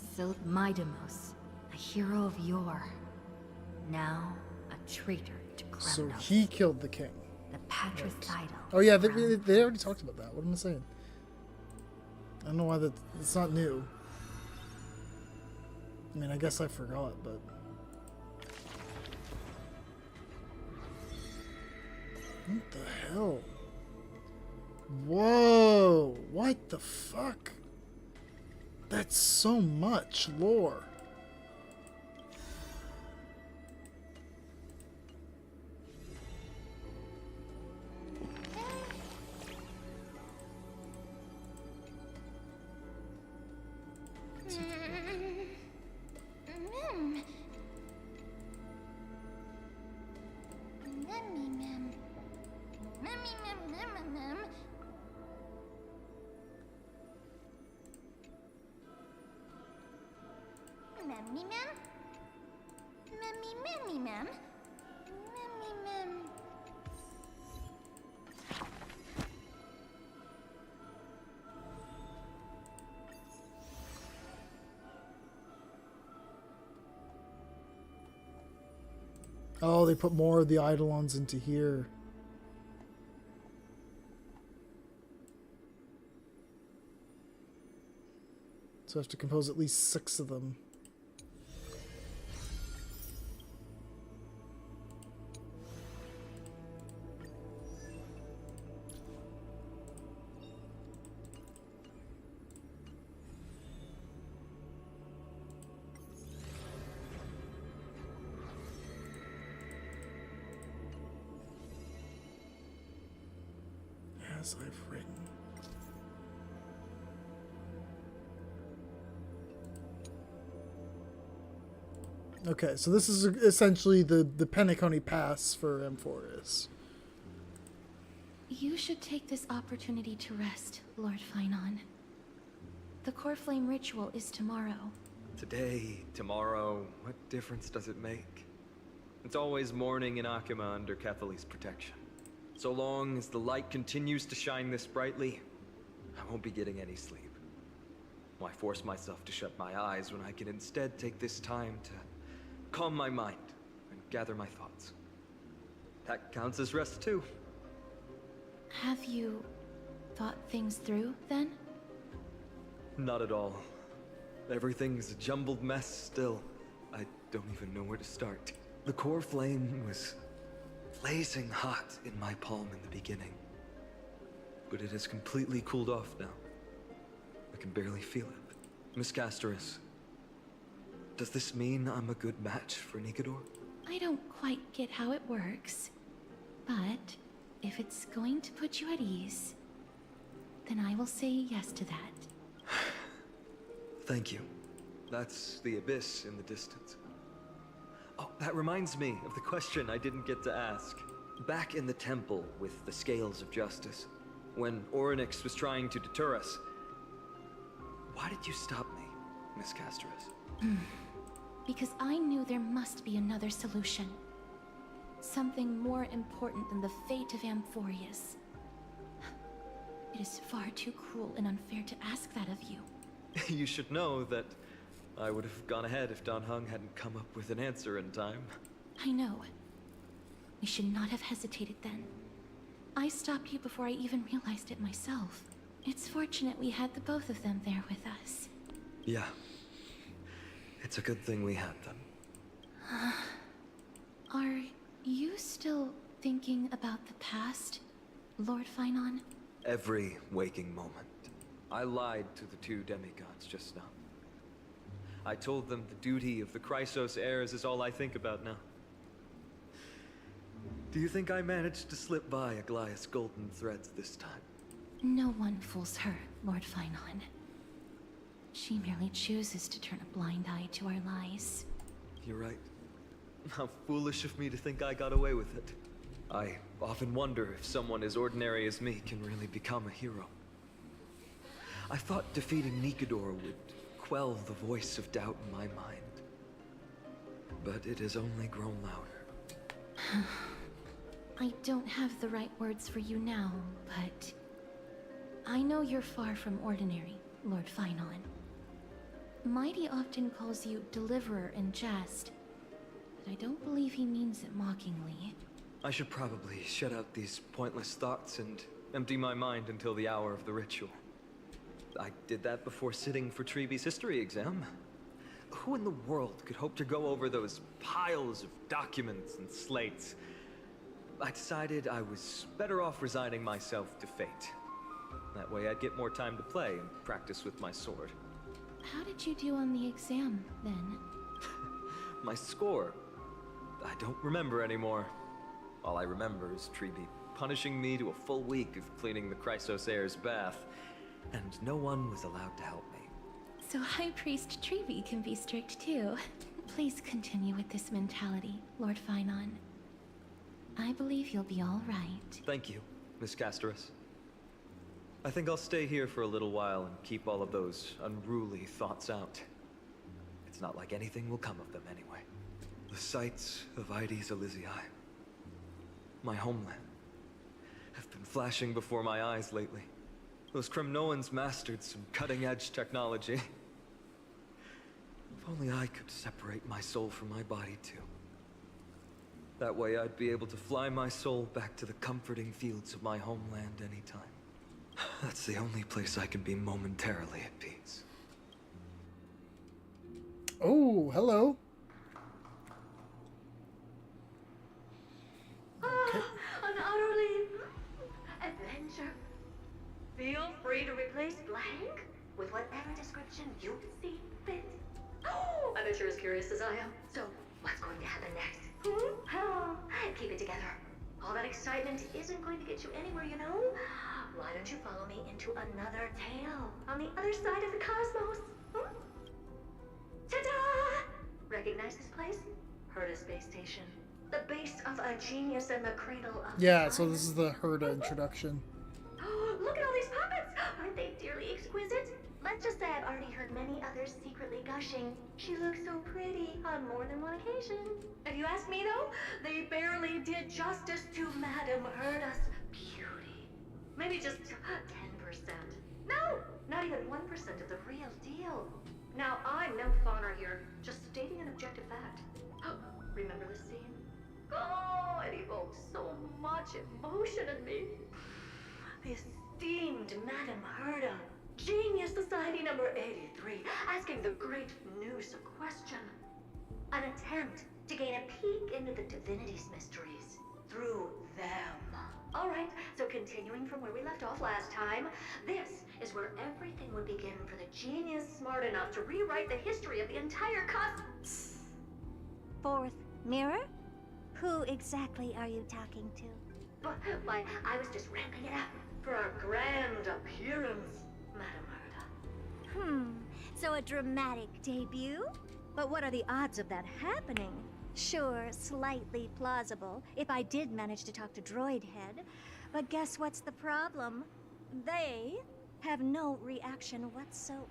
Mydemos, a hero of yore, now a traitor to Kremnos. So he killed the king. The patricidal. Oh yeah, they already talked about that. What am I saying? I don't know why it's not new. I mean, I guess I forgot, but... What the hell? Whoa! What the fuck? That's so much lore. Oh, they put more of the Eidolons into here. So I have to compose at least 6 of them. As I've written. Okay, so this is essentially the Penacony Pass for Amphoris. You should take this opportunity to rest, Lord Finon. The Core Flame ritual is tomorrow. Today, tomorrow, what difference does it make? It's always morning in Akima under Catholi's protection. So long as the light continues to shine this brightly, I won't be getting any sleep. Why force myself to shut my eyes when I can instead take this time to calm my mind and gather my thoughts? That counts as rest too. Have you thought things through, then? Not at all. Everything's a jumbled mess still. I don't even know where to start. The core flame was blazing hot in my palm in the beginning. But it has completely cooled off now. I can barely feel it. Miss Castoris, does this mean I'm a good match for Nikador? I don't quite get how it works, but if it's going to put you at ease, then I will say yes to that. Thank you. That's the abyss in the distance. Oh, that reminds me of the question I didn't get to ask. Back in the temple with the scales of justice, when Orynyx was trying to deter us, why did you stop me, Miss Castoris? Because I knew there must be another solution. Something more important than the fate of Amphoreus. It is far too cruel and unfair to ask that of you. You should know that I would have gone ahead if Dan Heng hadn't come up with an answer in time. I know. We should not have hesitated then. I stopped you before I even realized it myself. It's fortunate we had the both of them there with us. Yeah. It's a good thing we had them. Are you still thinking about the past, Lord Finon? Every waking moment. I lied to the 2 demigods just now. I told them the duty of the Chrysos heirs is all I think about now. Do you think I managed to slip by Aglaya's golden threads this time? No one fools her, Lord Finon. She merely chooses to turn a blind eye to our lies. You're right. How foolish of me to think I got away with it. I often wonder if someone as ordinary as me can really become a hero. I thought defeating Nikador would quell the voice of doubt in my mind. But it has only grown louder. I don't have the right words for you now, but I know you're far from ordinary, Lord Finon. Mighty often calls you Deliverer in jest, but I don't believe he means it mockingly. I should probably shut out these pointless thoughts and empty my mind until the hour of the ritual. I did that before sitting for Treeby's history exam. Who in the world could hope to go over those piles of documents and slates? I decided I was better off resigning myself to fate. That way I'd get more time to play and practice with my sword. How did you do on the exam, then? My score? I don't remember anymore. All I remember is Treeby punishing me to a full week of cleaning the Chrysos Heir's bath, and no one was allowed to help me. So High Priest Treeby can be strict too. Please continue with this mentality, Lord Finon. I believe you'll be all right. Thank you, Miss Casterus. I think I'll stay here for a little while and keep all of those unruly thoughts out. It's not like anything will come of them anyway. The sights of Ides Elysiae, my homeland, have been flashing before my eyes lately. Those Kremnoans mastered some cutting-edge technology. If only I could separate my soul from my body too. That way I'd be able to fly my soul back to the comforting fields of my homeland anytime. That's the only place I can be momentarily at peace. Oh, hello. Okay. An utterly adventure. Feel free to replace blank with whatever description you see fit. Oh, I bet you're as curious as I am. So, what's going to happen next? Keep it together. All that excitement isn't going to get you anywhere, you know? Why don't you follow me into another tale on the other side of the cosmos? Ta-da! Recognize this place? Herda Space Station. The base of a genius and the cradle of... Yeah, so this is the Herda introduction. Look at all these puppets! Aren't they dearly exquisite? Let's just say I've already heard many others secretly gushing. She looks so pretty on more than one occasion. If you ask me though, they barely did justice to Madame Herda's beauty. Maybe just 10%. No, not even 1% of the real deal. Now, I'm no fawner here, just stating an objective fact. Remember this scene? Oh, it evoked so much emotion in me. The esteemed Madame Herda, Genius Society number 83, asking the great Noose a question. An attempt to gain a peek into the divinity's mysteries through them. Alright, so continuing from where we left off last time, this is where everything would begin for the genius smart enough to rewrite the history of the entire cosmos. Fourth mirror? Who exactly are you talking to? Why, I was just ramping it up for our grand appearance, Madame Herda. So a dramatic debut? But what are the odds of that happening? Sure, slightly plausible, if I did manage to talk to Droid Head. But guess what's the problem? They have no reaction whatsoever.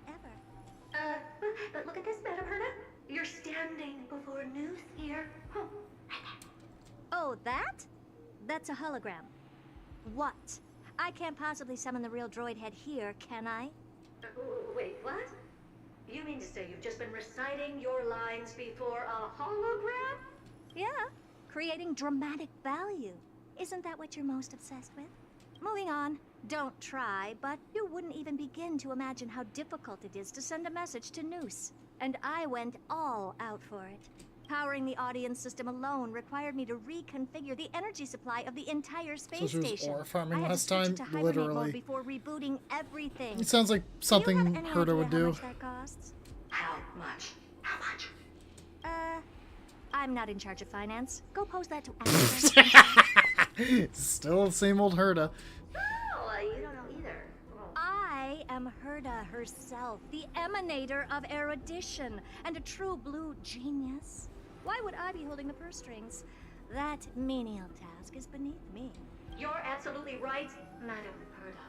But look at this, Madame Herda. You're standing before Noose here. Oh, that? That's a hologram. What? I can't possibly summon the real Droid Head here, can I? Wait, what? You mean to say you've just been reciting your lines before a hologram? Yeah, creating dramatic value. Isn't that what you're most obsessed with? Moving on. Don't try, but you wouldn't even begin to imagine how difficult it is to send a message to Noose. And I went all out for it. Powering the audience system alone required me to reconfigure the energy supply of the entire space station. Ore farming I had last to switch time, it to hibernate literally. mode before rebooting everything. It sounds like something Herda would do. How much that costs? How much? How much? I'm not in charge of finance. Go post that to Amazon. Still the same old Herda. Oh, you don't know either. I am Herda herself, the emanator of erudition, and a true blue genius. Why would I be holding the purse strings? That menial task is beneath me. You're absolutely right, Madame Herda.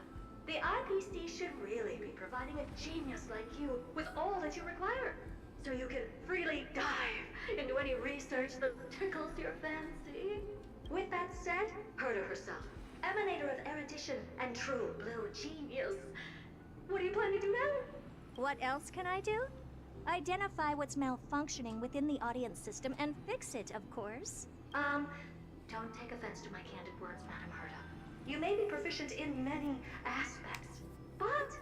The IPC should really be providing a genius like you with all that you require, so you can freely dive into any research that tickles your fancy. With that said, Herta herself, emanator of erudition and true blue genius. What do you plan to do now? What else can I do? Identify what's malfunctioning within the audience system and fix it, of course. Don't take offense to my candid words, Madam Herta. You may be proficient in many aspects, but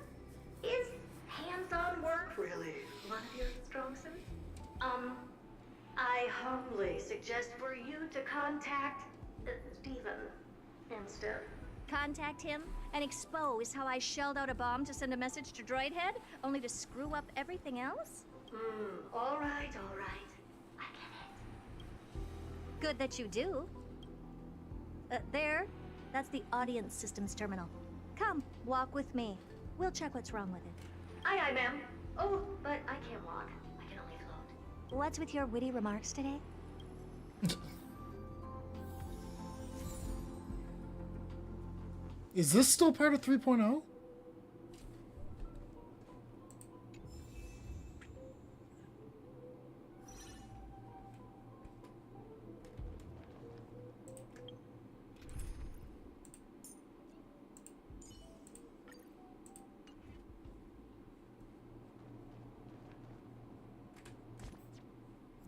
is hands-on work really one of your strong suits? I humbly suggest for you to contact Steven instead. Contact him and expose how I shelled out a bomb to send a message to Droidhead, only to screw up everything else? All right. I get it. Good that you do. There. That's the audience systems terminal. Come, walk with me. We'll check what's wrong with it. Aye, ma'am. Oh, but I can't walk. I can only float. What's with your witty remarks today? Is this still part of 3.0?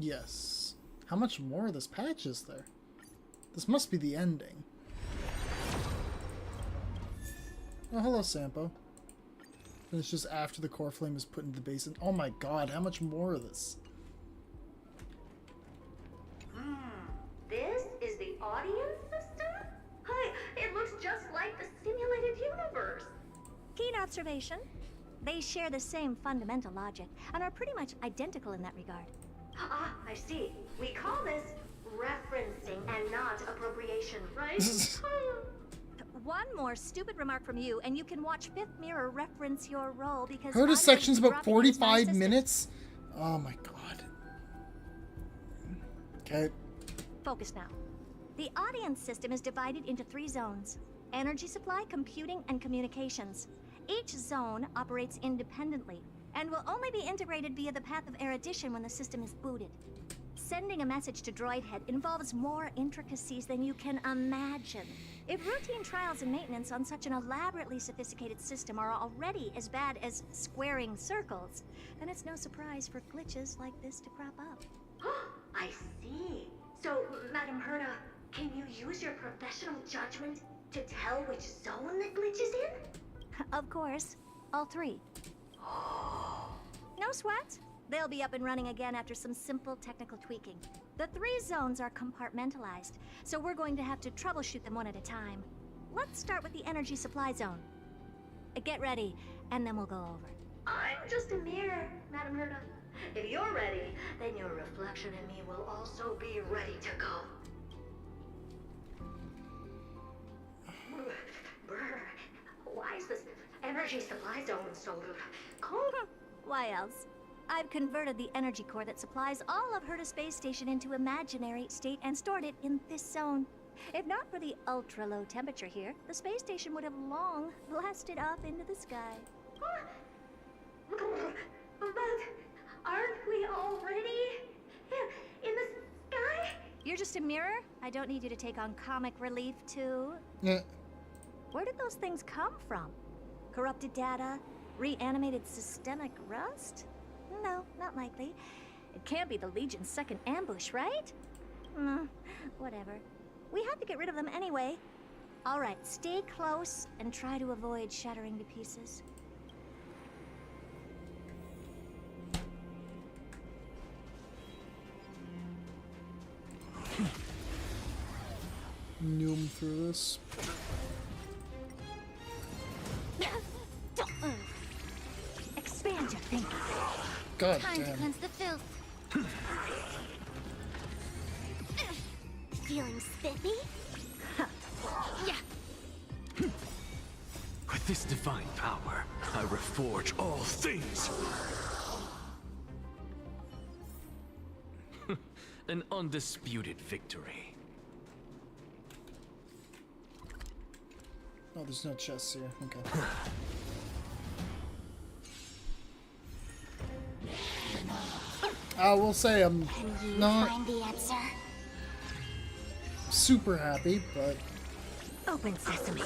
Yes. How much more of this patch is there? This must be the ending. Oh, hello, Sampo. And it's just after the core flame is put into the basin. Oh my god, how much more of this? This is the audience system? Hi, it looks just like the simulated universe. Keen observation. They share the same fundamental logic and are pretty much identical in that regard. Ah, I see. We call this referencing and not appropriation, right? One more stupid remark from you, and you can watch Fifth Mirror reference your role because Heard I'm a section's going to about be dropping into my 45 system. minutes? Oh my god. Okay. Focus now. The audience system is divided into 3 zones: energy supply, computing, and communications. Each zone operates independently and will only be integrated via the path of erudition when the system is booted. Sending a message to Droidhead involves more intricacies than you can imagine. If routine trials and maintenance on such an elaborately sophisticated system are already as bad as squaring circles, then it's no surprise for glitches like this to crop up. I see. So, Madam Herta, can you use your professional judgment to tell which zone the glitch is in? Of course. All 3. No sweat. They'll be up and running again after some simple technical tweaking. The 3 zones are compartmentalized, so we're going to have to troubleshoot them one at a time. Let's start with the energy supply zone. Get ready, and then we'll go over. I'm just a mirror, Madam Herta. If you're ready, then your reflection in me will also be ready to go. Brr, why is this energy supply zone so cold? Why else? I've converted the energy core that supplies all of Herta Space Station into imaginary state and stored it in this zone. If not for the ultra-low temperature here, the space station would have long blasted off into the sky. But aren't we already in the sky? You're just a mirror? I don't need you to take on comic relief, too. Yeah. Where did those things come from? Corrupted data? Reanimated systemic rust? No, not likely. It can't be the Legion's second ambush, right? Whatever. We had to get rid of them anyway. All right, stay close and try to avoid shattering to pieces. Noom through this. Expand your thinking. God Time to damn. cleanse the filth. Feeling spiffy? Yeah. With this divine power, I reforge all things. An undisputed victory. Oh, there's no chests here. Okay. I will say I'm not Find the answer. super happy, but Open sesame.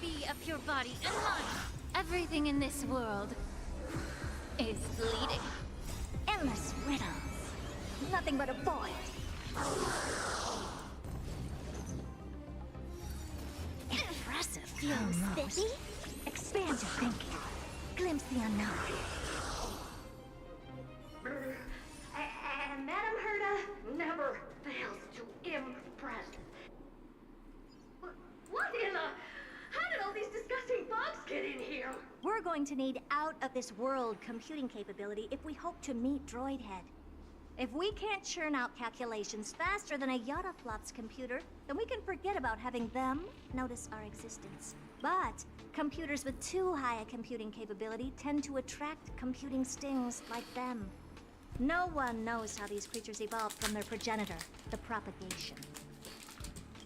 Be of your body and mind. Everything in this world is bleeding. Endless riddles. Nothing but a void. Impressive. Feeling spiffy? Expand your thinking. Glimpse the unknown. And Madame Herda never fails to impress. What in the... How did all these disgusting bugs get in here? We're going to need out-of-this-world computing capability if we hope to meet Droidhead. If we can't churn out calculations faster than a Yottaflop's computer, then we can forget about having them notice our existence. But computers with too high a computing capability tend to attract computing stings like them. No one knows how these creatures evolved from their progenitor, the propagation.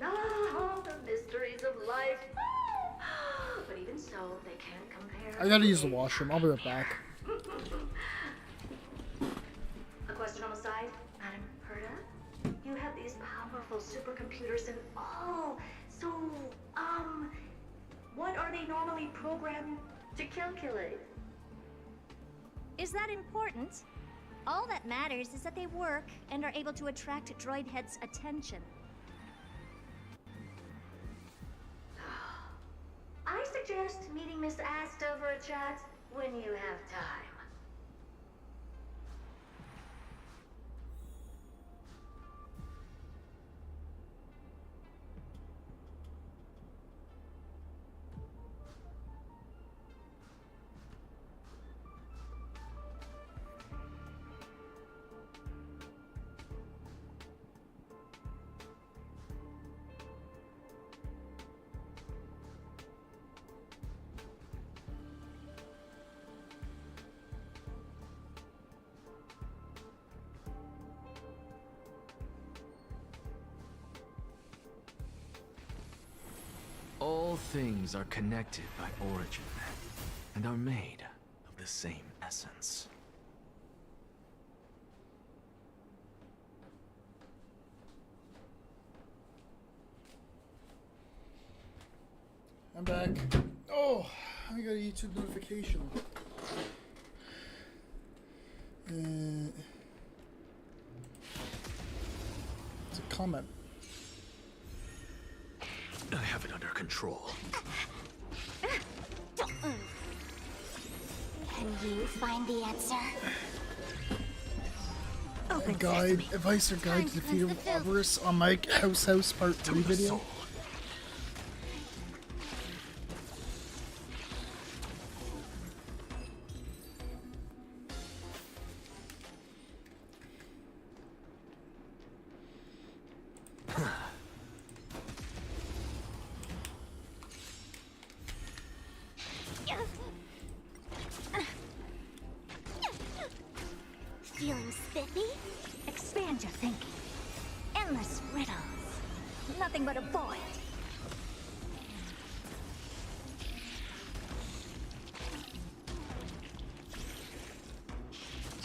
Ah, the mysteries of life. But even so, they can't compare. I gotta use the washroom. I'll be right back. A question on the side, Madam Herda? You have these powerful supercomputers and so, what are they normally programmed to calculate? Is that important? All that matters is that they work and are able to attract Droidhead's attention. I suggest meeting Miss Asta for a chat when you have time. All things are connected by origin, and are made of the same essence. I'm back. Oh, I got a YouTube notification. It's a comment. I have it under control. Can you find the answer? Advice or guide to defeat Ouroboros on my House Part 3 video. Feeling spiffy? Expand your thinking. Endless riddles. Nothing but a void.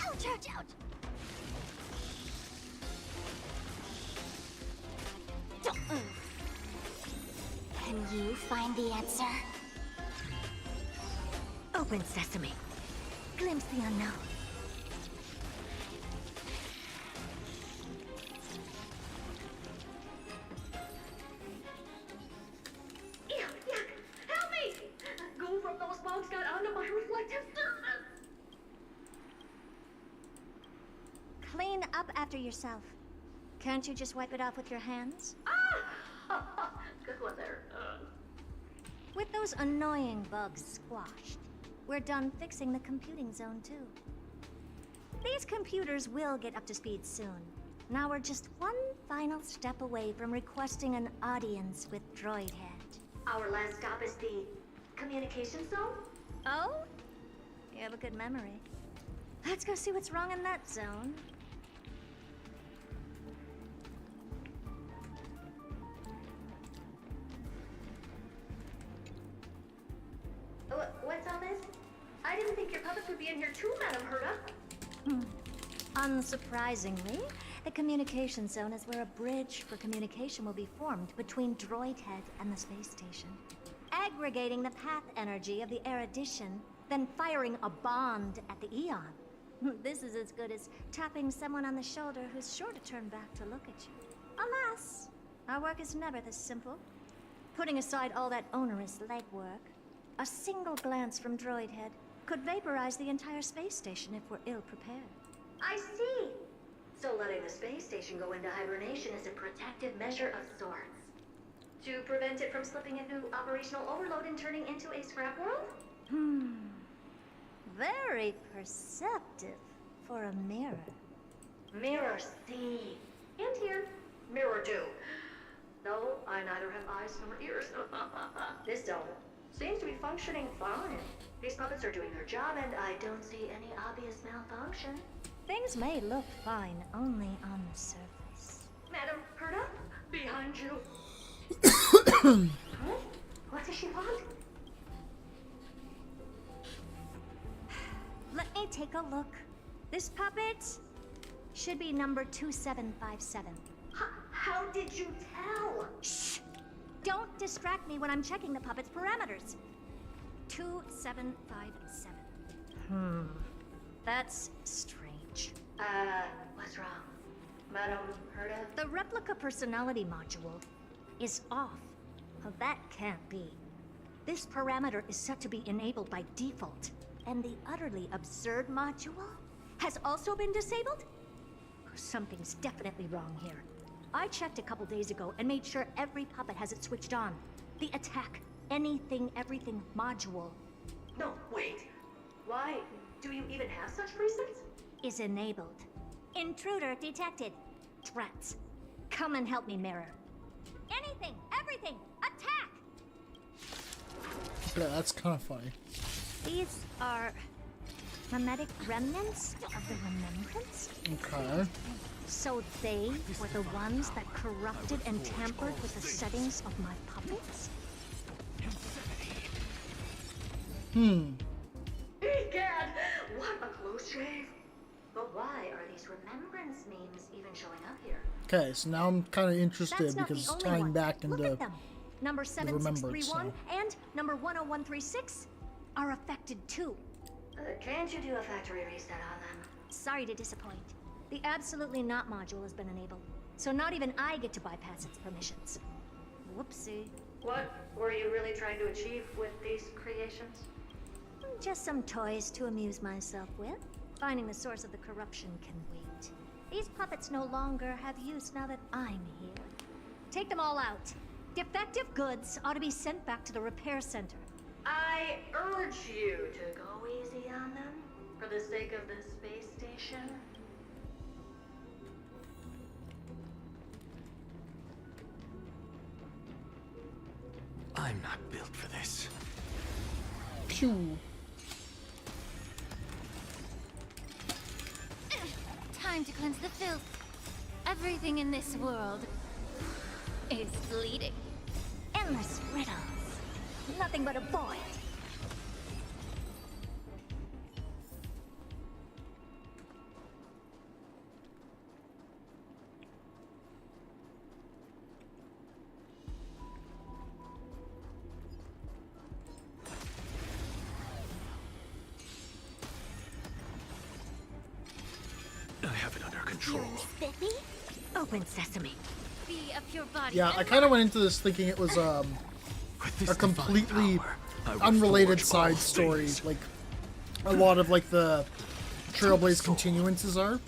Ouch, ouch, ouch! Can you find the answer? Open sesame. Glimpse the unknown. Help me! Go from those bugs got onto my reflective surface. Clean up after yourself. Can't you just wipe it off with your hands? Ah! Good one there. With those annoying bugs squashed, we're done fixing the computing zone too. These computers will get up to speed soon. Now we're just one final step away from requesting an audience with Droidhead. Our last stop is the communication zone? Oh? You have a good memory. Let's go see what's wrong in that zone. puppets would be in here too, Madam Herta. Unsurprisingly, the communication zone is where a bridge for communication will be formed between Droid Head and the space station. Aggregating the path energy of the erudition, then firing a bond at the Eon. This is as good as tapping someone on the shoulder who's sure to turn back to look at you. Alas, our work is never this simple. Putting aside all that onerous legwork, a single glance from Droid Head could vaporize the entire space station if we're ill prepared. I see. So letting the space station go into hibernation is a protective measure of sorts. To prevent it from slipping into operational overload and turning into a scrap world? Very perceptive for a mirror. Mirror see. And here, mirror do. Though I neither have eyes nor ears. This dome seems to be functioning fine. These puppets are doing their job and I don't see any obvious malfunction. Things may look fine only on the surface. Madam Herta, behind you. Huh? What does she want? Let me take a look. This puppet should be number 2757. How did you tell? Shh! Don't distract me when I'm checking the puppet's parameters. 2757. That's strange. What's wrong? Madam Herta? The replica personality module is off. Well, that can't be. This parameter is set to be enabled by default, and the utterly absurd module has also been disabled? Something's definitely wrong here. I checked a couple days ago and made sure every puppet has it switched on. The attack, anything, everything module. No, wait. Why do you even have such presets? Is enabled. Intruder detected. Drats. Come and help me, Mirror. Anything, everything, attack! Yeah, that's kind of funny. These are mimetic remnants of the remembrance? Okay. So they were the ones that corrupted and tampered with the settings of my puppets? Egad! What a close shave! But why are these remembrance memes even showing up here? Okay, so now I'm kind of interested That's not because the it's only tying one. back into Look at them. Number the remembrance. 7631 and number 10136 are affected too. Can't you do a factory reset on them? Sorry to disappoint. The absolutely not module has been enabled, so not even I get to bypass its permissions. Whoopsie. What were you really trying to achieve with these creations? Just some toys to amuse myself with. Finding the source of the corruption can wait. These puppets no longer have use now that I'm here. Take them all out. Defective goods ought to be sent back to the repair center. I urge you to go easy on them, for the sake of the space station. I'm not built for this. Pew. Time to cleanse the filth. Everything in this world is bleeding. Endless riddles. Nothing but a void. I have it under control. Spiffy? Open sesame. Be a pure body. Yeah, I kind of went into this thinking it was a completely unrelated side story, like a lot of like the Trailblaze continuances are.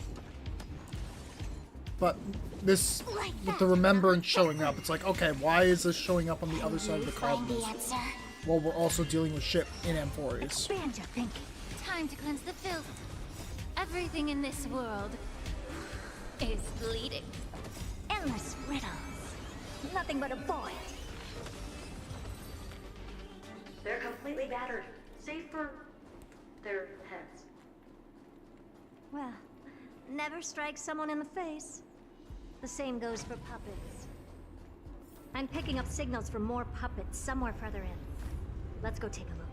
But this, with the remembrance showing up, it's like, okay, why is this showing up on the other side of the cosmos? While we're also dealing with shit in Amphories. Expand your thinking. Time to cleanse the filth. Everything in this world is bleeding. Endless riddles. Nothing but a void. They're completely battered, save for their heads. Well, never strike someone in the face. The same goes for puppets. I'm picking up signals from more puppets somewhere further in. Let's go take a look.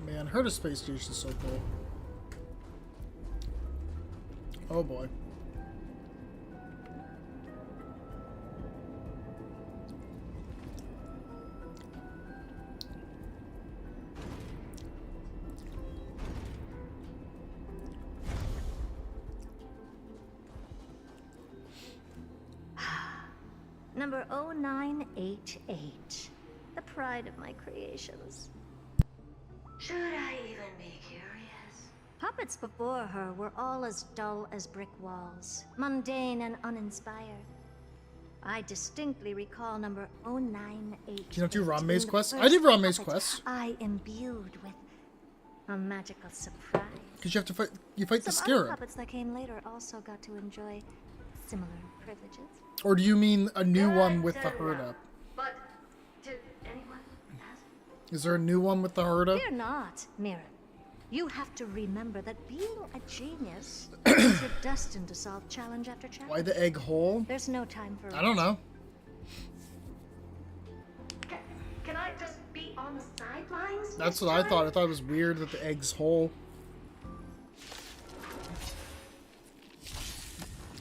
Man, Herta Space Station is so cool. Oh boy. Number 0988. The pride of my creations. Should I even be curious? Puppets before her were all as dull as brick walls, mundane and uninspired. I distinctly recall number 0988. Can you do Ranmei's being the quest? I first did Ranmei's puppet quest. I imbued with a magical surprise. Because you have to fight. You fight the Some other Scarab. puppets that came later also got to enjoy similar privileges. Or do you mean a new one with the Herta? But did anyone ask? Is there a new one with the Herta? Fear not, Mira. You have to remember that being a genius means you're destined to solve challenge after challenge. Why the egg hole? There's no time for I don't know. Can I just be on the sidelines? That's what I thought. I thought it was weird that the egg's whole.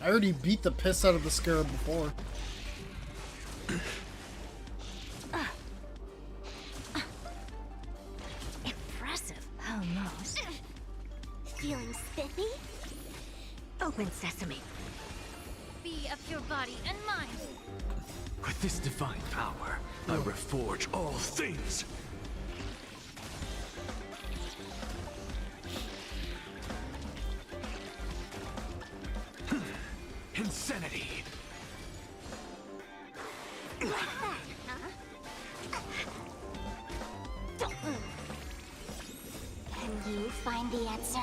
I already beat the piss out of the Scarab before. Impressive, almost. Feeling spiffy? Open sesame. Be of your body and mind. With this divine power, I reforge all things. Insanity. Can you find the answer?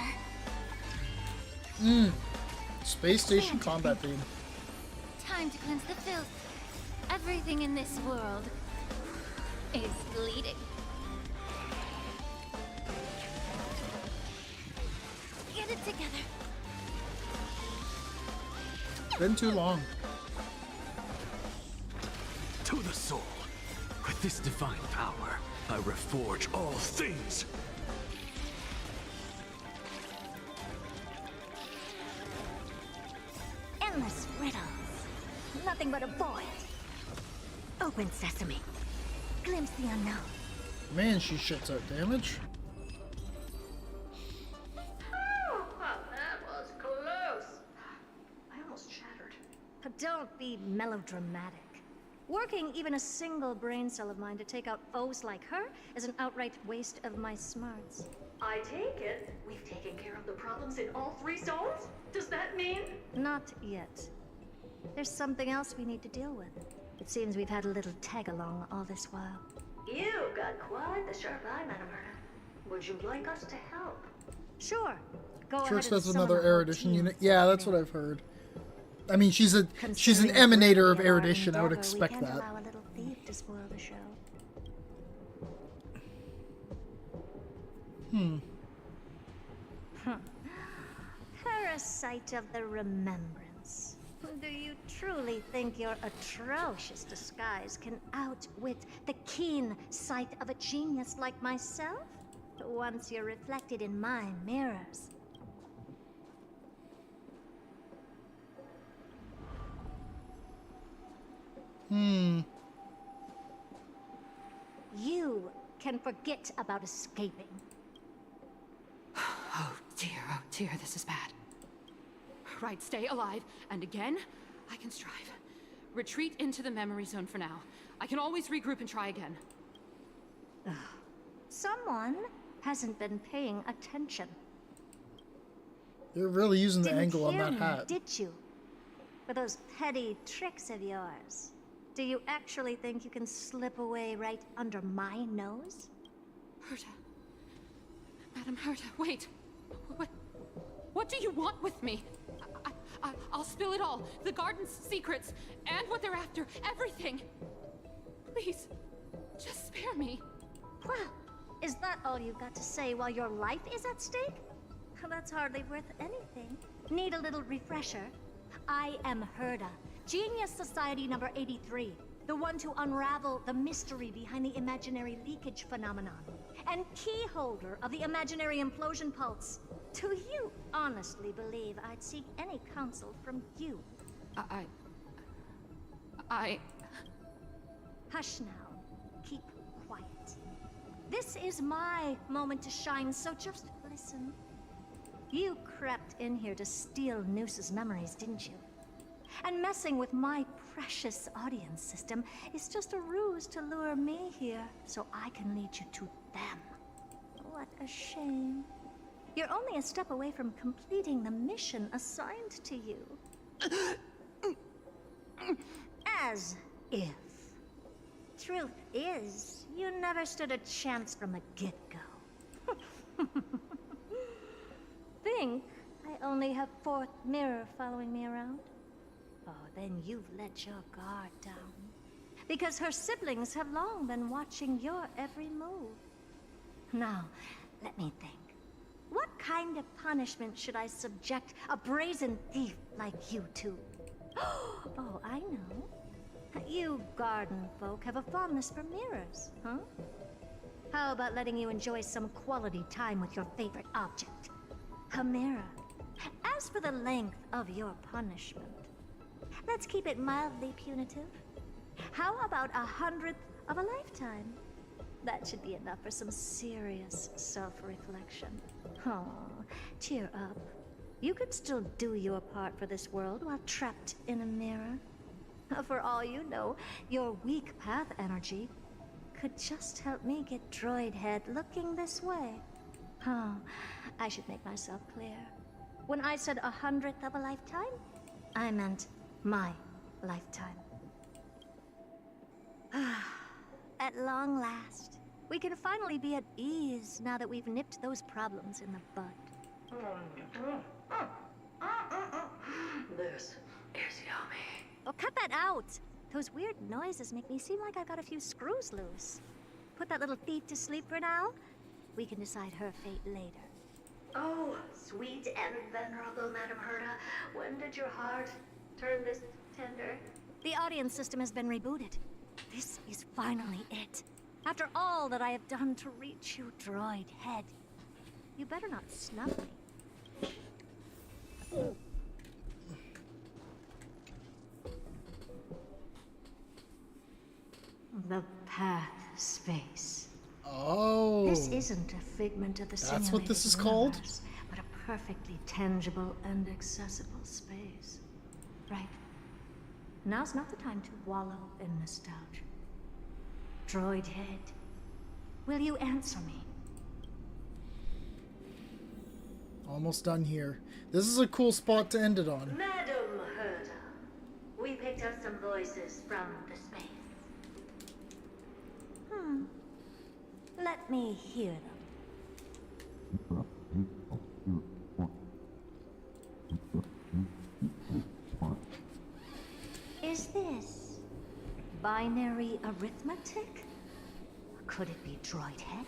Space station combat theme. Time to cleanse the filth. Everything in this world is bleeding. Get it together. Been too long. To the soul. With this divine power, I reforge all things. Endless riddles. Nothing but a void. Open sesame. Glimpse the unknown. Man, she shits out damage. Oh, that was close. I almost shattered. But don't be melodramatic. Working even a single brain cell of mine to take out foes like her is an outright waste of my smarts. I take it we've taken care of the problems in all 3 zones? Does that mean? Not yet. There's something else we need to deal with. It seems we've had a little tag-along all this while. You got quite the sharp eye, Madam Herta. Would you like us to help? Sure. Go ahead Church and does summon another the whole erudition team. unit. Yeah, that's what I've heard. I mean, she's an Considering emanator of we're in our erudition. I would endeavor, expect we can't that. allow a little thief to spoil the show. Parasite of the remembrance. Do you truly think your atrocious disguise can outwit the keen sight of a genius like myself? Once you're reflected in my mirrors. You can forget about escaping. Oh dear, this is bad. Right, stay alive, and again, I can strive. Retreat into the memory zone for now. I can always regroup and try again. Someone hasn't been paying attention. You're really using the Didn't angle on hear that me, hat. did you? For those petty tricks of yours. Do you actually think you can slip away right under my nose? Herta. Madam Herta, wait. What do you want with me? I'll spill it all. The garden's secrets, and what they're after. Everything. Please, just spare me. Well, is that all you've got to say while your life is at stake? That's hardly worth anything. Need a little refresher? I am Herta, Genius Society number 83, The one to unravel the mystery behind the imaginary leakage phenomenon. And key holder of the imaginary implosion pulse. Do you honestly believe I'd seek any counsel from you? Hush now. Keep quiet. This is my moment to shine, so just listen. You crept in here to steal Noose's memories, didn't you? And messing with my precious audience system is just a ruse to lure me here so I can lead you to them. What a shame. You're only a step away from completing the mission assigned to you. As if. Truth is, you never stood a chance from the get-go. Think I only have fourth mirror following me around? Oh, then you've let your guard down. Because her siblings have long been watching your every move. Now, let me think. What kind of punishment should I subject a brazen thief like you to? Oh, I know. You garden folk have a fondness for mirrors, huh? How about letting you enjoy some quality time with your favorite object? A mirror. As for the length of your punishment, let's keep it mildly punitive. How about 100th of a lifetime? That should be enough for some serious self-reflection. Oh, cheer up. You could still do your part for this world while trapped in a mirror. For all you know, your weak path energy could just help me get droid head looking this way. Oh, I should make myself clear. When I said 100th of a lifetime, I meant my lifetime. At long last, we can finally be at ease now that we've nipped those problems in the bud. This is yummy. Oh, cut that out! Those weird noises make me seem like I've got a few screws loose. Put that little thief to sleep for now. We can decide her fate later. Oh, sweet and venerable Madam Herta, when did your heart turn this tender? The audience system has been rebooted. This is finally it. After all that I have done to reach you, droid head. You better not snub me. The path space. Oh. This isn't a figment of the simulated That's what this is called? universe, but a perfectly tangible and accessible space. Right. Now's not the time to wallow in nostalgia. Droid head, will you answer me? Almost done here. This is a cool spot to end it on. Madam Herta, we picked up some voices from the space. Let me hear them. Is this binary arithmetic? Could it be droid head?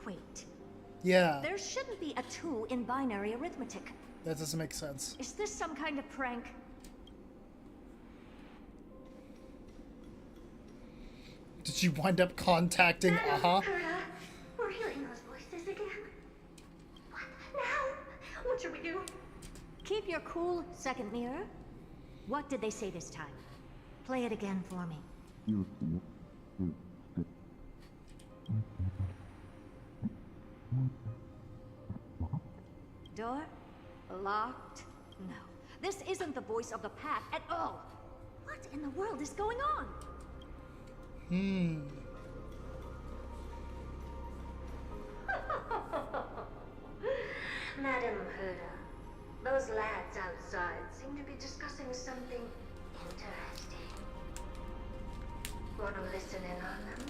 Wait. Yeah. There shouldn't be a 2 in binary arithmetic. That doesn't make sense. Is this some kind of prank? Did you wind up contacting Aha? Herta, we're hearing those voices again. What now? What should we do? Keep your cool, second mirror. What did they say this time? Play it again for me. Door? Locked? No. This isn't the voice of the path at all. What in the world is going on? Madam Herta, those lads outside seem to be discussing something interesting. Want to listen in on them?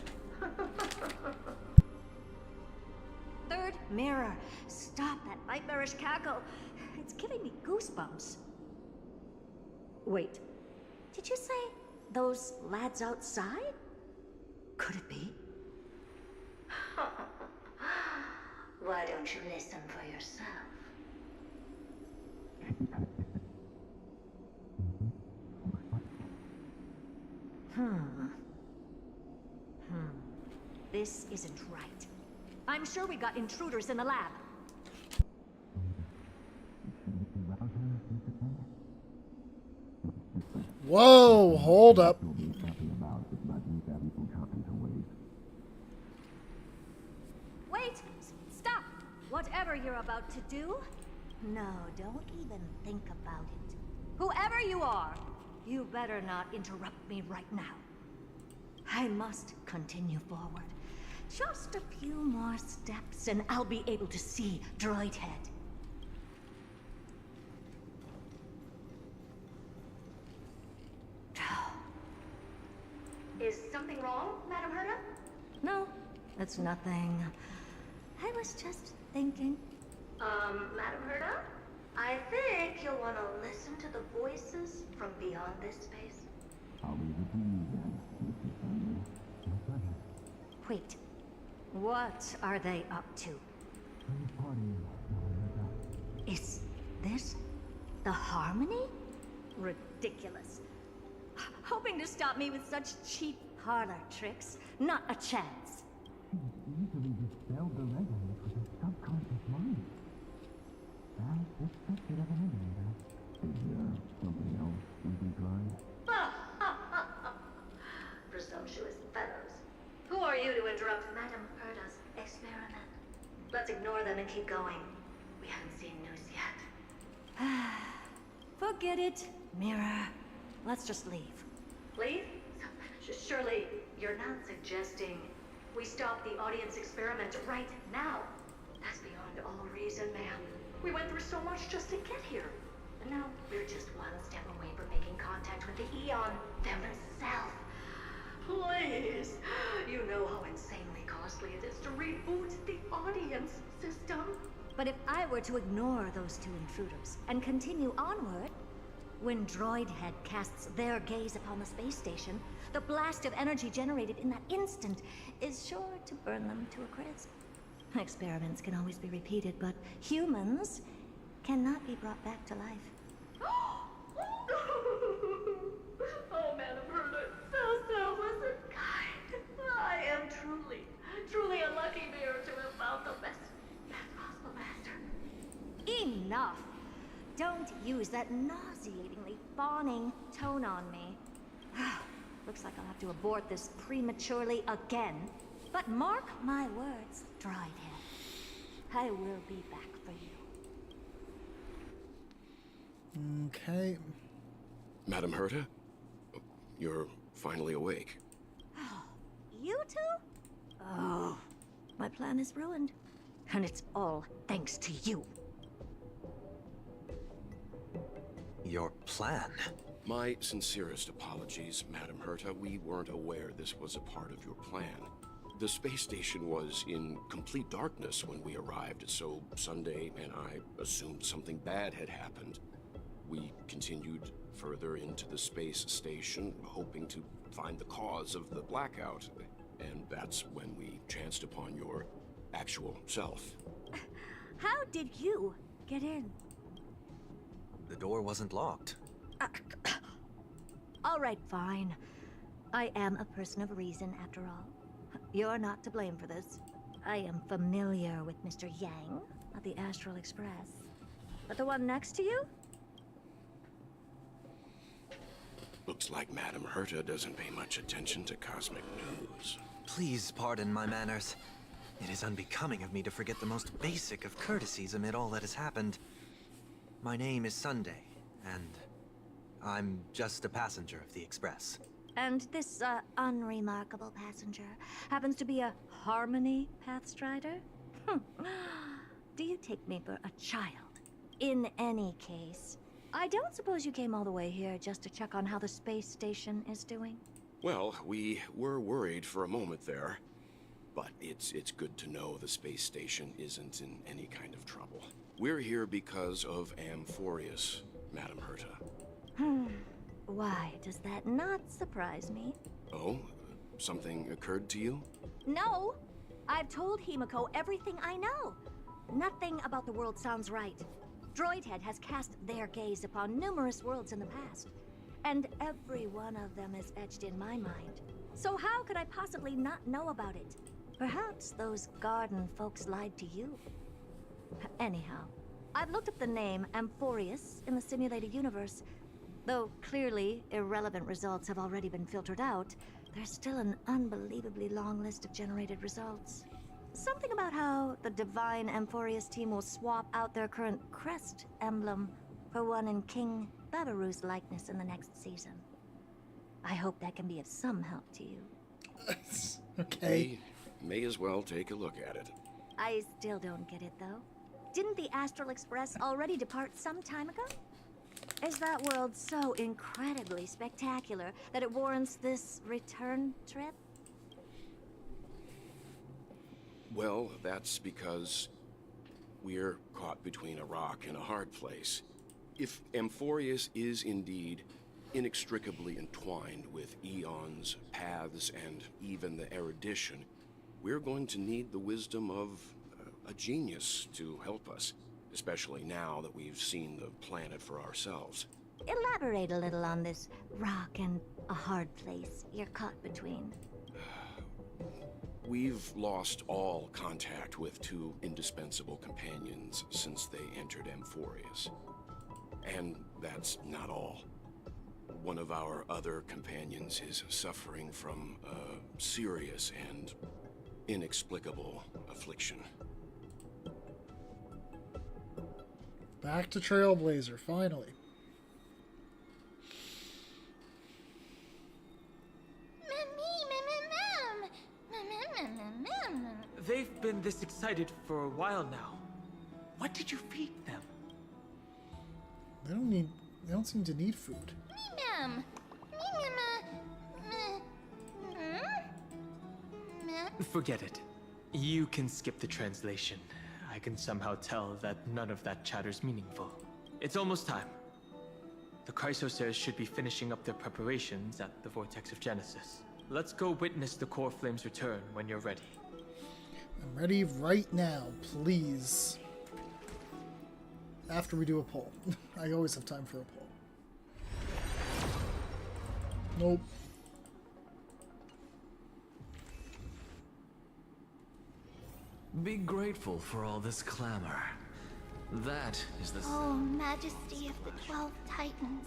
Third mirror. Stop that nightmarish cackle. It's giving me goosebumps. Wait. Did you say those lads outside? Could it be? Why don't you listen for yourself? This isn't right. I'm sure we've got intruders in the lab. Whoa, hold up. Wait! Stop! Whatever you're about to do, no, don't even think about it. Whoever you are, you better not interrupt me right now. I must continue forward. Just a few more steps and I'll be able to see Droid Head. Is something wrong, Madam Herta? No, it's nothing. I was just thinking. Madam Herta? I think you'll want to listen to the voices from beyond this space. Wait, what are they up to? Is this the Harmony? Ridiculous. Hoping to stop me with such cheap parlor tricks? Not a chance. Easily dispelled the resonance with his subconscious mind. As expected of an emulator. Is there something else we can try? Presumptuous fellows. Who are you to interrupt Madam Herta's experiment? Let's ignore them and keep going. We haven't seen news yet. Forget it, Mirror. Let's just leave. Leave? Surely you're not suggesting we stop the audience experiment right now? That's beyond all reason, ma'am. We went through so much just to get here. And now we're just one step away from making contact with the Eon themselves. Please! You know how insanely costly it is to reboot the audience system. But if I were to ignore those two intruders and continue onward, when Droid Head casts their gaze upon the space station, the blast of energy generated in that instant is sure to burn them to a crisp. Experiments can always be repeated, but humans cannot be brought back to life. Oh, Madam Herta, so selfless and kind. I am truly a lucky bear to have found the best possible master. Enough! Don't use that nauseatingly fawning tone on me. Looks like I'll have to abort this prematurely again. But mark my words, Droid Head. I will be back for you. Okay. Madam Herta? You're finally awake. You two? Oh, my plan is ruined. And it's all thanks to you. Your plan? My sincerest apologies, Madam Herta. We weren't aware this was a part of your plan. The space station was in complete darkness when we arrived, so Sunday and I assumed something bad had happened. We continued further into the space station, hoping to find the cause of the blackout. And that's when we chanced upon your actual self. How did you get in? The door wasn't locked. All right, fine. I am a person of reason, after all. You're not to blame for this. I am familiar with Mr. Yang of the Astral Express. But the one next to you? Looks like Madam Herta doesn't pay much attention to cosmic news. Please pardon my manners. It is unbecoming of me to forget the most basic of courtesies amid all that has happened. My name is Sunday, and I'm just a passenger of the Express. And this, unremarkable passenger happens to be a Harmony Pathstrider? Do you take me for a child? In any case, I don't suppose you came all the way here just to check on how the space station is doing? Well, we were worried for a moment there, but it's good to know the space station isn't in any kind of trouble. We're here because of Amphorius, Madam Herta. Why does that not surprise me? Oh? Something occurred to you? No! I've told Himiko everything I know. Nothing about the world sounds right. Droidhead has cast their gaze upon numerous worlds in the past. and every one of them is etched in my mind. So how could I possibly not know about it? Perhaps those garden folks lied to you. Anyhow, I've looked up the name Amphorius in the simulated universe. Though clearly irrelevant results have already been filtered out, there's still an unbelievably long list of generated results. Something about how the Divine Amphorius team will swap out their current crest emblem for one in King Babaru's likeness in the next season. I hope that can be of some help to you. Okay. We may as well take a look at it. I still don't get it, though. Didn't the Astral Express already depart some time ago? Is that world so incredibly spectacular that it warrants this return trip? Well, that's because we're caught between a rock and a hard place. If Amphorius is indeed inextricably entwined with eons, paths, and even the erudition, we're going to need the wisdom of a genius to help us, especially now that we've seen the planet for ourselves. Elaborate a little on this rock and a hard place you're caught between. We've lost all contact with two indispensable companions since they entered Amphorius. And that's not all. One of our other companions is suffering from a serious and inexplicable affliction. Back to Trailblazer, finally. They've been this excited for a while now. What did you feed them? They don't seem to need food. Forget it. You can skip the translation. I can somehow tell that none of that chatter's meaningful. It's almost time. The Chrysosairs should be finishing up their preparations at the Vortex of Genesis. Let's go witness the Core Flame's return when you're ready. I'm ready right now, please. After we do a poll. I always have time for a poll. Nope. Be grateful for all this clamor. That is the... Oh, Majesty of the 12 Titans,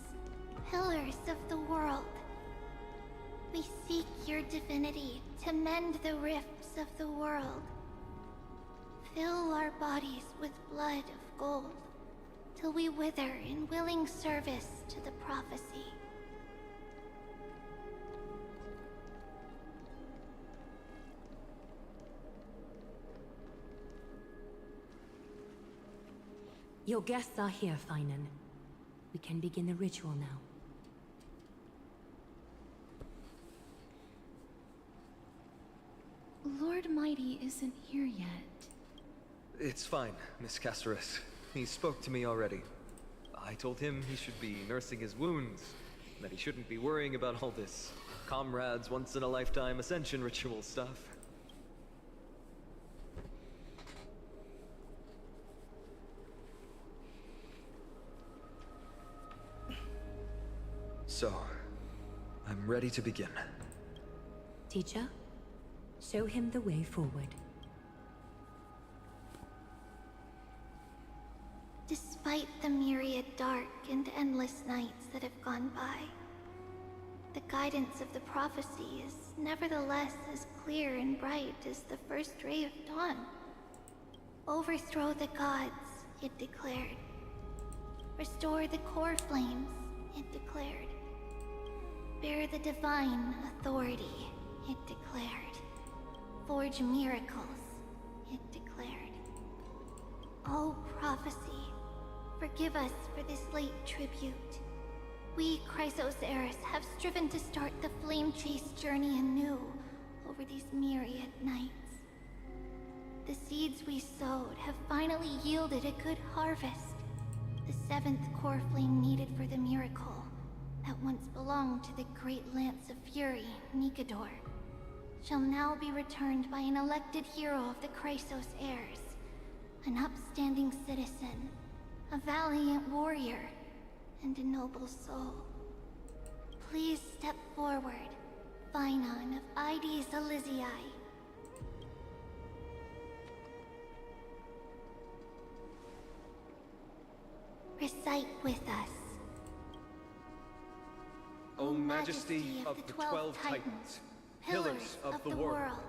pillars of the world. We seek your divinity to mend the rifts of the world. Fill our bodies with blood of gold, till we wither in willing service to the prophecy. Your guests are here, Finan. We can begin the ritual now. Lord Mighty isn't here yet. It's fine, Miss Caceres. He spoke to me already. I told him he should be nursing his wounds, that he shouldn't be worrying about all this comrades once-in-a-lifetime ascension ritual stuff. So, I'm ready to begin. Teacher, show him the way forward. Despite the myriad dark and endless nights that have gone by, the guidance of the prophecy is nevertheless as clear and bright as the first ray of dawn. Overthrow the gods, it declared. Restore the core flames, it declared. Bear the divine authority, it declared. Forge miracles, it declared. O prophecy, forgive us for this late tribute. We, Chrysosairs, have striven to start the flame chase journey anew over these myriad nights. The seeds we sowed have finally yielded a good harvest. The seventh core flame needed for the miracle that once belonged to the great Lance of Fury, Nikedor, shall now be returned by an elected hero of the Chrysosairs, an upstanding citizen, a valiant warrior, and a noble soul. Please step forward, Finon of Ides Elysiae. Recite with us. O Majesty of the 12 Titans, pillars of the world,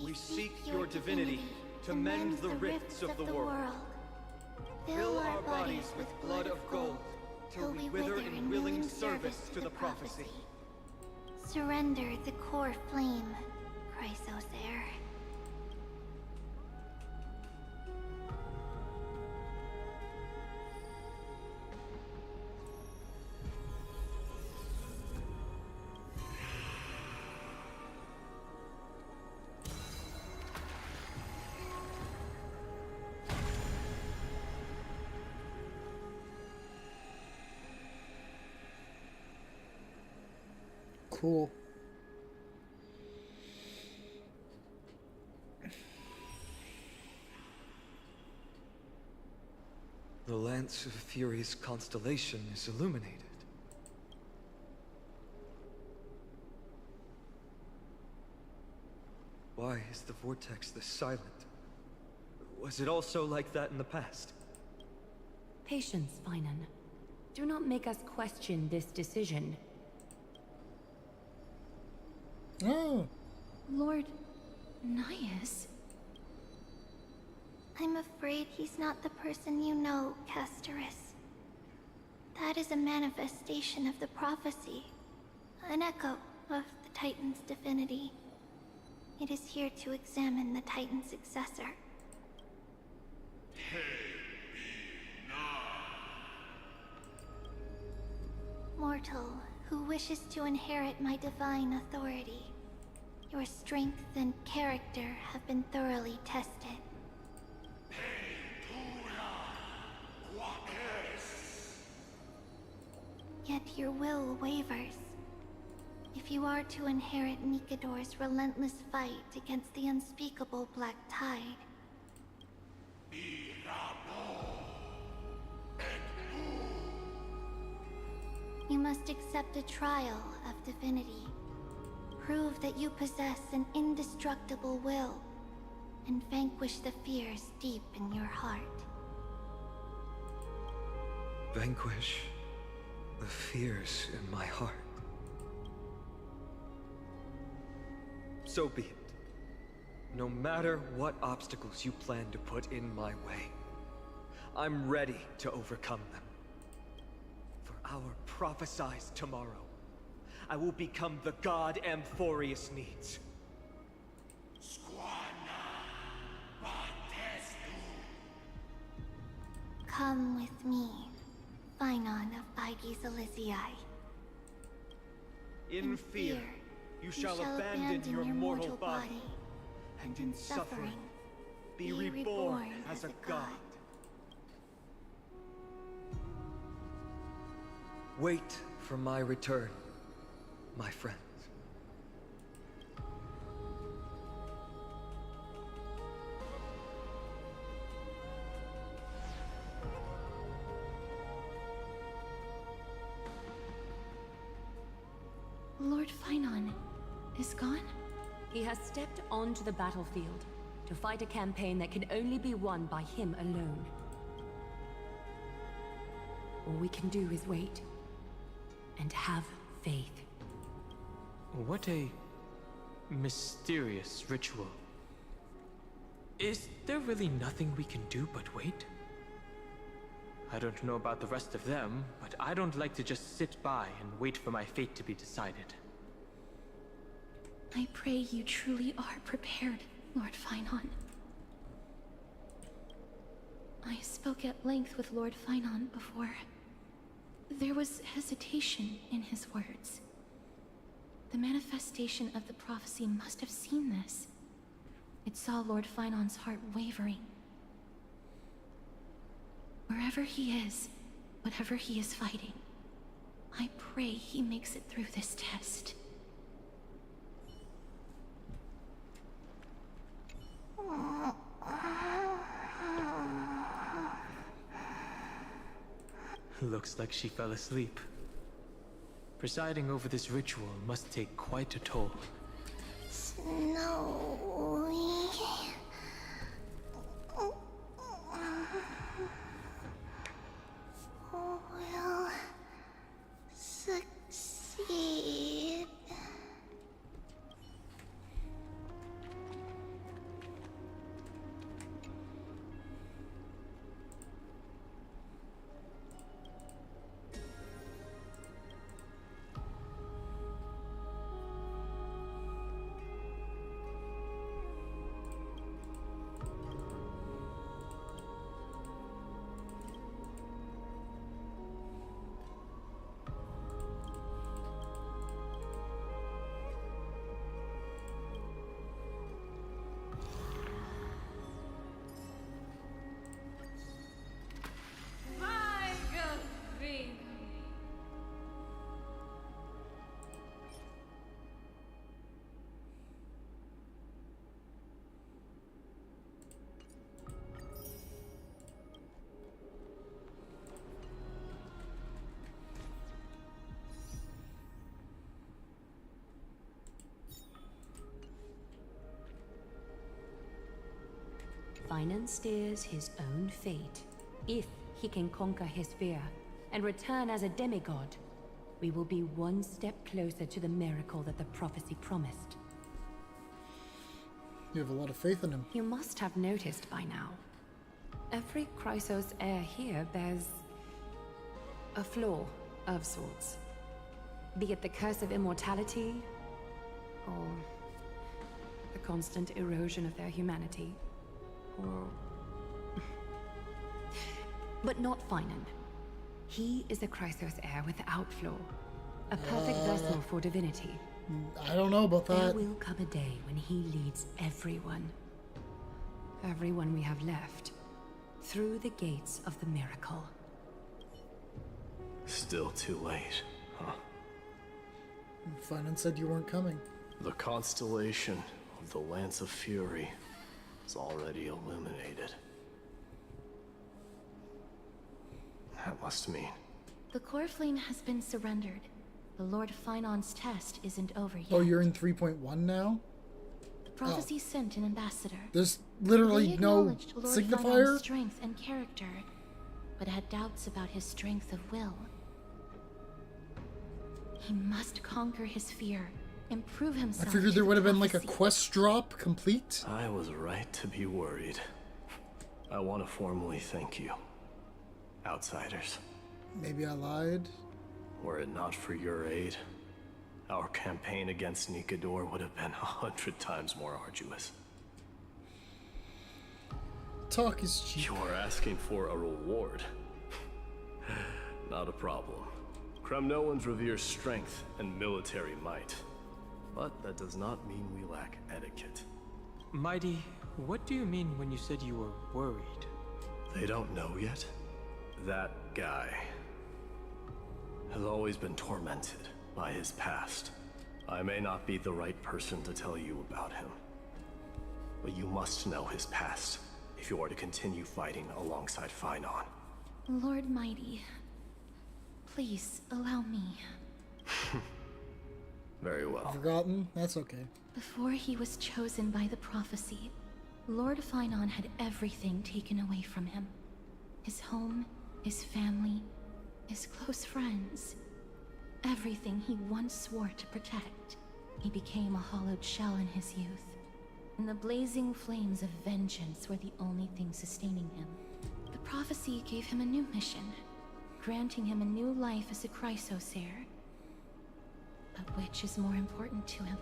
we seek your divinity to mend the rifts of the world. Fill our bodies with blood of gold, till we wither in willing service to the prophecy. Surrender the core flame, Chrysos heir. Cool. The Lance of Fury's constellation is illuminated. Why is the vortex this silent? Was it also like that in the past? Patience, Finon. Do not make us question this decision. Oh. Lord Naius? I'm afraid he's not the person you know, Castorus. That is a manifestation of the prophecy. An echo of the Titan's divinity. It is here to examine the Titan's successor. Mortal, who wishes to inherit my divine authority. Your strength and character have been thoroughly tested. Yet your will wavers. If you are to inherit Nikador's relentless fight against the unspeakable Black Tide, you must accept a trial of divinity. Prove that you possess an indestructible will, and vanquish the fears deep in your heart. Vanquish the fears in my heart. So be it. No matter what obstacles you plan to put in my way, I'm ready to overcome them. For our prophesied tomorrow, I will become the god Amphorius needs. Come with me, Finon of Ides Elysiae. In fear, you shall abandon your mortal body, and in suffering, be reborn as a god. Wait for my return, my friends. Lord Finon is gone? He has stepped onto the battlefield to fight a campaign that can only be won by him alone. All we can do is wait and have faith. What a mysterious ritual. Is there really nothing we can do but wait? I don't know about the rest of them, but I don't like to just sit by and wait for my fate to be decided. I pray you truly are prepared, Lord Finon. I spoke at length with Lord Finon before. There was hesitation in his words. The manifestation of the prophecy must have seen this. It saw Lord Finon's heart wavering. Wherever he is, whatever he is fighting, I pray he makes it through this test. Looks like she fell asleep. Presiding over this ritual must take quite a toll. Snowy. Will succeed. Finan steers his own fate. If he can conquer his fear and return as a demigod, we will be one step closer to the miracle that the prophecy promised. You have a lot of faith in him. You must have noticed by now. Every Chrysos heir here bears a flaw of sorts. Be it the curse of immortality, or the constant erosion of their humanity, or... But not Finan. He is a Chrysos heir without flaw. A perfect vessel for divinity. I don't know about that. There will come a day when he leads everyone we have left, through the gates of the miracle. Still too late, huh? Finan said you weren't coming. The constellation of the Lance of Fury is already illuminated. That must mean... The core flame has been surrendered. The Lord Finan's test isn't over yet. Oh, you're in 3.1 now? The prophecy sent an ambassador. There's literally no acknowledged Lord signifier? Finan's strength and character, but had doubts about his strength of will. He must conquer his fear, improve I himself. figured there to would have the been like a prophecy. quest drop complete. I was right to be worried. I want to formally thank you, outsiders. Maybe I lied. Were it not for your aid, our campaign against Nikador would have been 100 times more arduous. Talk is cheap. You are asking for a reward. Not a problem. Kremnoans revere strength and military might. But that does not mean we lack etiquette. Mighty, what do you mean when you said you were worried? They don't know yet? That guy has always been tormented by his past. I may not be the right person to tell you about him, but you must know his past if you are to continue fighting alongside Finan. Lord Mighty, please allow me. Very well. Forgotten? That's okay. Before he was chosen by the prophecy, Lord Finan had everything taken away from him. His home, his family, his close friends. Everything he once swore to protect. He became a hollowed shell in his youth. And the blazing flames of vengeance were the only thing sustaining him. The prophecy gave him a new mission, granting him a new life as a Chrysos heir. But which is more important to him?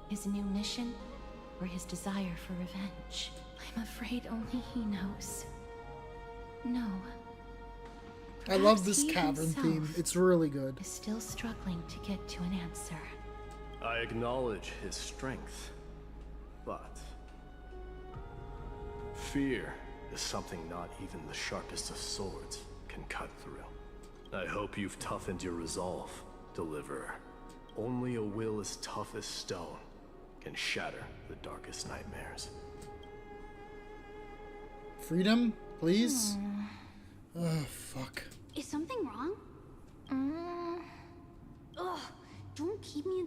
His new mission, or his desire for revenge? I'm afraid only he knows. No. I love Perhaps this he cavern himself theme. It's really good. is still struggling to get to an answer. I acknowledge his strength, but fear is something not even the sharpest of swords can cut through. I hope you've toughened your resolve, Deliverer. Only a will as tough as stone can shatter the darkest nightmares. Freedom, please? Oh, fuck. Is something wrong?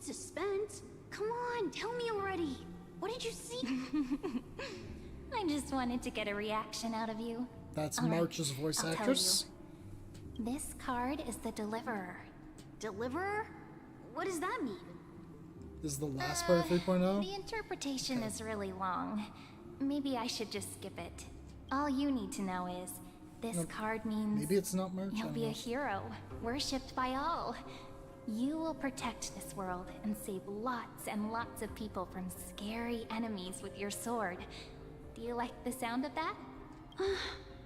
in suspense. Come on, tell me already. What did you see? I just wanted to get a reaction out of you. That's All right, March's voice I'll tell actress. you. This card is the Deliverer. Deliverer? What does that mean? This is the last part of 3.0? The interpretation is really long. Maybe I should just skip it. All you need to know is, this card means Maybe it's not March. you'll be a hero, worshipped by all. You will protect this world and save lots and lots of people from scary enemies with your sword. Do you like the sound of that?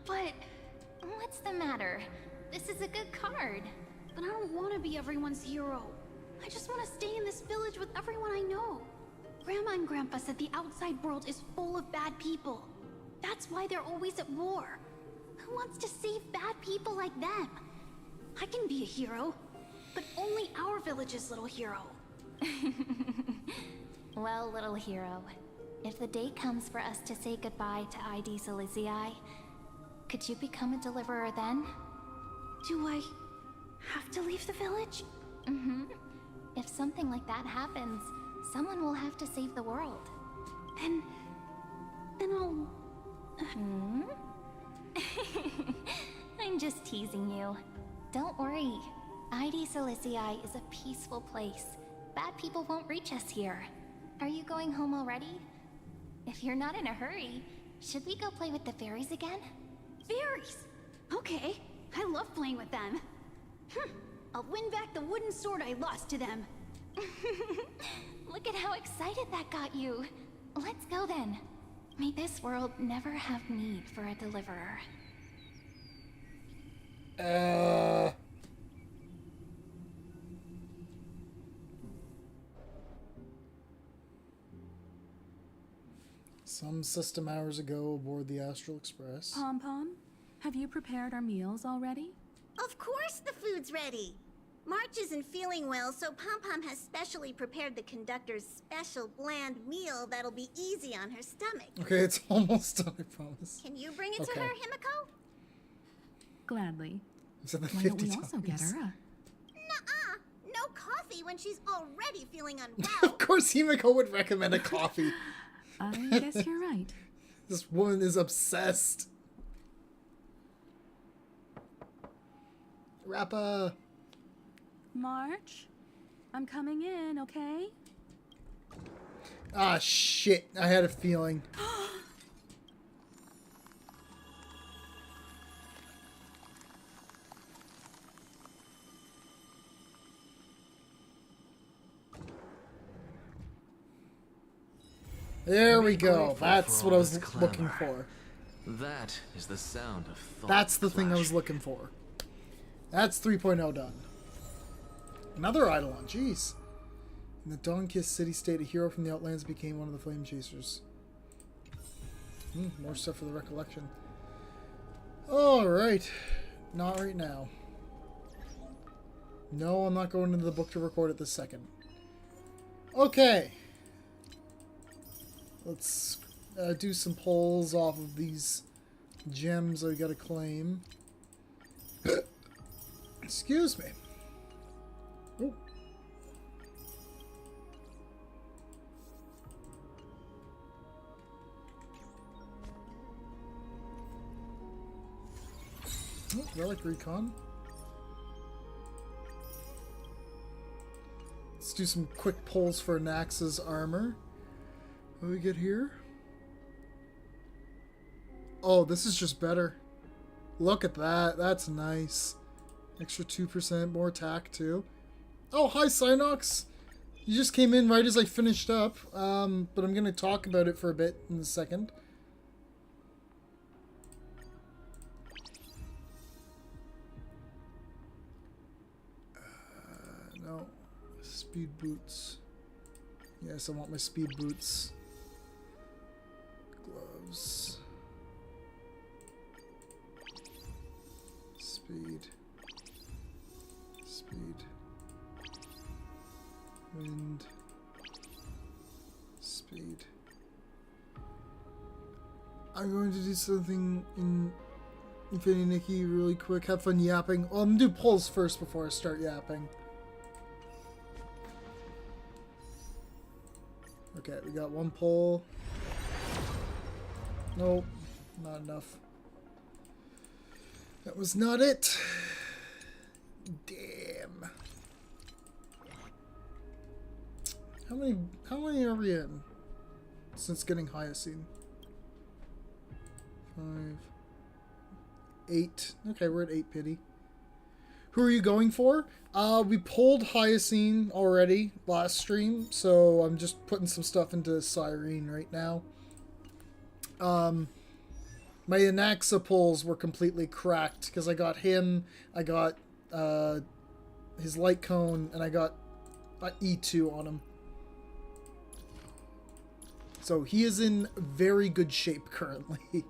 But what's the matter? This is a good card. But I don't want to be everyone's hero. I just want to stay in this village with everyone I know. Grandma and Grandpa said the outside world is full of bad people. That's why they're always at war. Who wants to save bad people like them? I can be a hero, but only our village's little hero. Well, little hero, if the day comes for us to say goodbye to ID Silicii, could you become a deliverer then? Do I have to leave the village? Mm-hmm. If something like that happens, someone will have to save the world. Then I'll... I'm just teasing you. Don't worry. ID Silicii is a peaceful place. Bad people won't reach us here. Are you going home already? If you're not in a hurry, should we go play with the fairies again? Fairies? Okay. I love playing with them. I'll win back the wooden sword I lost to them. Look at how excited that got you. Let's go then. May this world never have need for a deliverer. Some system hours ago aboard the Astral Express. Pom-Pom, have you prepared our meals already? Of course the food's ready. March isn't feeling well, so Pom-Pom has specially prepared the conductor's special bland meal that'll be easy on her stomach. Okay, it's almost done, I promise. Can you bring it Okay. to her, Himiko? Gladly. Said that Why 50 don't we also get times. her a... Nuh-uh. No coffee when she's already feeling unwell. Of course Himiko would recommend a coffee. I guess you're right. This woman is obsessed. Rappa. March, I'm coming in, okay? Ah, shit. I had a feeling. There we go. That's what I was looking for. That is the sound of thought. That's the thing I was looking for. That's 3.0 done. Another Eidolon, jeez. In the Dawn-Kissed city-state, a hero from the Outlands became one of the Flame Chasers. More stuff for the recollection. Alright. Not right now. No, I'm not going into the book to record it this second. Okay. Let's do some polls off of these gems I gotta claim. Excuse me. Oh. Oh, Relic Recon. Let's do some quick pulls for Naxx's armor. What do we get here? Oh, this is just better. Look at that. That's nice. Extra 2% more attack, too. Oh, hi, Synox. You just came in right as I finished up. But I'm going to talk about it for a bit in a second. No. Speed boots. Yes, I want my speed boots. Gloves. Speed. Speed. Wind. Speed. I'm going to do something in Infinity Nikki really quick. Have fun yapping. Well, I'm going to do polls first before I start yapping. Okay, we got one pull. Nope, not enough. That was not it. Damn. How many are we in since getting Hyacinth? 5, 8. Okay, we're at 8 pity. Who are you going for? We pulled Hyacinth already last stream, so I'm just putting some stuff into Cyrene right now. My Anaxa pulls were completely cracked because I got him, I got his light cone, and I got E2 on him. So he is in very good shape currently.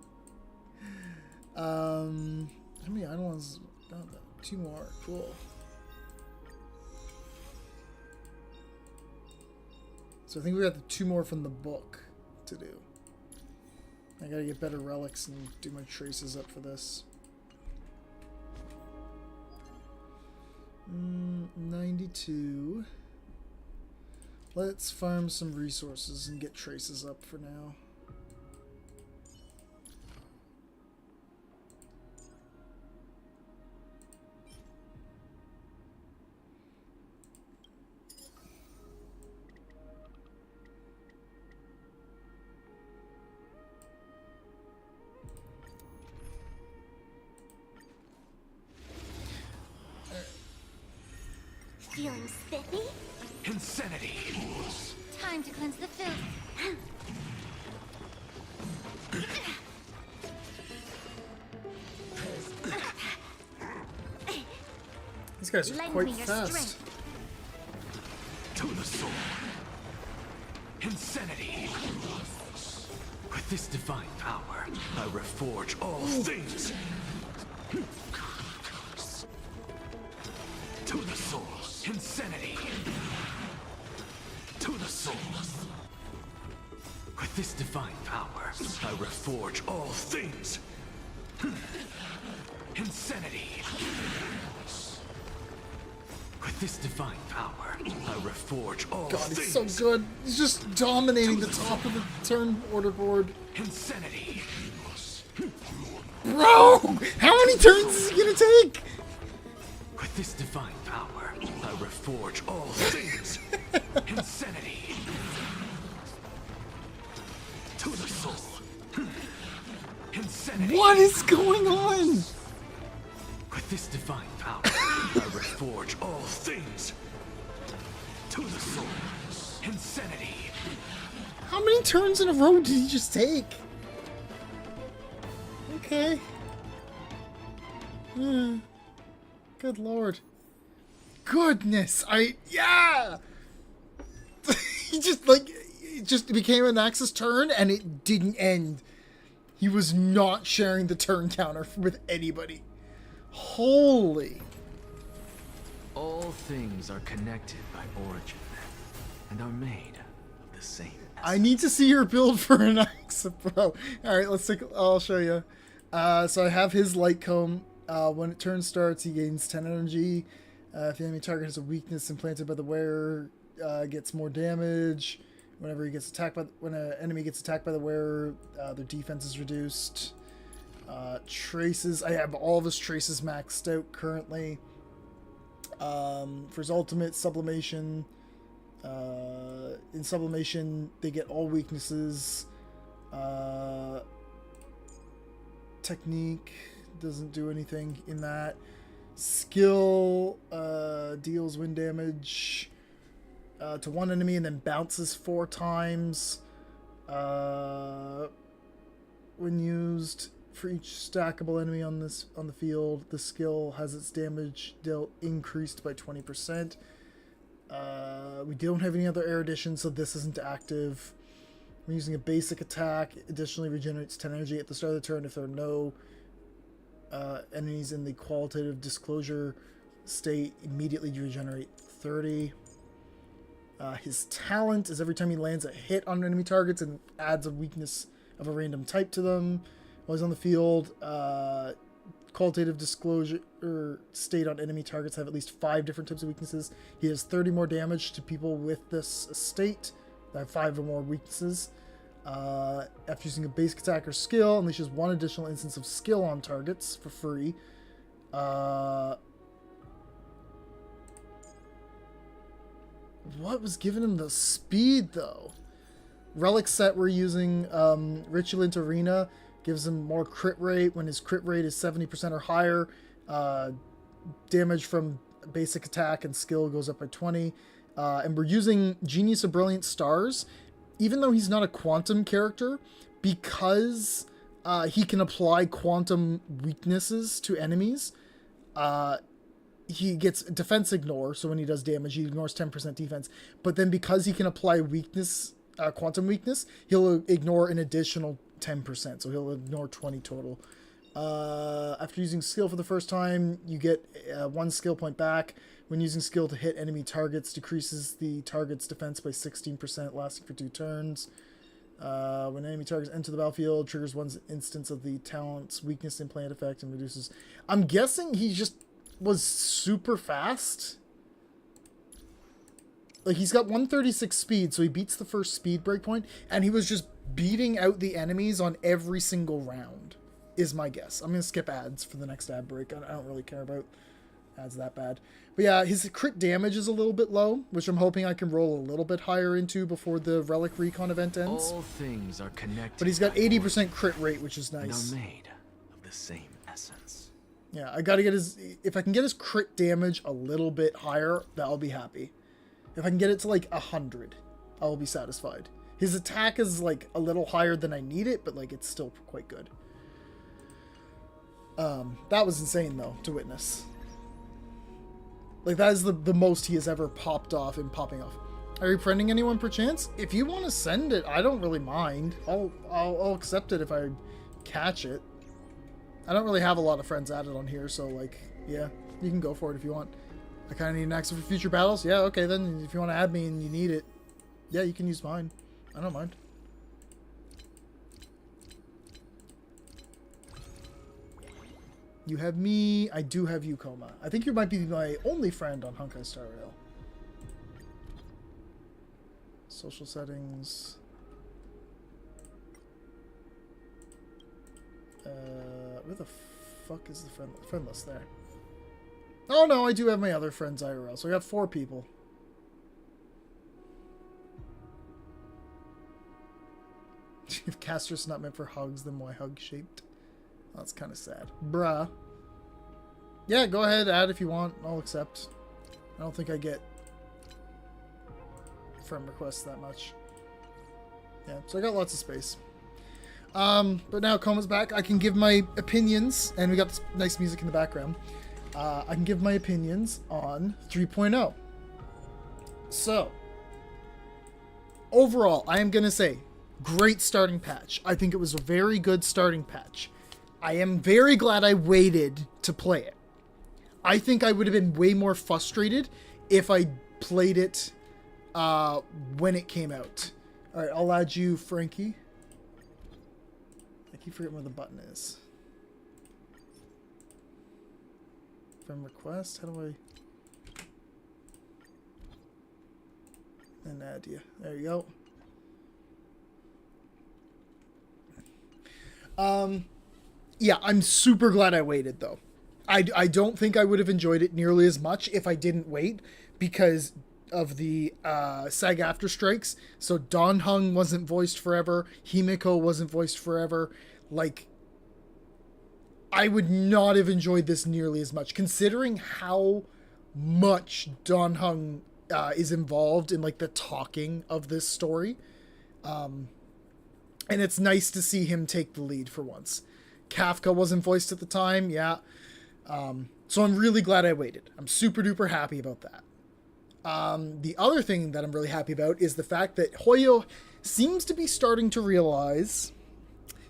How many Eidolons? Oh, 2 more. Cool. So I think we got the 2 more from the book to do. I gotta get better relics and do my traces up for this. 92. Let's farm some resources and get traces up for now. Feeling spiffy? Insanity! Time to cleanse the filth. These guys are Lend quite me your fast. strength. To the soul. Insanity! With this divine power, I reforge all things. To the soul. Insanity! To the soul. With this divine power, I reforge all things. Insanity! With this divine power, I reforge all God, things. he's so good. He's just dominating the top of the turn order board. Insanity! Bro! How many turns is he gonna take? With this divine power, I reforge all things. Insanity! To the soul. Insanity! What is going on? With this divine power, I reforge all things. To the soul. Insanity! How many turns in a row did he just take? Okay. Good lord. Goodness, yeah! He just, like, it just became an Axis turn and it didn't end. He was not sharing the turn counter with anybody. Holy. All things are connected by origin and are made of the same. I need to see your build for an Axis, bro. Alright, let's take, I'll show you. So I have his light comb. When it turn starts, he gains 10 energy. If the enemy target has a weakness implanted by the wearer, gets more damage. Whenever he gets attacked by, when an enemy gets attacked by the wearer, their defense is reduced. Traces, I have all of his traces maxed out currently. For his ultimate, sublimation. In sublimation, they get all weaknesses. Technique doesn't do anything in that. Skill deals wind damage to one enemy and then bounces 4 times when used. For each stackable enemy on the field, the skill has its damage dealt increased by 20%. We don't have any other air additions, so this isn't active. We're using a basic attack. Additionally, regenerates 10 energy at the start of the turn if there are no enemies in the qualitative disclosure state. Immediately regenerate 30. His talent is every time he lands a hit on enemy targets and adds a weakness of a random type to them. While he's on the field, qualitative disclosure state on enemy targets have at least 5 different types of weaknesses. He has 30 more damage to people with this state that have 5 or more weaknesses. After using a basic attack or skill, unleashes 1 additional instance of skill on targets for free. What was giving him the speed, though? Relic set we're using, Ritulant Arena, gives him more crit rate when his crit rate is 70% or higher. Damage from basic attack and skill goes up by 20. And we're using Genius of Brilliant Stars. Even though he's not a quantum character, because he can apply quantum weaknesses to enemies, he gets defense ignore, so when he does damage, he ignores 10% defense. But then because he can apply weakness, quantum weakness, he'll ignore an additional 10%, so he'll ignore 20 total. After using skill for the first time, you get 1 skill point back. When using skill to hit enemy targets, decreases the target's defense by 16%, lasting for 2 turns. When enemy targets enter the battlefield, triggers 1 instance of the talent's weakness implant effect and reduces... I'm guessing he just was super fast. Like, he's got 136 speed, so he beats the first speed breakpoint, and he was just beating out the enemies on every single round, is my guess. I'm going to skip ads for the next ad break. I don't really care about ads that bad. But yeah, his crit damage is a little bit low, which I'm hoping I can roll a little bit higher into before the Relic Recon event ends. All things are connected. But he's got 80% crit rate, which is nice. And are made of the same essence. Yeah, I gotta get his... If I can get his crit damage a little bit higher, I'll be happy. If I can get it to like 100, I'll be satisfied. His attack is like a little higher than I need it, but like it's still quite good. That was insane though, to witness. Like, that is the most he has ever popped off in popping off. Are you friending anyone perchance? If you want to send it, I don't really mind. I'll accept it if I catch it. I don't really have a lot of friends added on here, so like, yeah, you can go for it if you want. I kind of need an access for future battles. Yeah, okay, then if you want to add me and you need it, yeah, you can use mine. I don't mind. You have me. I do have you, Coma. I think you might be my only friend on Honkai Star Rail. Social settings. Where the fuck is the friend list there? Oh no, I do have my other friends IRL, so I got 4 people. If Caster's not meant for hugs, then why hug-shaped? That's kind of sad. Bruh. Yeah, go ahead, add if you want. I'll accept. I don't think I get friend requests that much. Yeah, so I got lots of space. But now Coma's back. I can give my opinions, and we got this nice music in the background. I can give my opinions on 3.0. So, overall, I am going to say, great starting patch. I think it was a very good starting patch. I am very glad I waited to play it. I think I would have been way more frustrated if I played it when it came out. Alright, I'll add you, Frankie. I keep forgetting where the button is. From request, how do I... And add you. There you go. Yeah, I'm super glad I waited, though. I don't think I would have enjoyed it nearly as much if I didn't wait, because of the SAG-AFTRA strikes. So Don Hung wasn't voiced forever. Himiko wasn't voiced forever. Like, I would not have enjoyed this nearly as much, considering how much Don Hung is involved in, like, the talking of this story. And it's nice to see him take the lead for once. Kafka wasn't voiced at the time, yeah. So I'm really glad I waited. I'm super duper happy about that. The other thing that I'm really happy about is the fact that Hoyo seems to be starting to realize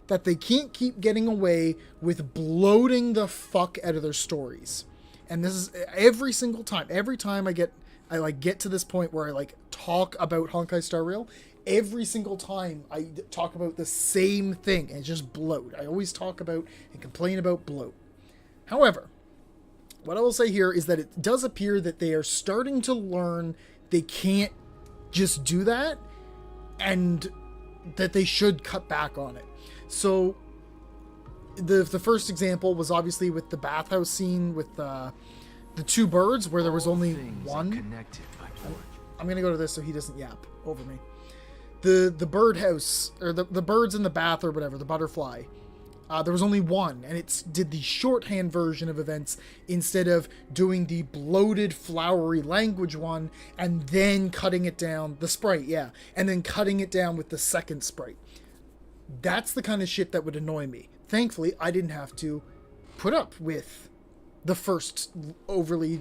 that they can't keep getting away with bloating the fuck out of their stories. And this is every single time. Every time I get to this point where I like talk about Honkai Star Rail, every single time I talk about the same thing and just bloat. I always talk about and complain about bloat. However, what I will say here is that it does appear that they are starting to learn they can't just do that, and that they should cut back on it. So the first example was obviously with the bathhouse scene with the two birds, where there was only one. I'm gonna go to this so he doesn't yap over me. The birdhouse, or the birds in the bath or whatever, the butterfly. There was only one, and it did the shorthand version of events instead of doing the bloated, flowery language one and then cutting it down, the sprite, yeah, and then cutting it down with the second sprite. That's the kind of shit that would annoy me. Thankfully, I didn't have to put up with the first overly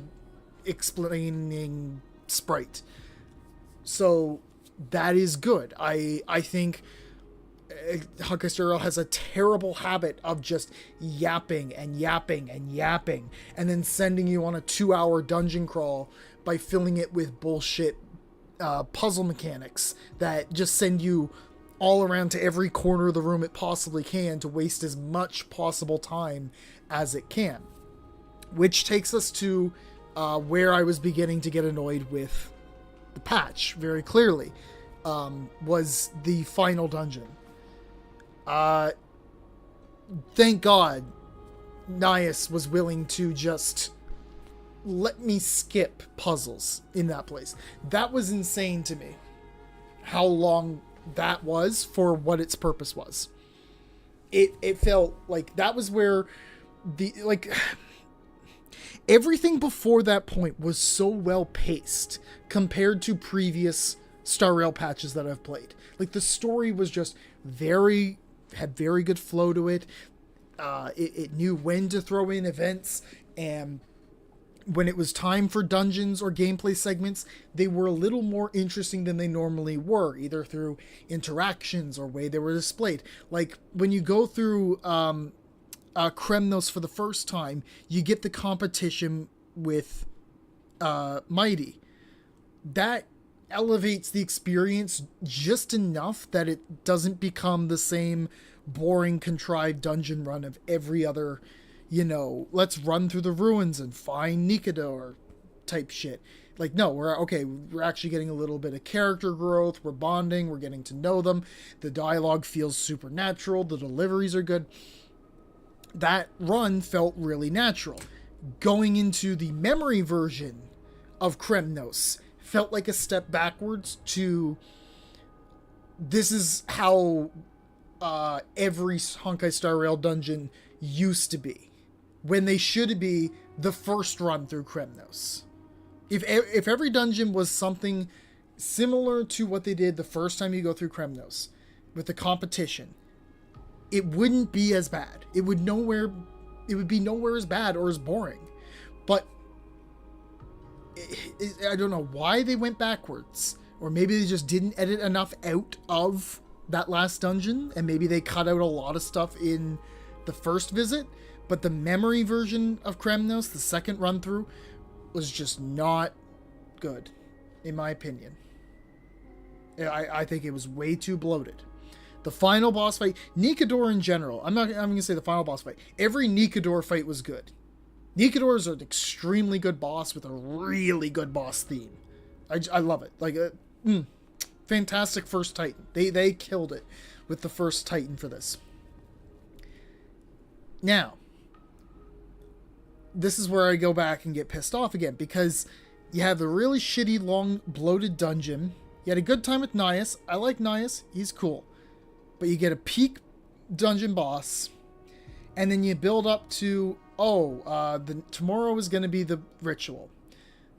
explaining sprite. So that is good. I think Honkai Star Rail has a terrible habit of just yapping and yapping and yapping, and then sending you on a 2-hour dungeon crawl by filling it with bullshit puzzle mechanics that just send you all around to every corner of the room it possibly can to waste as much possible time as it can. Which takes us to where I was beginning to get annoyed with the patch, very clearly, was the final dungeon. Thank God Nias was willing to just let me skip puzzles in that place. That was insane to me, how long that was for what its purpose was. It felt like that was where everything before that point was so well paced compared to previous Star Rail patches that I've played. Like, the story was just had very good flow to it. It knew when to throw in events, and when it was time for dungeons or gameplay segments, they were a little more interesting than they normally were, either through interactions or way they were displayed. Like, when you go through Kremnos for the first time, you get the competition with Mighty. That elevates the experience just enough that it doesn't become the same boring, contrived dungeon run of every other, let's run through the ruins and find Nikador type shit. Like, no, we're actually getting a little bit of character growth, we're bonding, we're getting to know them, the dialogue feels supernatural, the deliveries are good. That run felt really natural. Going into the memory version of Kremnos felt like a step backwards to, this is how every Honkai Star Rail dungeon used to be, when they should be the first run through Kremnos. If every dungeon was something similar to what they did the first time you go through Kremnos, with the competition, it wouldn't be as bad. It would be nowhere as bad or as boring. But I don't know why they went backwards, or maybe they just didn't edit enough out of that last dungeon, and maybe they cut out a lot of stuff in the first visit. But the memory version of Kremnos, the second run through, was just not good, in my opinion. I think it was way too bloated. The final boss fight, Nikador in general, I'm going to say the final boss fight. Every Nikador fight was good. Nikador is an extremely good boss with a really good boss theme. I love it. Like, fantastic first Titan. They killed it with the first Titan for this. Now, this is where I go back and get pissed off again, because you have the really shitty, long, bloated dungeon. You had a good time with Nias. I like Nias. He's cool. But you get a peak dungeon boss, and then you build up to, tomorrow is going to be the ritual.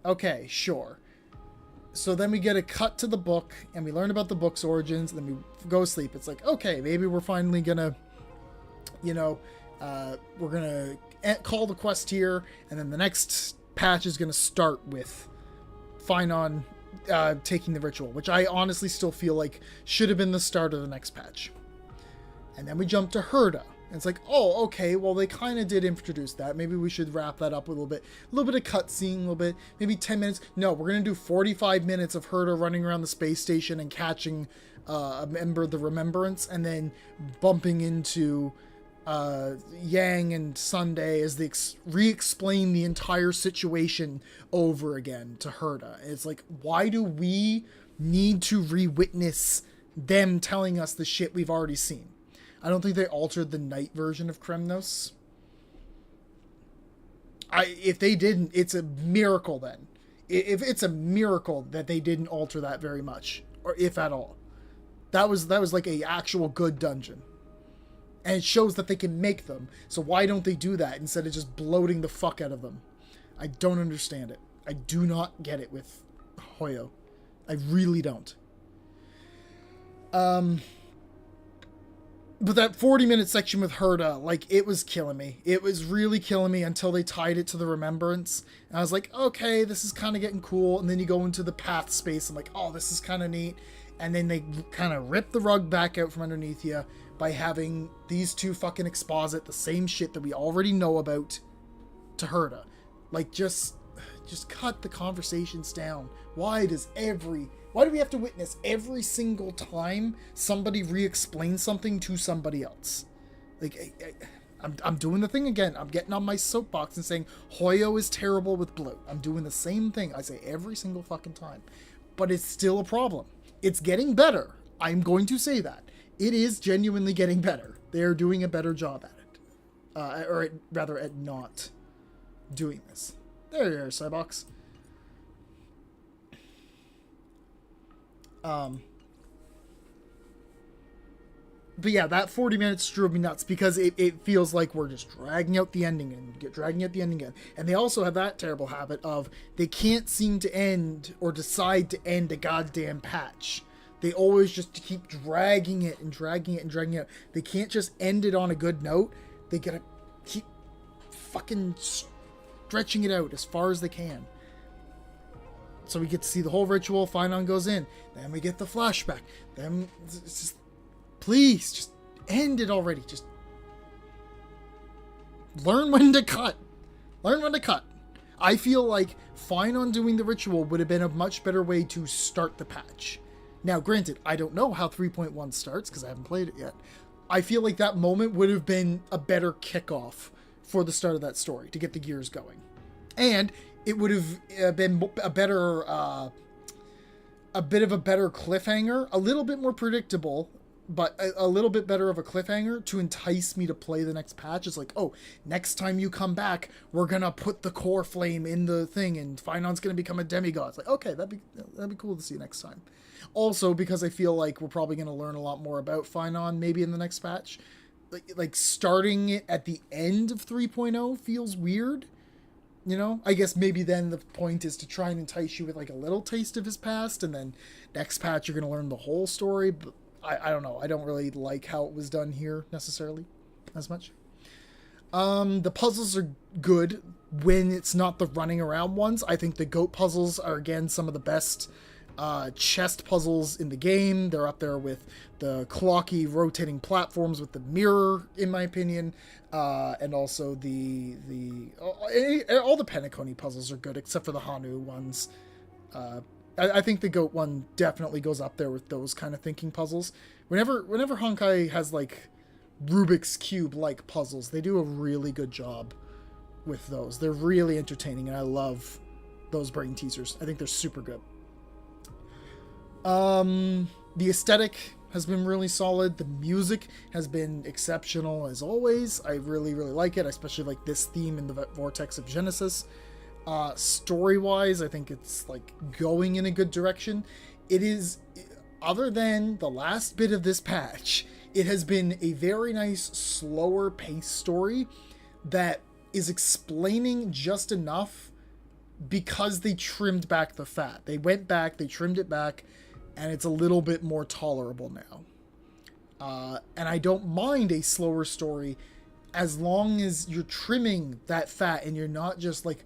Okay, sure. So then we get a cut to the book, and we learn about the book's origins, and then we go sleep. It's like, okay, maybe we're finally going to, we're going to call the quest here, and then the next patch is going to start with Finon taking the ritual, which I honestly still feel like should have been the start of the next patch. And then we jump to Herda. And it's like, oh, okay, well, they kind of did introduce that. Maybe we should wrap that up a little bit. A little bit of cutscene, a little bit, maybe 10 minutes. No, we're going to do 45 minutes of Herda running around the space station and catching a member of the Remembrance, and then bumping into Yang and Sunday as they re-explain the entire situation over again to Herda. It's like, why do we need to re-witness them telling us the shit we've already seen. I don't think they altered the night version of Kremnos. If they didn't, it's a miracle then. If it's a miracle that they didn't alter that very much, or if at all. That was like a actual good dungeon. And it shows that they can make them. So why don't they do that instead of just bloating the fuck out of them? I don't understand it. I do not get it with Hoyo. I really don't. But that 40-minute section with Herta, like, it was killing me. It was really killing me until they tied it to the Remembrance. And I was like, okay, this is kind of getting cool. And then you go into the path space. I'm like, oh, this is kind of neat. And then they kind of rip the rug back out from underneath you by having these two fucking exposit the same shit that we already know about to Herta. Like, just cut the conversations down. Why do we have to witness every single time somebody re-explains something to somebody else? Like, I'm doing the thing again. I'm getting on my soapbox and saying Hoyo is terrible with bloat. I'm doing the same thing I say every single fucking time. But it's still a problem. It's getting better. I'm going to say that. It is genuinely getting better. They're doing a better job at it. Rather at not doing this. There you are, Cybox. But yeah, that 40 minutes drove me nuts because it feels like we're just dragging out the ending again. And they also have that terrible habit of they can't seem to end or decide to end a goddamn patch. They always just keep dragging it. They can't just end it on a good note. They gotta keep fucking stretching it out as far as they can. So we get to see the whole ritual. Finon goes in. Then we get the flashback. Then it's just, please, just end it already. Just learn when to cut. I feel like Finon doing the ritual would have been a much better way to start the patch. Now, granted, I don't know how 3.1 starts because I haven't played it yet. I feel like that moment would have been a better kickoff for the start of that story to get the gears going. And it would have been a better, a bit of a better cliffhanger, a little bit more predictable, but a little bit better of a cliffhanger to entice me to play the next patch. It's like, oh, next time you come back, we're gonna put the core flame in the thing, and Finon's gonna become a demigod. It's like, okay, that'd be cool to see next time. Also, because I feel like we're probably gonna learn a lot more about Finon maybe in the next patch. Like starting it at the end of 3.0 feels weird. You know, I guess maybe then the point is to try and entice you with like a little taste of his past, and then next patch you're going to learn the whole story. But I don't know. I don't really like how it was done here necessarily as much. The puzzles are good when it's not the running around ones. I think the goat puzzles are, again, some of the best chest puzzles in the game. They're up there with the clocky rotating platforms with the mirror, in my opinion. And also all the Penacony puzzles are good, except for the Hanu ones. I think the goat one definitely goes up there with those kind of thinking puzzles. Whenever Honkai has like Rubik's Cube like puzzles, they do a really good job with those. They're really entertaining, and I love those brain teasers. I think they're super good. The aesthetic has been really solid. The music has been exceptional as always. I really, really like it. I especially like this theme in the Vortex of Genesis. Story-wise, I think it's like going in a good direction. It is, other than the last bit of this patch, it has been a very nice, slower pace story that is explaining just enough because they trimmed back the fat. They went back, they trimmed it back, and it's a little bit more tolerable now. And I don't mind a slower story as long as you're trimming that fat and you're not just like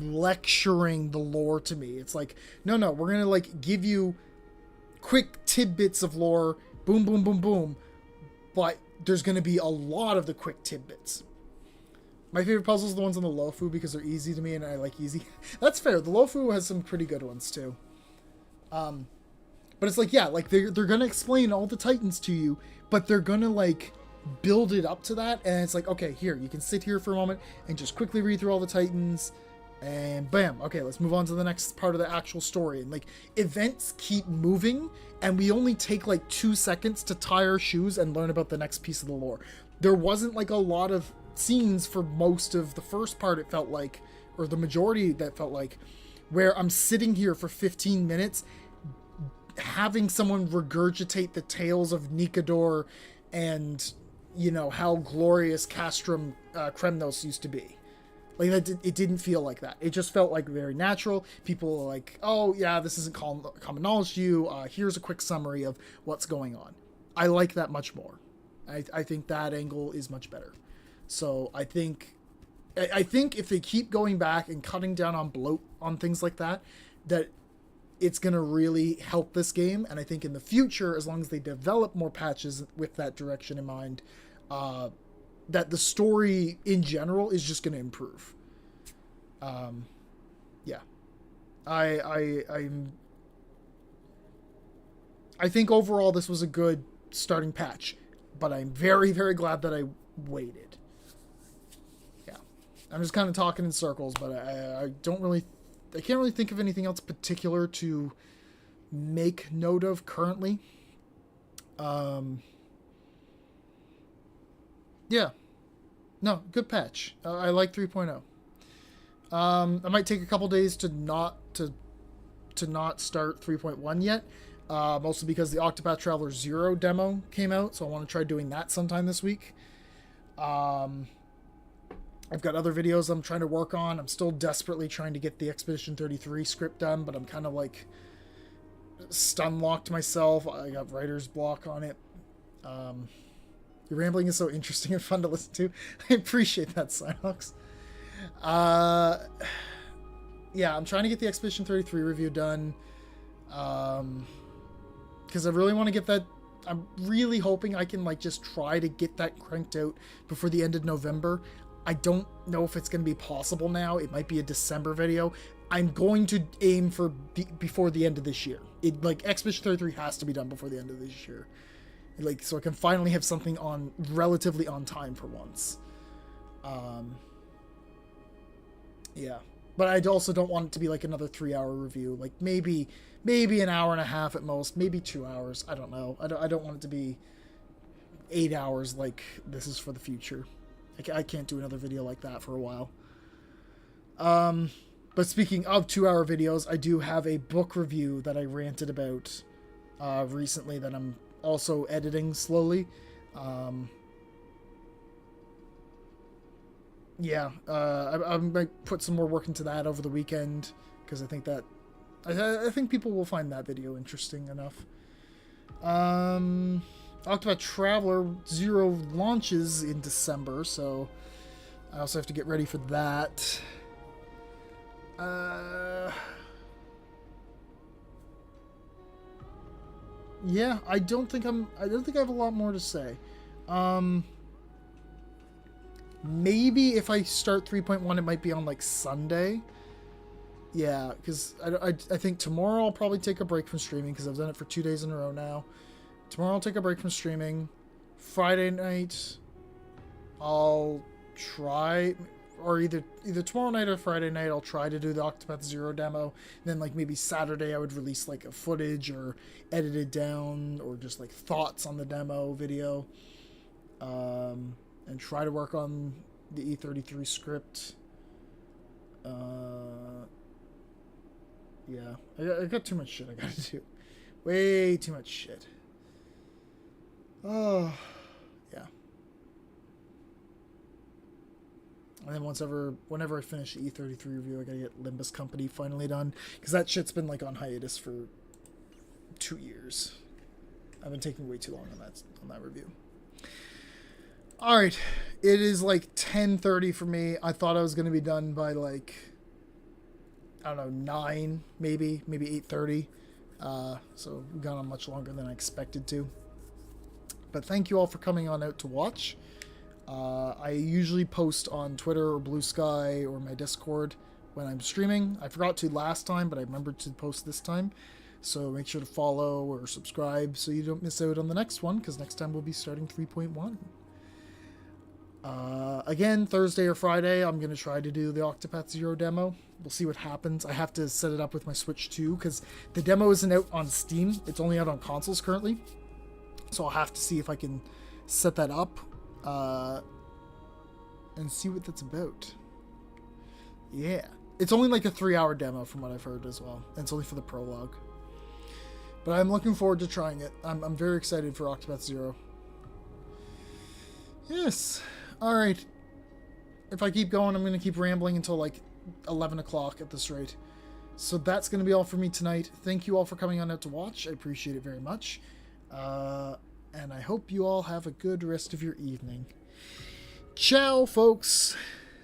lecturing the lore to me. It's like, no, we're gonna like give you quick tidbits of lore, boom, boom, boom, boom, but there's gonna be a lot of the quick tidbits. My favorite puzzles are the ones on the Lofu because they're easy to me and I like easy. That's fair. The Lofu has some pretty good ones too. But it's like, yeah, like they're gonna explain all the Titans to you, but they're gonna like build it up to that, and it's like, okay, here, you can sit here for a moment and just quickly read through all the Titans, and bam, okay, let's move on to the next part of the actual story. And like events keep moving and we only take like 2 seconds to tie our shoes and learn about the next piece of the lore. There wasn't like a lot of scenes for most of the first part, it felt like, or the majority that felt like, where I'm sitting here for 15 minutes having someone regurgitate the tales of Nikador and, you know, how glorious Castrum Kremnos used to be. Like, it didn't feel like that. It just felt like very natural. People were like, oh yeah, this isn't common knowledge to you. Here's a quick summary of what's going on. I like that much more. I think that angle is much better. So I think if they keep going back and cutting down on bloat on things like that, that it's going to really help this game. And I think in the future, as long as they develop more patches with that direction in mind, that the story in general is just going to improve. Yeah. I think overall this was a good starting patch, but I'm very, very glad that I waited. Yeah. I'm just kind of talking in circles, but I can't really think of anything else particular to make note of currently. Yeah. No, good patch. I like 3.0. I might take a couple days to not start 3.1 yet. Mostly because the Octopath Traveler 0 demo came out, so I want to try doing that sometime this week. I've got other videos I'm trying to work on. I'm still desperately trying to get the Expedition 33 script done, but I'm kind of like stun-locked myself. I got writer's block on it. Your rambling is so interesting and fun to listen to. I appreciate that, Cynox. Yeah, I'm trying to get the Expedition 33 review done. Because I really want to get that. I'm really hoping I can like just try to get that cranked out before the end of November. I don't know if it's going to be possible now. It might be a December video. I'm going to aim for before the end of this year. Like Expedition 33 has to be done before the end of this year. Like, so I can finally have something on relatively on time for once. Yeah. But I also don't want it to be like another 3-hour review. Like maybe an hour and a half at most, maybe 2 hours. I don't know. I don't want it to be 8 hours like this is for the future. I can't do another video like that for a while. But speaking of 2-hour videos, I do have a book review that I ranted about recently that I'm also editing slowly. Yeah, I might put some more work into that over the weekend, because I think people will find that video interesting enough. Octopath Traveler 0 launches in December, so I also have to get ready for that. Yeah, I don't think I have a lot more to say. Maybe if I start 3.1, it might be on like Sunday. Yeah, because I think tomorrow I'll probably take a break from streaming, because I've done it for 2 days in a row now. Tomorrow I'll take a break from streaming. Friday night I'll try, or either tomorrow night or Friday night I'll try to do the Octopath 0 demo. And then like maybe Saturday I would release like a footage or edited down or just like thoughts on the demo video. And try to work on the E33 script. Yeah, I got too much shit I gotta do. Way too much shit. Oh, yeah. And then whenever I finish the E33 review, I gotta get Limbus Company finally done, because that shit's been like on hiatus for 2 years. I've been taking way too long on that review. Alright, it is like 10:30 for me. I thought I was going to be done by like, I don't know, 9, maybe 8:30. So we've gone on much longer than I expected to. But thank you all for coming on out to watch. I usually post on Twitter or Blue Sky or my Discord when I'm streaming. I forgot to last time, but I remembered to post this time. So make sure to follow or subscribe so you don't miss out on the next one, because next time we'll be starting 3.1. Again, Thursday or Friday, I'm going to try to do the Octopath 0 demo. We'll see what happens. I have to set it up with my Switch too, because the demo isn't out on Steam. It's only out on consoles currently. So I'll have to see if I can set that up and see what that's about. Yeah. It's only like a 3-hour demo from what I've heard as well. And it's only for the prologue. But I'm looking forward to trying it. I'm very excited for Octopath Zero. Yes. Alright. If I keep going, I'm going to keep rambling until like 11 o'clock at this rate. So that's going to be all for me tonight. Thank you all for coming on out to watch. I appreciate it very much. And I hope you all have a good rest of your evening. Ciao, folks.